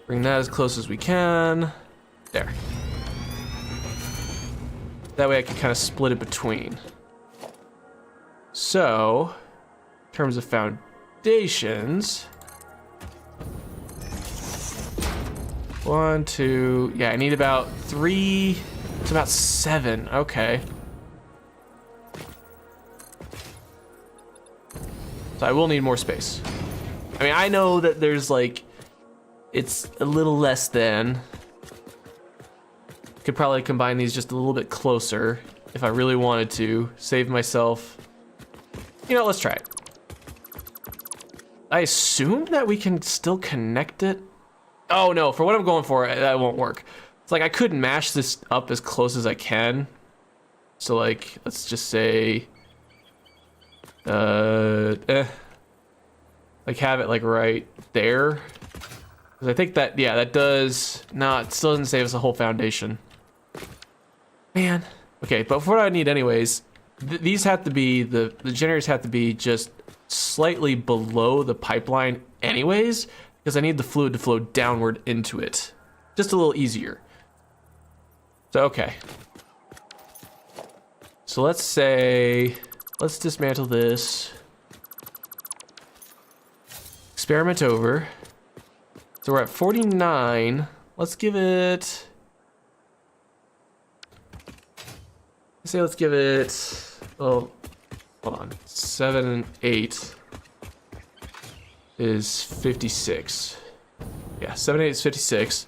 bring that as close as we can. There. That way I can kind of split it between. So, in terms of foundations, 1, 2, yeah, I need about 3 to about 7, okay. So I will need more space. I mean, I know that there's like, it's a little less than. Could probably combine these just a little bit closer if I really wanted to. Save myself. You know, let's try it. I assume that we can still connect it. Oh no, for what I'm going for, that won't work. It's like I could mash this up as close as I can. So like, let's just say, like have it like right there. Cause I think that, yeah, that does not, it still doesn't save us a whole foundation. Man. Okay, but for what I need anyways, these have to be, the generators have to be just slightly below the pipeline anyways, because I need the fluid to flow downward into it. Just a little easier. So, okay. So let's say, let's dismantle this. Experiment over. So we're at 49. Let's give it, let's give it, well, hold on, 7 and 8 is 56. Yeah, 7 and 8 is 56.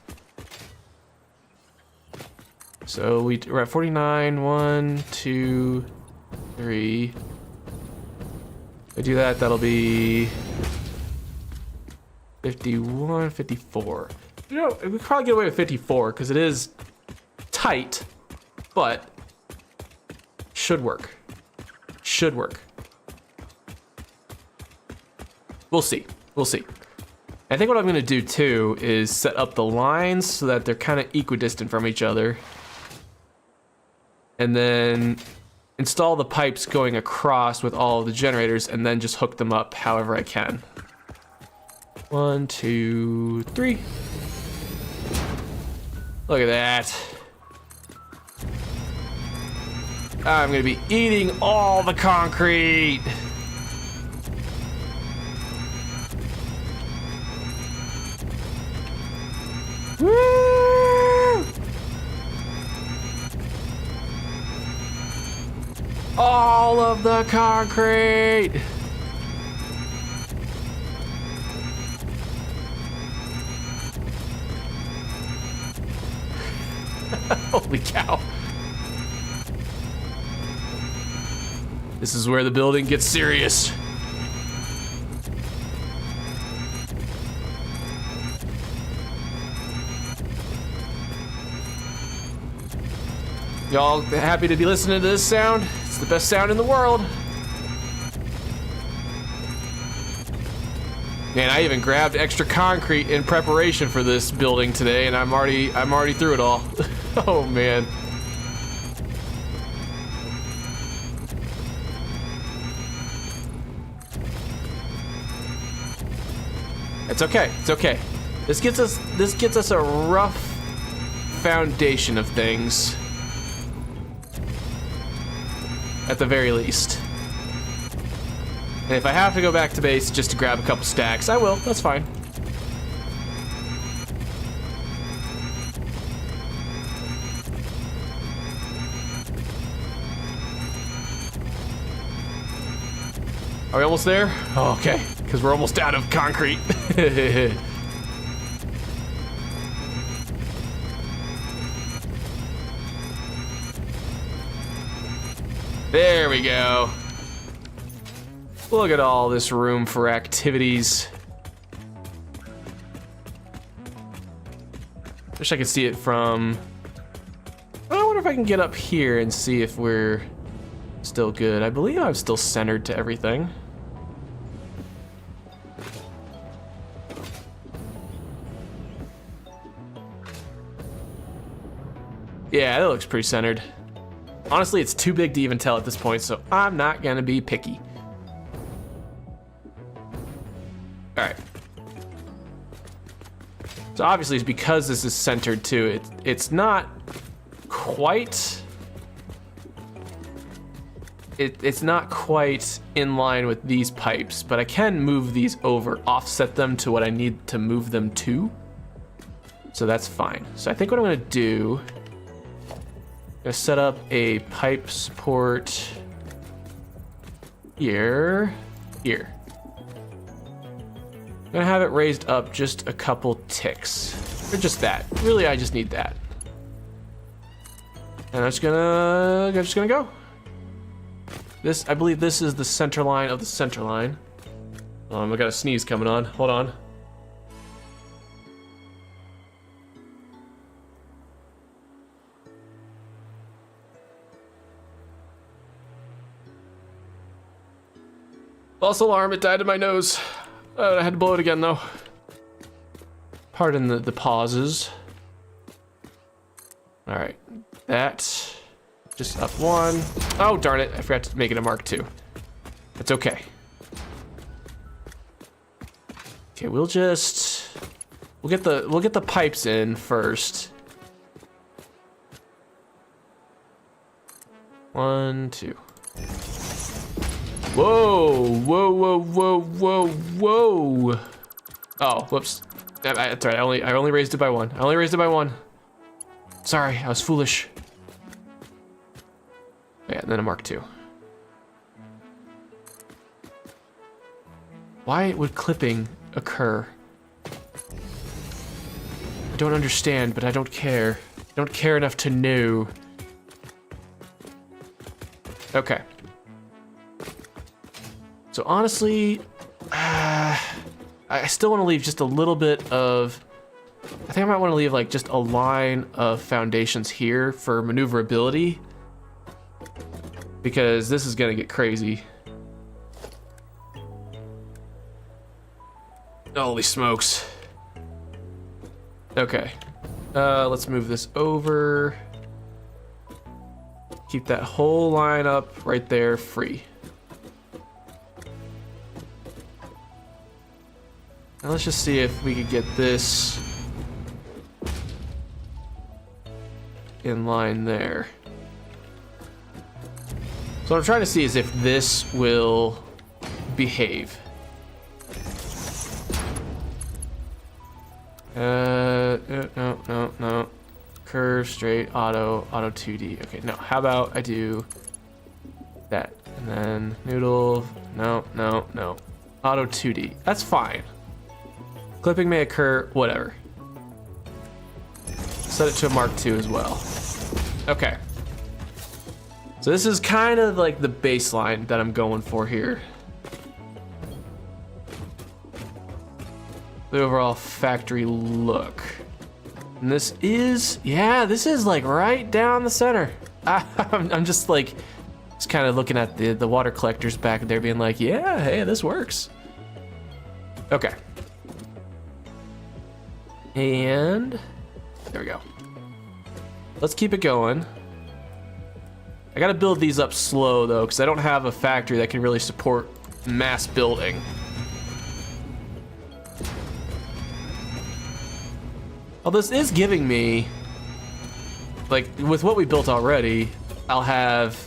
So we're at 49, 1, 2, 3. If I do that, that'll be 51, 54. You know, we could probably get away with 54 because it is tight, but should work. Should work. We'll see. We'll see. I think what I'm going to do too is set up the lines so that they're kind of equidistant from each other. And then install the pipes going across with all of the generators and then just hook them up however I can. 1, 2, 3. Look at that. I'm gonna be eating all the concrete. Woo! All of the concrete. Holy cow. This is where the building gets serious. Y'all happy to be listening to this sound? It's the best sound in the world. Man, I even grabbed extra concrete in preparation for this building today, and I'm already through it all. Oh man. It's okay. It's okay. This gets us a rough foundation of things. At the very least. And if I have to go back to base just to grab a couple stacks, I will. That's fine. Are we almost there? Oh, okay, because we're almost out of concrete. There we go. Look at all this room for activities. Wish I could see it from... I wonder if I can get up here and see if we're still good. I believe I'm still centered to everything. Yeah, that looks pretty centered. Honestly, it's too big to even tell at this point, so I'm not gonna be picky. All right. So obviously, it's because this is centered too. It's not quite. It's not quite in line with these pipes, but I can move these over, offset them to what I need to move them to. So that's fine. So I think what I'm gonna do, I'm gonna set up a pipe support here. I'm gonna have it raised up just a couple ticks. Or just that. Really, I just need that. And I'm just gonna go. This, I believe this is the center line of the center line. I got a sneeze coming on. Hold on. False alarm, it died in my nose. I had to blow it again though. Pardon the pauses. All right, that, just up one. Oh, darn it, I forgot to make it a Mark II. It's okay. Okay, we'll get the pipes in first. 1, 2. Whoa, whoa, whoa, whoa, whoa, whoa. Oh, whoops. That's right, I only raised it by one. I only raised it by one. Sorry, I was foolish. Yeah, and then a Mark II. Why would clipping occur? I don't understand, but I don't care. I don't care enough to know. Okay. So honestly, I still want to leave just a little bit of, I think I might want to leave like just a line of foundations here for maneuverability, because this is gonna get crazy. Holy smokes. Okay, let's move this over. Keep that whole line up right there free. Now let's just see if we could get this in line there. So what I'm trying to see is if this will behave. No. Curve, straight, auto 2D. Okay, no, how about I do that? And then noodle, no. Auto 2D, that's fine. Clipping may occur, whatever. Set it to a Mark II as well. Okay. So this is kind of like the baseline that I'm going for here. The overall factory look. And this is, yeah, this is like right down the center. I'm just like, just kind of looking at the water collectors back there being like, yeah, hey, this works. Okay. And there we go. Let's keep it going. I gotta build these up slow though, because I don't have a factory that can really support mass building. Well, this is giving me, like, with what we built already, I'll have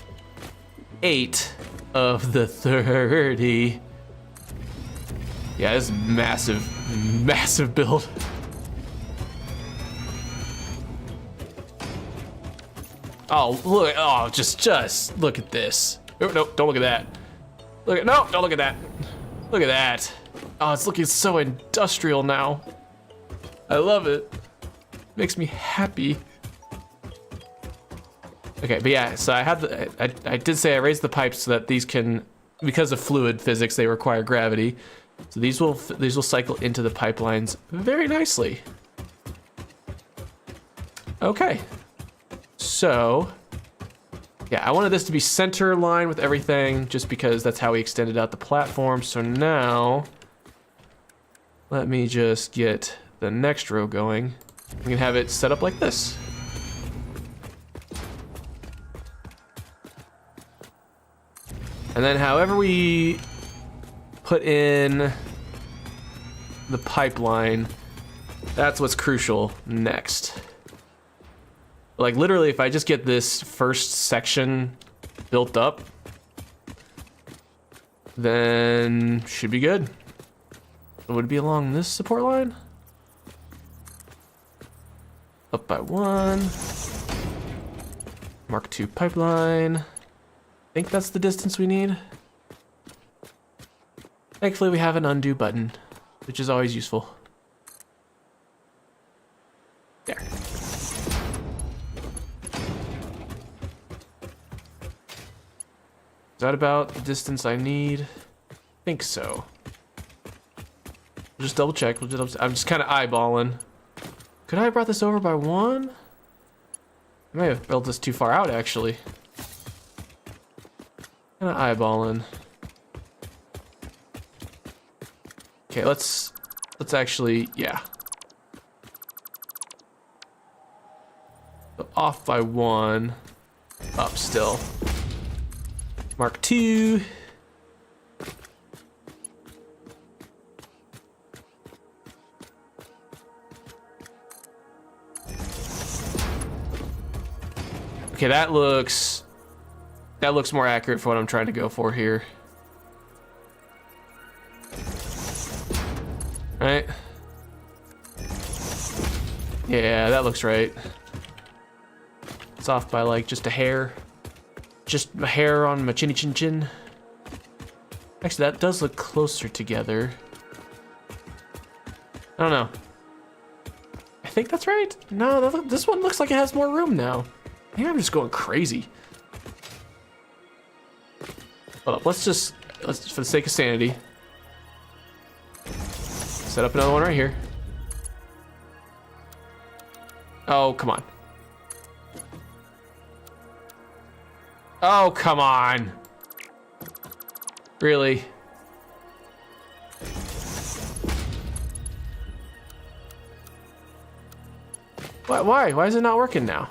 8 of the 30. Yeah, this is massive build. Oh, look, oh, just look at this. Oh, no, don't look at that. No, don't look at that. Look at that. Oh, it's looking so industrial now. I love it. Makes me happy. Okay, but yeah, so I did say I raised the pipes so that these can, because of fluid physics, they require gravity. So these will cycle into the pipelines very nicely. Okay. So, yeah, I wanted this to be center line with everything just because that's how we extended out the platform. So now, let me just get the next row going. We can have it set up like this. And then however we put in the pipeline, that's what's crucial next. Like literally, if I just get this first section built up, then should be good. Would it be along this support line? Up by 1. Mark 2 pipeline. I think that's the distance we need. Thankfully, we have an undo button, which is always useful. There. Is that about the distance I need? I think so. We'll just double check. I'm just kind of eyeballing. Could I have brought this over by 1? I may have built this too far out, actually. Kind of eyeballing. Okay, let's actually, yeah. So off by 1. Up still. Mark 2. Okay, that looks more accurate for what I'm trying to go for here. Right? Yeah, that looks right. It's off by like just a hair. Just a hair on my chinny chin chin. Actually, that does look closer together. I don't know. I think that's right. No, this one looks like it has more room now. I think I'm just going crazy. Hold up, let's for the sake of sanity, set up another one right here. Oh, come on. Oh, come on. Really? Why? Why is it not working now?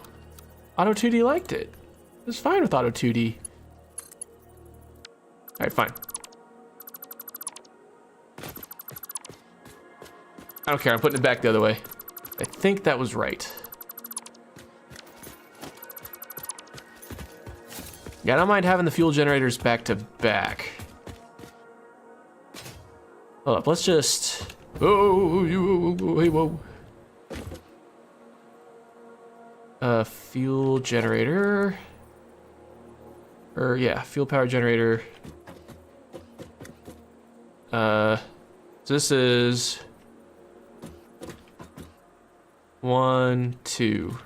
Auto 2D liked it. It was fine with Auto 2D. Alright, fine. I don't care, I'm putting it back the other way. I think that was right. Yeah, I don't mind having the fuel generators back to back. Hold up, let's just... Whoa. Fuel generator. Yeah, fuel power generator. So this is 1, 2.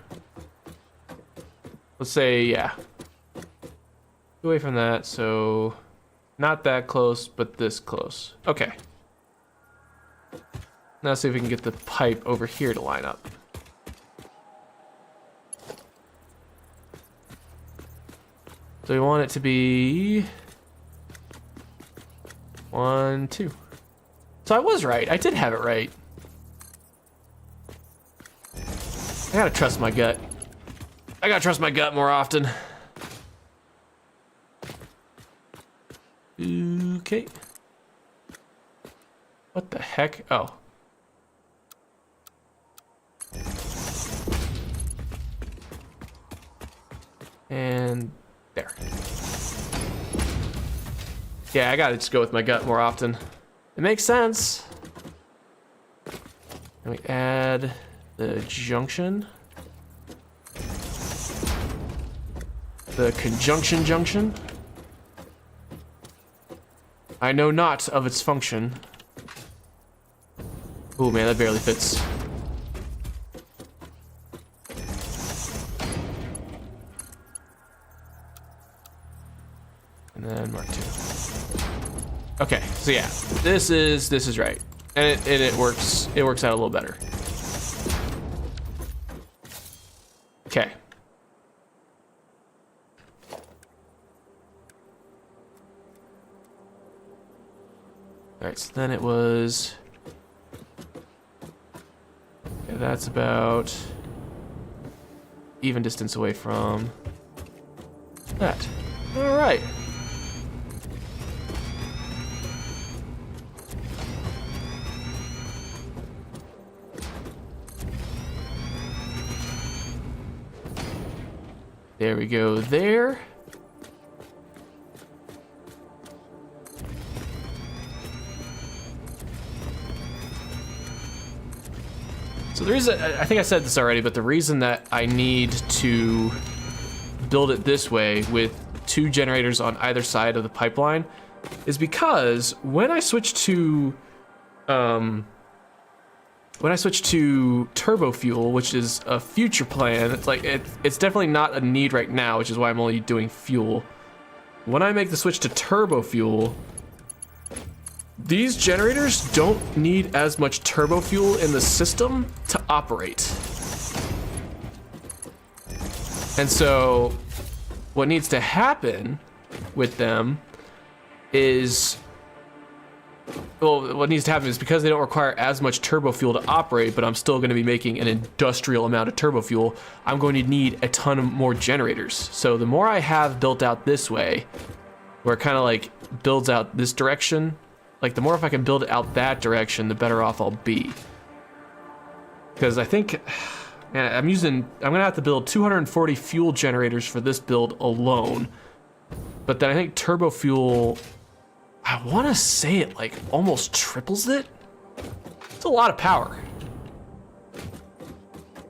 Let's say, yeah. Away from that, so not that close, but this close. Okay. Now let's see if we can get the pipe over here to line up. So we want it to be 1, 2. So I was right. I did have it right. I gotta trust my gut. I gotta trust my gut more often. Okay. What the heck? Oh. And there. Yeah, I gotta just go with my gut more often. It makes sense. And we add the junction. The conjunction junction. I know not of its function. Oh man, that barely fits. And then Mark 2. Okay, so yeah, this is right, and it works. It works out a little better. Okay. All right, so then it was. Okay, that's about even distance away from that. All right. There we go there. So the reason, I think I said this already, but the reason that I need to build it this way with 2 generators on either side of the pipeline is because when I switch to turbo fuel, which is a future plan, it's like it's definitely not a need right now, which is why I'm only doing fuel. When I make the switch to turbo fuel, these generators don't need as much turbo fuel in the system to operate. And so what needs to happen with them is, well, what needs to happen is because they don't require as much turbo fuel to operate, but I'm still going to be making an industrial amount of turbo fuel, I'm going to need a ton of more generators. So the more I have built out this way, where it kind of like builds out this direction, like the more if I can build it out that direction, the better off I'll be. Because I think, man, I'm gonna have to build 240 fuel generators for this build alone. But then I think turbo fuel, I want to say it like almost triples it. It's a lot of power.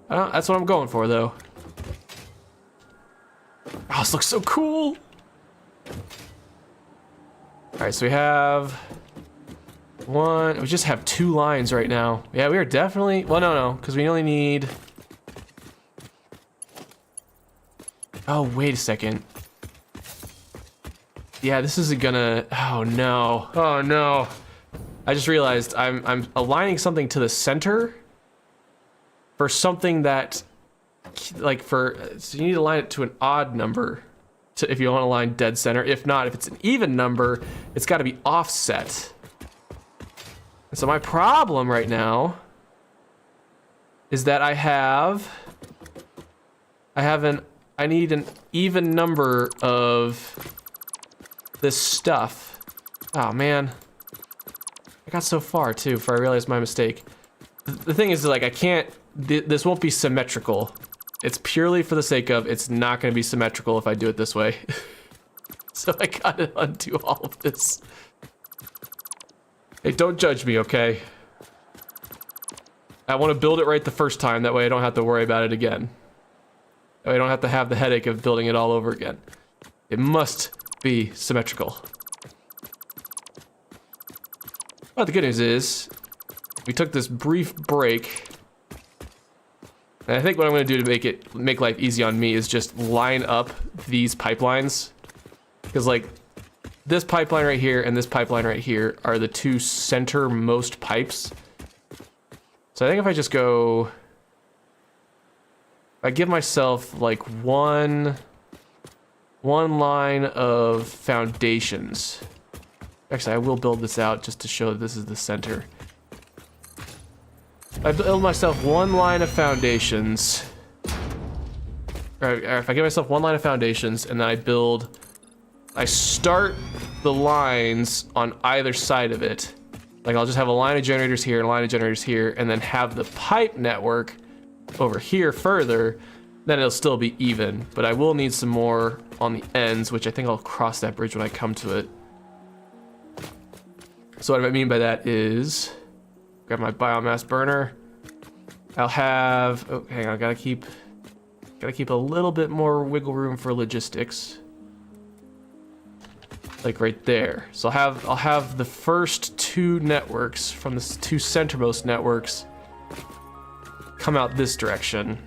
That's what I'm going for though. Oh, this looks so cool. All right, so we have we just have 2 lines right now. Yeah, we are definitely, well, no, because we only need, oh, wait a second. Yeah, this isn't gonna, oh no. I just realized I'm aligning something to the center for something that, like so you need to align it to an odd number if you want to align dead center. If not, if it's an even number, it's gotta be offset. So my problem right now is that I need an even number of this stuff. Oh man, I got so far too before I realized my mistake. The thing is, like, I can't, this won't be symmetrical. It's purely for the sake of, it's not going to be symmetrical if I do it this way. So I gotta undo all of this. Hey, don't judge me, okay? I want to build it right the first time, that way I don't have to worry about it again. That way I don't have to have the headache of building it all over again. It must be symmetrical. But the good news is, we took this brief break. And I think what I'm going to do to make life easy on me is just line up these pipelines. Because like, this pipeline right here and this pipeline right here are the 2 centermost pipes. So I think if I just go, I give myself like one line of foundations. Actually, I will build this out just to show that this is the center. I build myself 1 line of foundations. Or if I give myself 1 line of foundations and then I start the lines on either side of it. Like I'll just have a line of generators here, and a line of generators here, and then have the pipe network over here further, then it'll still be even. But I will need some more on the ends, which I think I'll cross that bridge when I come to it. So what I mean by that is, grab my biomass burner. I'll have, oh, hang on, gotta keep a little bit more wiggle room for logistics. Like right there. So I'll have the first 2 networks from the 2 centermost networks come out this direction.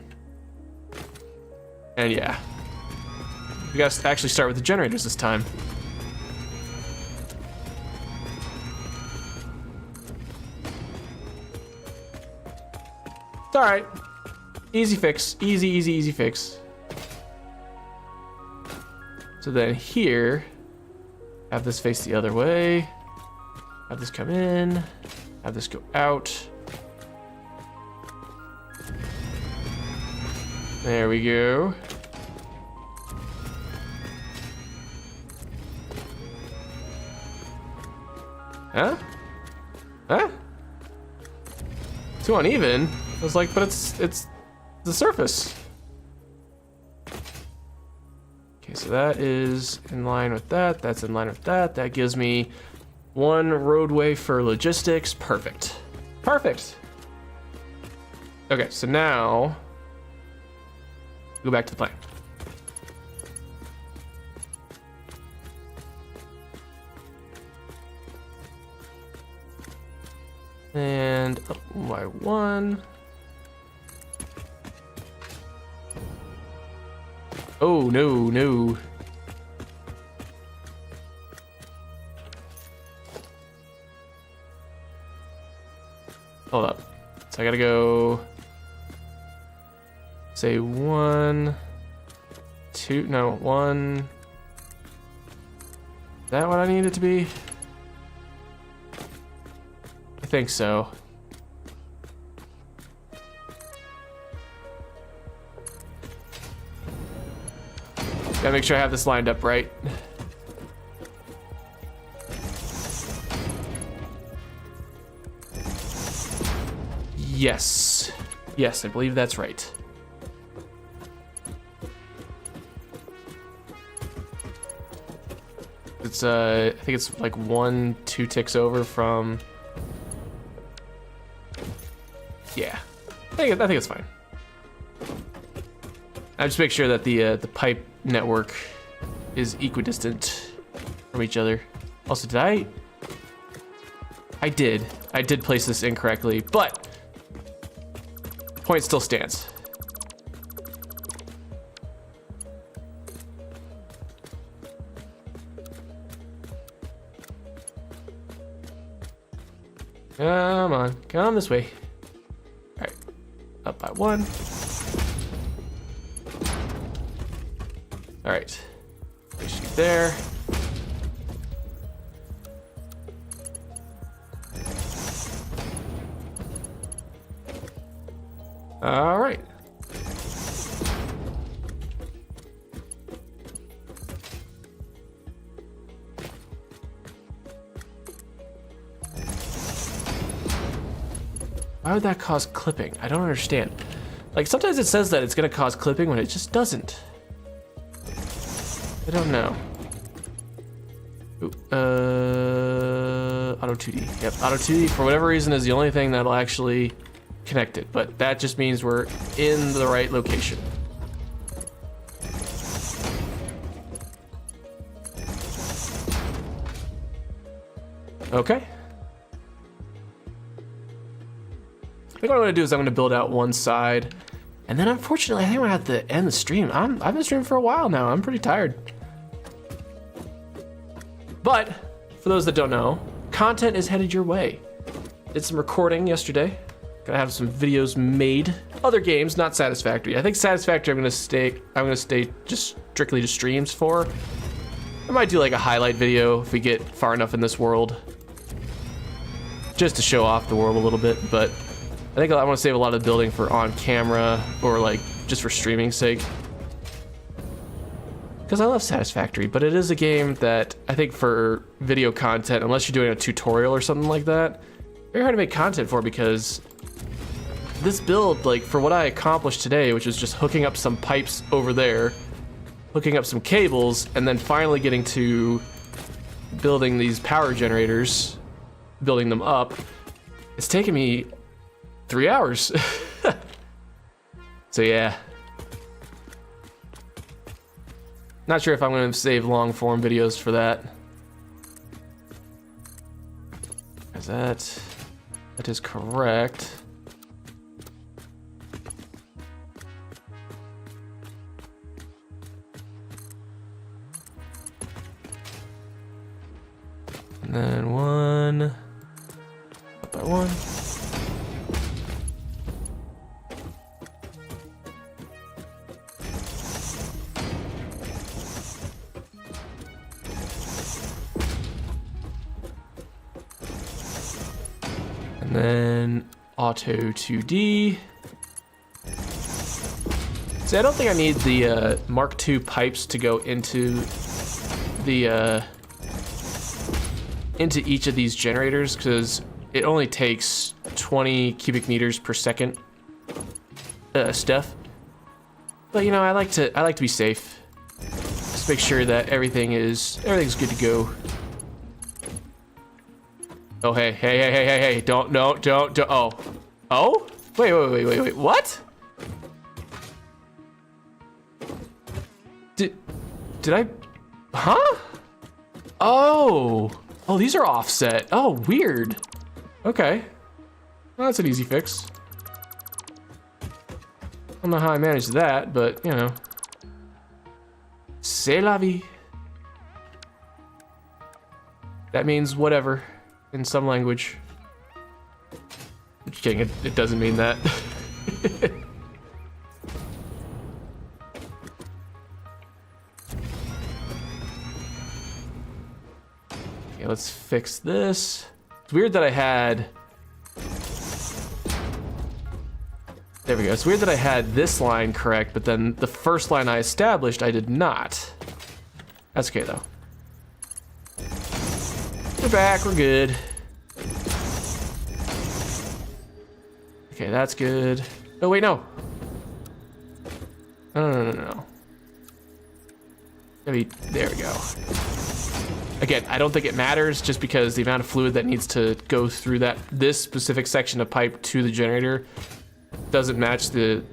And yeah, we gotta actually start with the generators this time. It's all right. Easy fix. Easy fix. So then here, have this face the other way. Have this come in. Have this go out. There we go. Huh? Huh? Too uneven. I was like, but it's the surface. Okay, so that is in line with that. That's in line with that. That gives me 1 roadway for logistics. Perfect. Perfect. Okay, so now go back to the plan. And up by 1. Oh, no. Hold up. So I gotta go, say 1, 2, no, 1. Is that what I need it to be? I think so. Gotta make sure I have this lined up right. Yes. Yes, I believe that's right. It's I think it's like 1, 2 ticks over from. Yeah, I think it's fine. I just make sure that the pipe network is equidistant from each other. Also, did I did place this incorrectly, but point still stands. Come this way. All right, up by 1. All right, place you there. All right. Why would that cause clipping? I don't understand. Like, sometimes it says that it's gonna cause clipping when it just doesn't. I don't know. Ooh, auto 2D. Yep, auto 2D for whatever reason is the only thing that'll actually connect it, but that just means we're in the right location. Okay. I think what I'm gonna do is I'm gonna build out one side, and then unfortunately I think I'm gonna have to end the stream. I've been streaming for a while now. I'm pretty tired. But for those that don't know, content is headed your way. Did some recording yesterday. Gonna have some videos made. Other games, not Satisfactory. I think Satisfactory I'm gonna stay just strictly to streams for. I might do like a highlight video if we get far enough in this world, just to show off the world a little bit. But I think I want to save a lot of the building for on camera or like just for streaming sake. Because I love Satisfactory, but it is a game that I think for video content, unless you're doing a tutorial or something like that, very hard to make content for, because this build, like for what I accomplished today, which is just hooking up some pipes over there, hooking up some cables, and then finally getting to building these power generators, building them up, it's taken me 3 hours. So yeah. Not sure if I'm going to save long form videos for that. That is correct. And then 1 up by 1. And then auto 2D. See, I don't think I need the Mark II pipes to go into the into each of these generators, because it only takes 20 cubic meters per second stuff. But you know, I like to be safe. Just make sure that everything's good to go. Oh hey, don't, oh. Wait, what? Did I, huh? Oh, these are offset. Oh, weird. Okay, well, that's an easy fix. I don't know how I managed that, but you know. C'est la vie. That means whatever in some language. Just kidding, it doesn't mean that. Okay, let's fix this. It's weird that I had... There we go. It's weird that I had this line correct, but then the first line I established, I did not. That's okay, though. We're back, we're good. Okay, that's good. Oh, wait, no. No. Maybe, there we go. Again, I don't think it matters just because the amount of fluid that needs to go through this specific section of pipe to the generator doesn't match the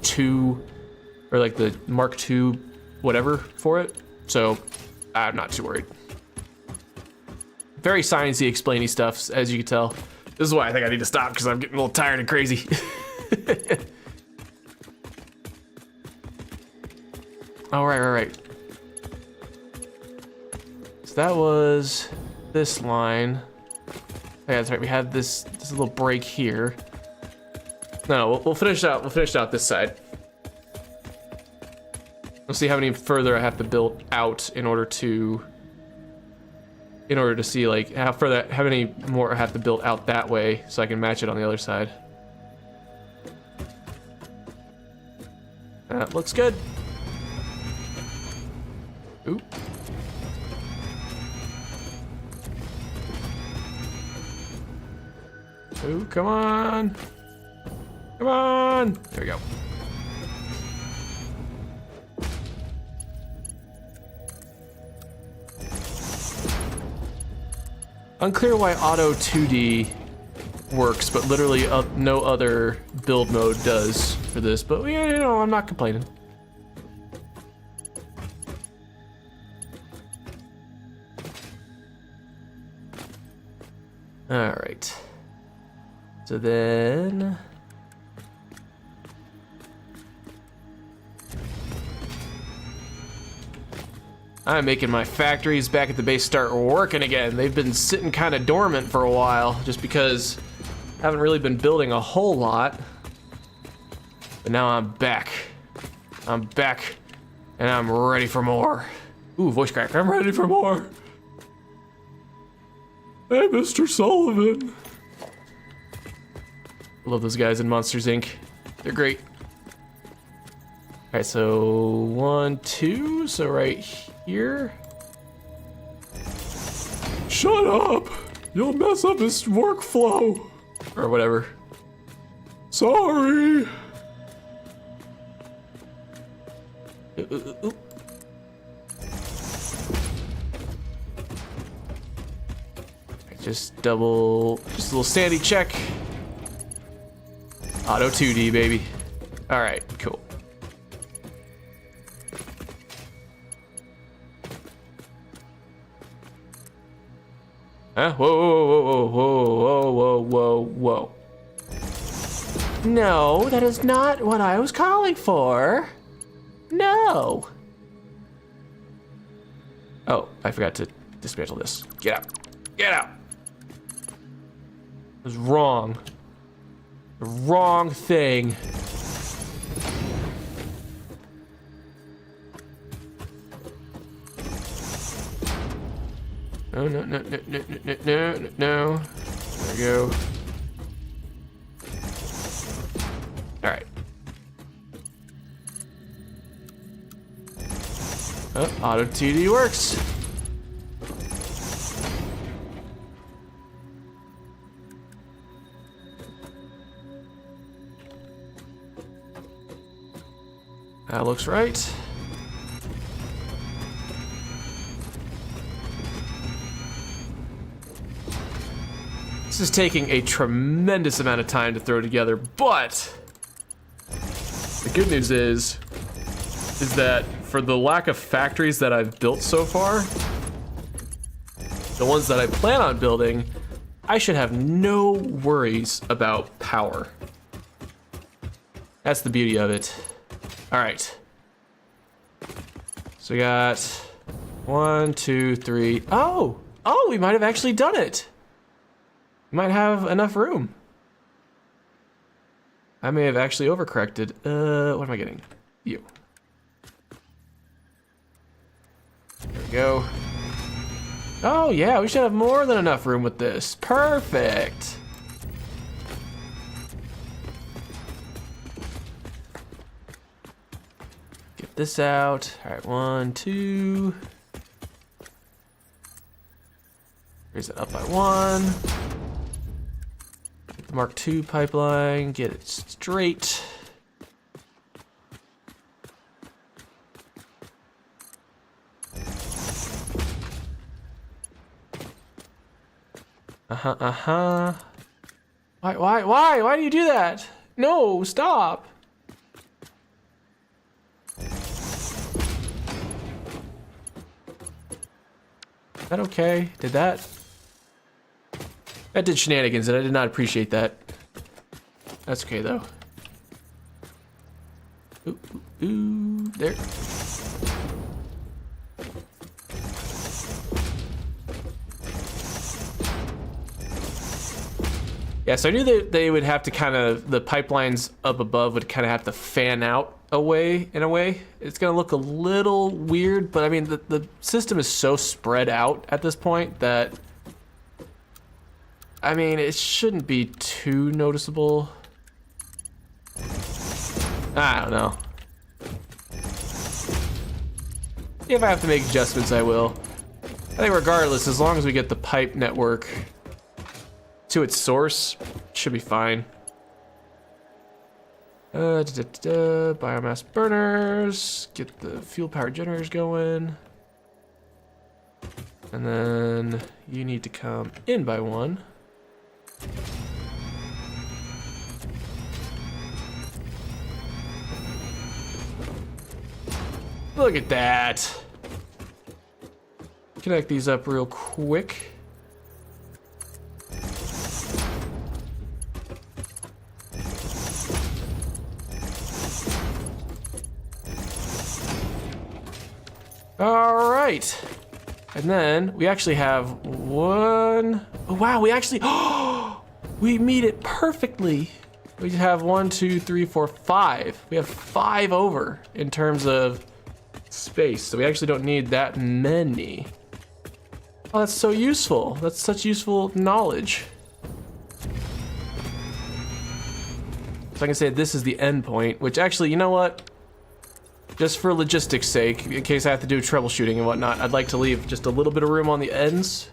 2 or like the Mark II whatever for it. So I'm not too worried. Very sciencey, explainy stuff, as you can tell. This is why I think I need to stop because I'm getting a little tired and crazy. All right. So that was this line. Oh, yeah, that's right. We had this little break here. No, we'll finish out. We'll finish out this side. We'll see how many further I have to build out in order to see like how many more I have to build out that way so I can match it on the other side. That looks good. Ooh. Ooh, come on. Come on. There we go. Unclear why auto 2D works, but literally no other build mode does for this, but yeah, you know, I'm not complaining. All right. So then... I'm making my factories back at the base start working again. They've been sitting kind of dormant for a while just because I haven't really been building a whole lot. But now I'm back. I'm back and I'm ready for more. Ooh, voice crack. I'm ready for more. Hey, Mr. Sullivan. I love those guys in Monsters, Inc. They're great. All right, so 1, 2, so right here. Shut up! You'll mess up his workflow. Or whatever. Sorry. Ooh. Just a little sandy check. Auto 2D, baby. All right, cool. Huh? Whoa. No, that is not what I was calling for. No. Oh, I forgot to dismantle this. Get out. Get out. It was wrong. The wrong thing. No. There we go. All right. Oh, auto TD works. That looks right. This is taking a tremendous amount of time to throw together, but the good news is that for the lack of factories that I've built so far, the ones that I plan on building, I should have no worries about power. That's the beauty of it. All right. So we got 1, 2, 3. Oh, we might have actually done it. We might have enough room. I may have actually overcorrected. What am I getting? You. There we go. Oh yeah, we should have more than enough room with this. Perfect. Get this out. All right, 1, 2. Raise it up by 1. Get the Mark II pipeline. Get it straight. Why do you do that? No, stop. Is that okay? Did that? That did shenanigans and I did not appreciate that. That's okay though. Ooh, there. Yeah, so I knew that they would have to kind of, the pipelines up above would kind of have to fan out away in a way. It's gonna look a little weird, but I mean, the system is so spread out at this point that, I mean, it shouldn't be too noticeable. I don't know. If I have to make adjustments, I will. I think regardless, as long as we get the pipe network to its source, should be fine. Biomass burners, get the fuel power generators going. And then you need to come in by 1. Look at that. Connect these up real quick. All right. And then we actually have 1. Oh, wow, we actually, we meet it perfectly. We have 1, 2, 3, 4, 5. We have 5 over in terms of space. So we actually don't need that many. Oh, that's so useful. That's such useful knowledge. So I can say this is the end point, which actually, you know what? Just for logistics sake, in case I have to do troubleshooting and whatnot, I'd like to leave just a little bit of room on the ends.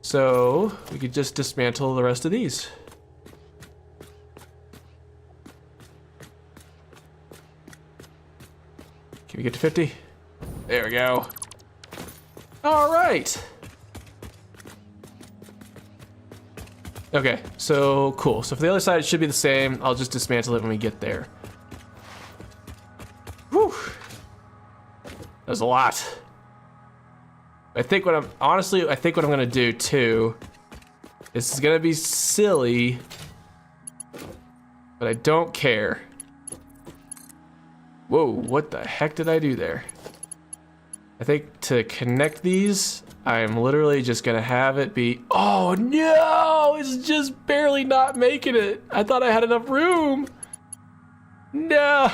So we could just dismantle the rest of these. Can we get to 50? There we go. All right. Okay, so cool. So for the other side, it should be the same. I'll just dismantle it when we get there. Whew. That was a lot. I think what I'm gonna do too, this is gonna be silly, but I don't care. Whoa, what the heck did I do there? I think to connect these, I am literally just gonna have it be, oh no, it's just barely not making it. I thought I had enough room. No.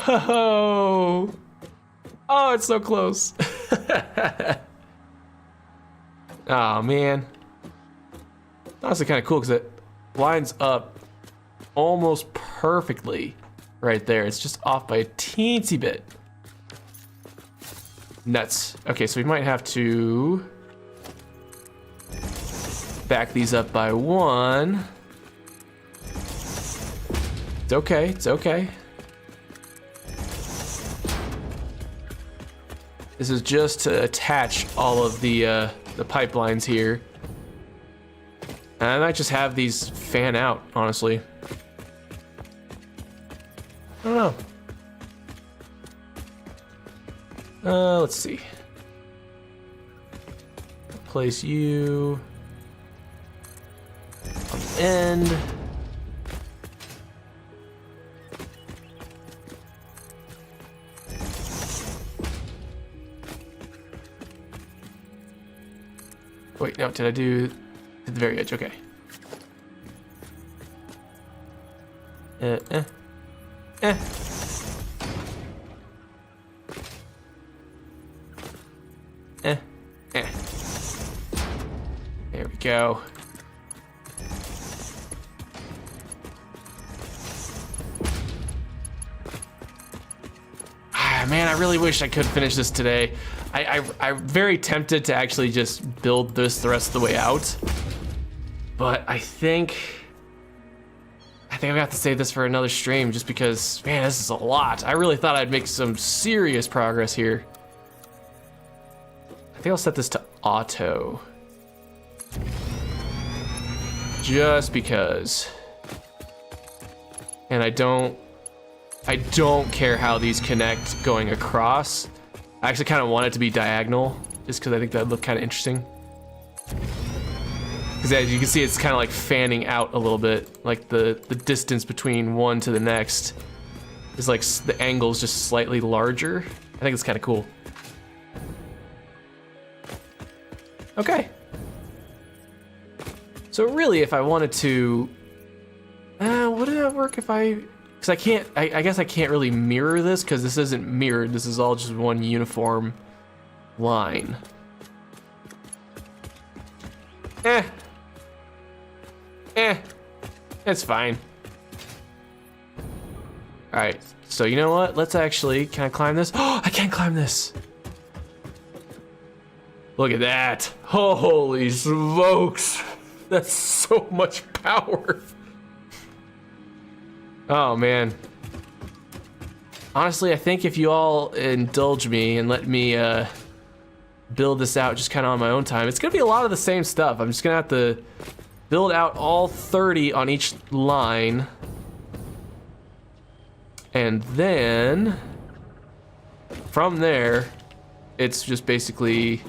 Oh, it's so close. Oh man. Honestly kind of cool because it lines up almost perfectly right there. It's just off by a teensy bit. Nuts. Okay, so we might have to back these up by 1. It's okay, it's okay. This is just to attach all of the pipelines here. And I might just have these fan out, honestly. I don't know. Let's see. Place you on the end. Wait, no, did I do at the very edge? Okay. Eh. There we go. Ah, man, I really wish I could finish this today. I'm very tempted to actually just build this the rest of the way out. But I think I'm gonna have to save this for another stream just because, man, this is a lot. I really thought I'd make some serious progress here. I think I'll set this to auto. Just because. And I don't care how these connect going across. I actually kind of want it to be diagonal just because I think that'd look kind of interesting. Because as you can see, it's kind of like fanning out a little bit, like the distance between one to the next is like the angle's just slightly larger. I think it's kind of cool. Okay. So really, if I wanted to, would it work if because I can't, I guess I can't really mirror this because this isn't mirrored. This is all just one uniform line. It's fine. All right, so you know what? Let's actually, can I climb this? Oh, I can't climb this. Look at that. Holy smokes. That's so much power. Oh man. Honestly, I think if you all indulge me and let me build this out just kind of on my own time, it's gonna be a lot of the same stuff. I'm just gonna have to build out all 30 on each line. And then from there, it's just basically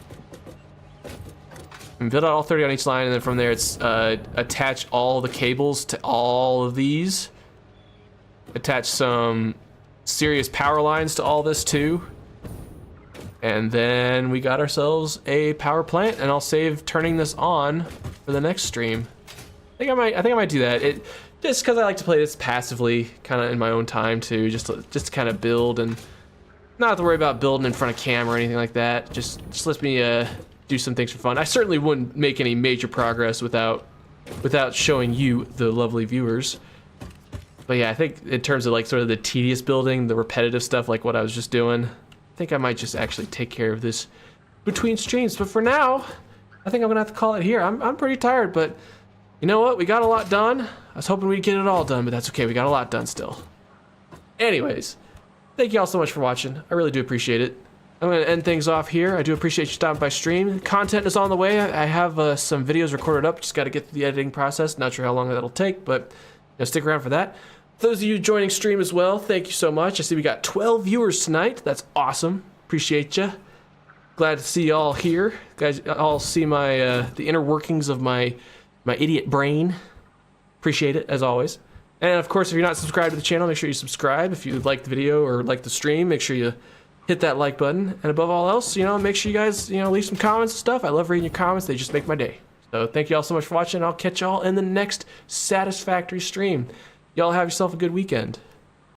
build out all 30 on each line, and then from there it's attach all the cables to all of these. Attach some serious power lines to all this too. And then we got ourselves a power plant, and I'll save turning this on for the next stream. I think I might do that. Just because I like to play this passively, kind of in my own time too, just to kind of build and not have to worry about building in front of cam or anything like that. Just let me do some things for fun. I certainly wouldn't make any major progress without showing you, the lovely viewers. But yeah, I think in terms of like sort of the tedious building, the repetitive stuff like what I was just doing, I think I might just actually take care of this between streams. But for now, I think I'm gonna have to call it here. I'm pretty tired, but you know what? We got a lot done. I was hoping we'd get it all done, but that's okay. We got a lot done still. Anyways, thank you all so much for watching. I really do appreciate it. I'm gonna end things off here. I do appreciate you stopping by stream. Content is on the way. I have some videos recorded up. Just got to get through the editing process. Not sure how long that'll take, but stick around for that. For those of you joining stream as well, thank you so much. I see we got 12 viewers tonight. That's awesome. Appreciate you. Glad to see you all here. You guys all see my the inner workings of my idiot brain. Appreciate it, as always. And of course, if you're not subscribed to the channel, make sure you subscribe. If you like the video or like the stream, make sure you hit that like button. And above all else, make sure you guys, leave some comments and stuff. I love reading your comments. They just make my day. So thank you all so much for watching. I'll catch y'all in the next Satisfactory stream. Y'all have yourself a good weekend.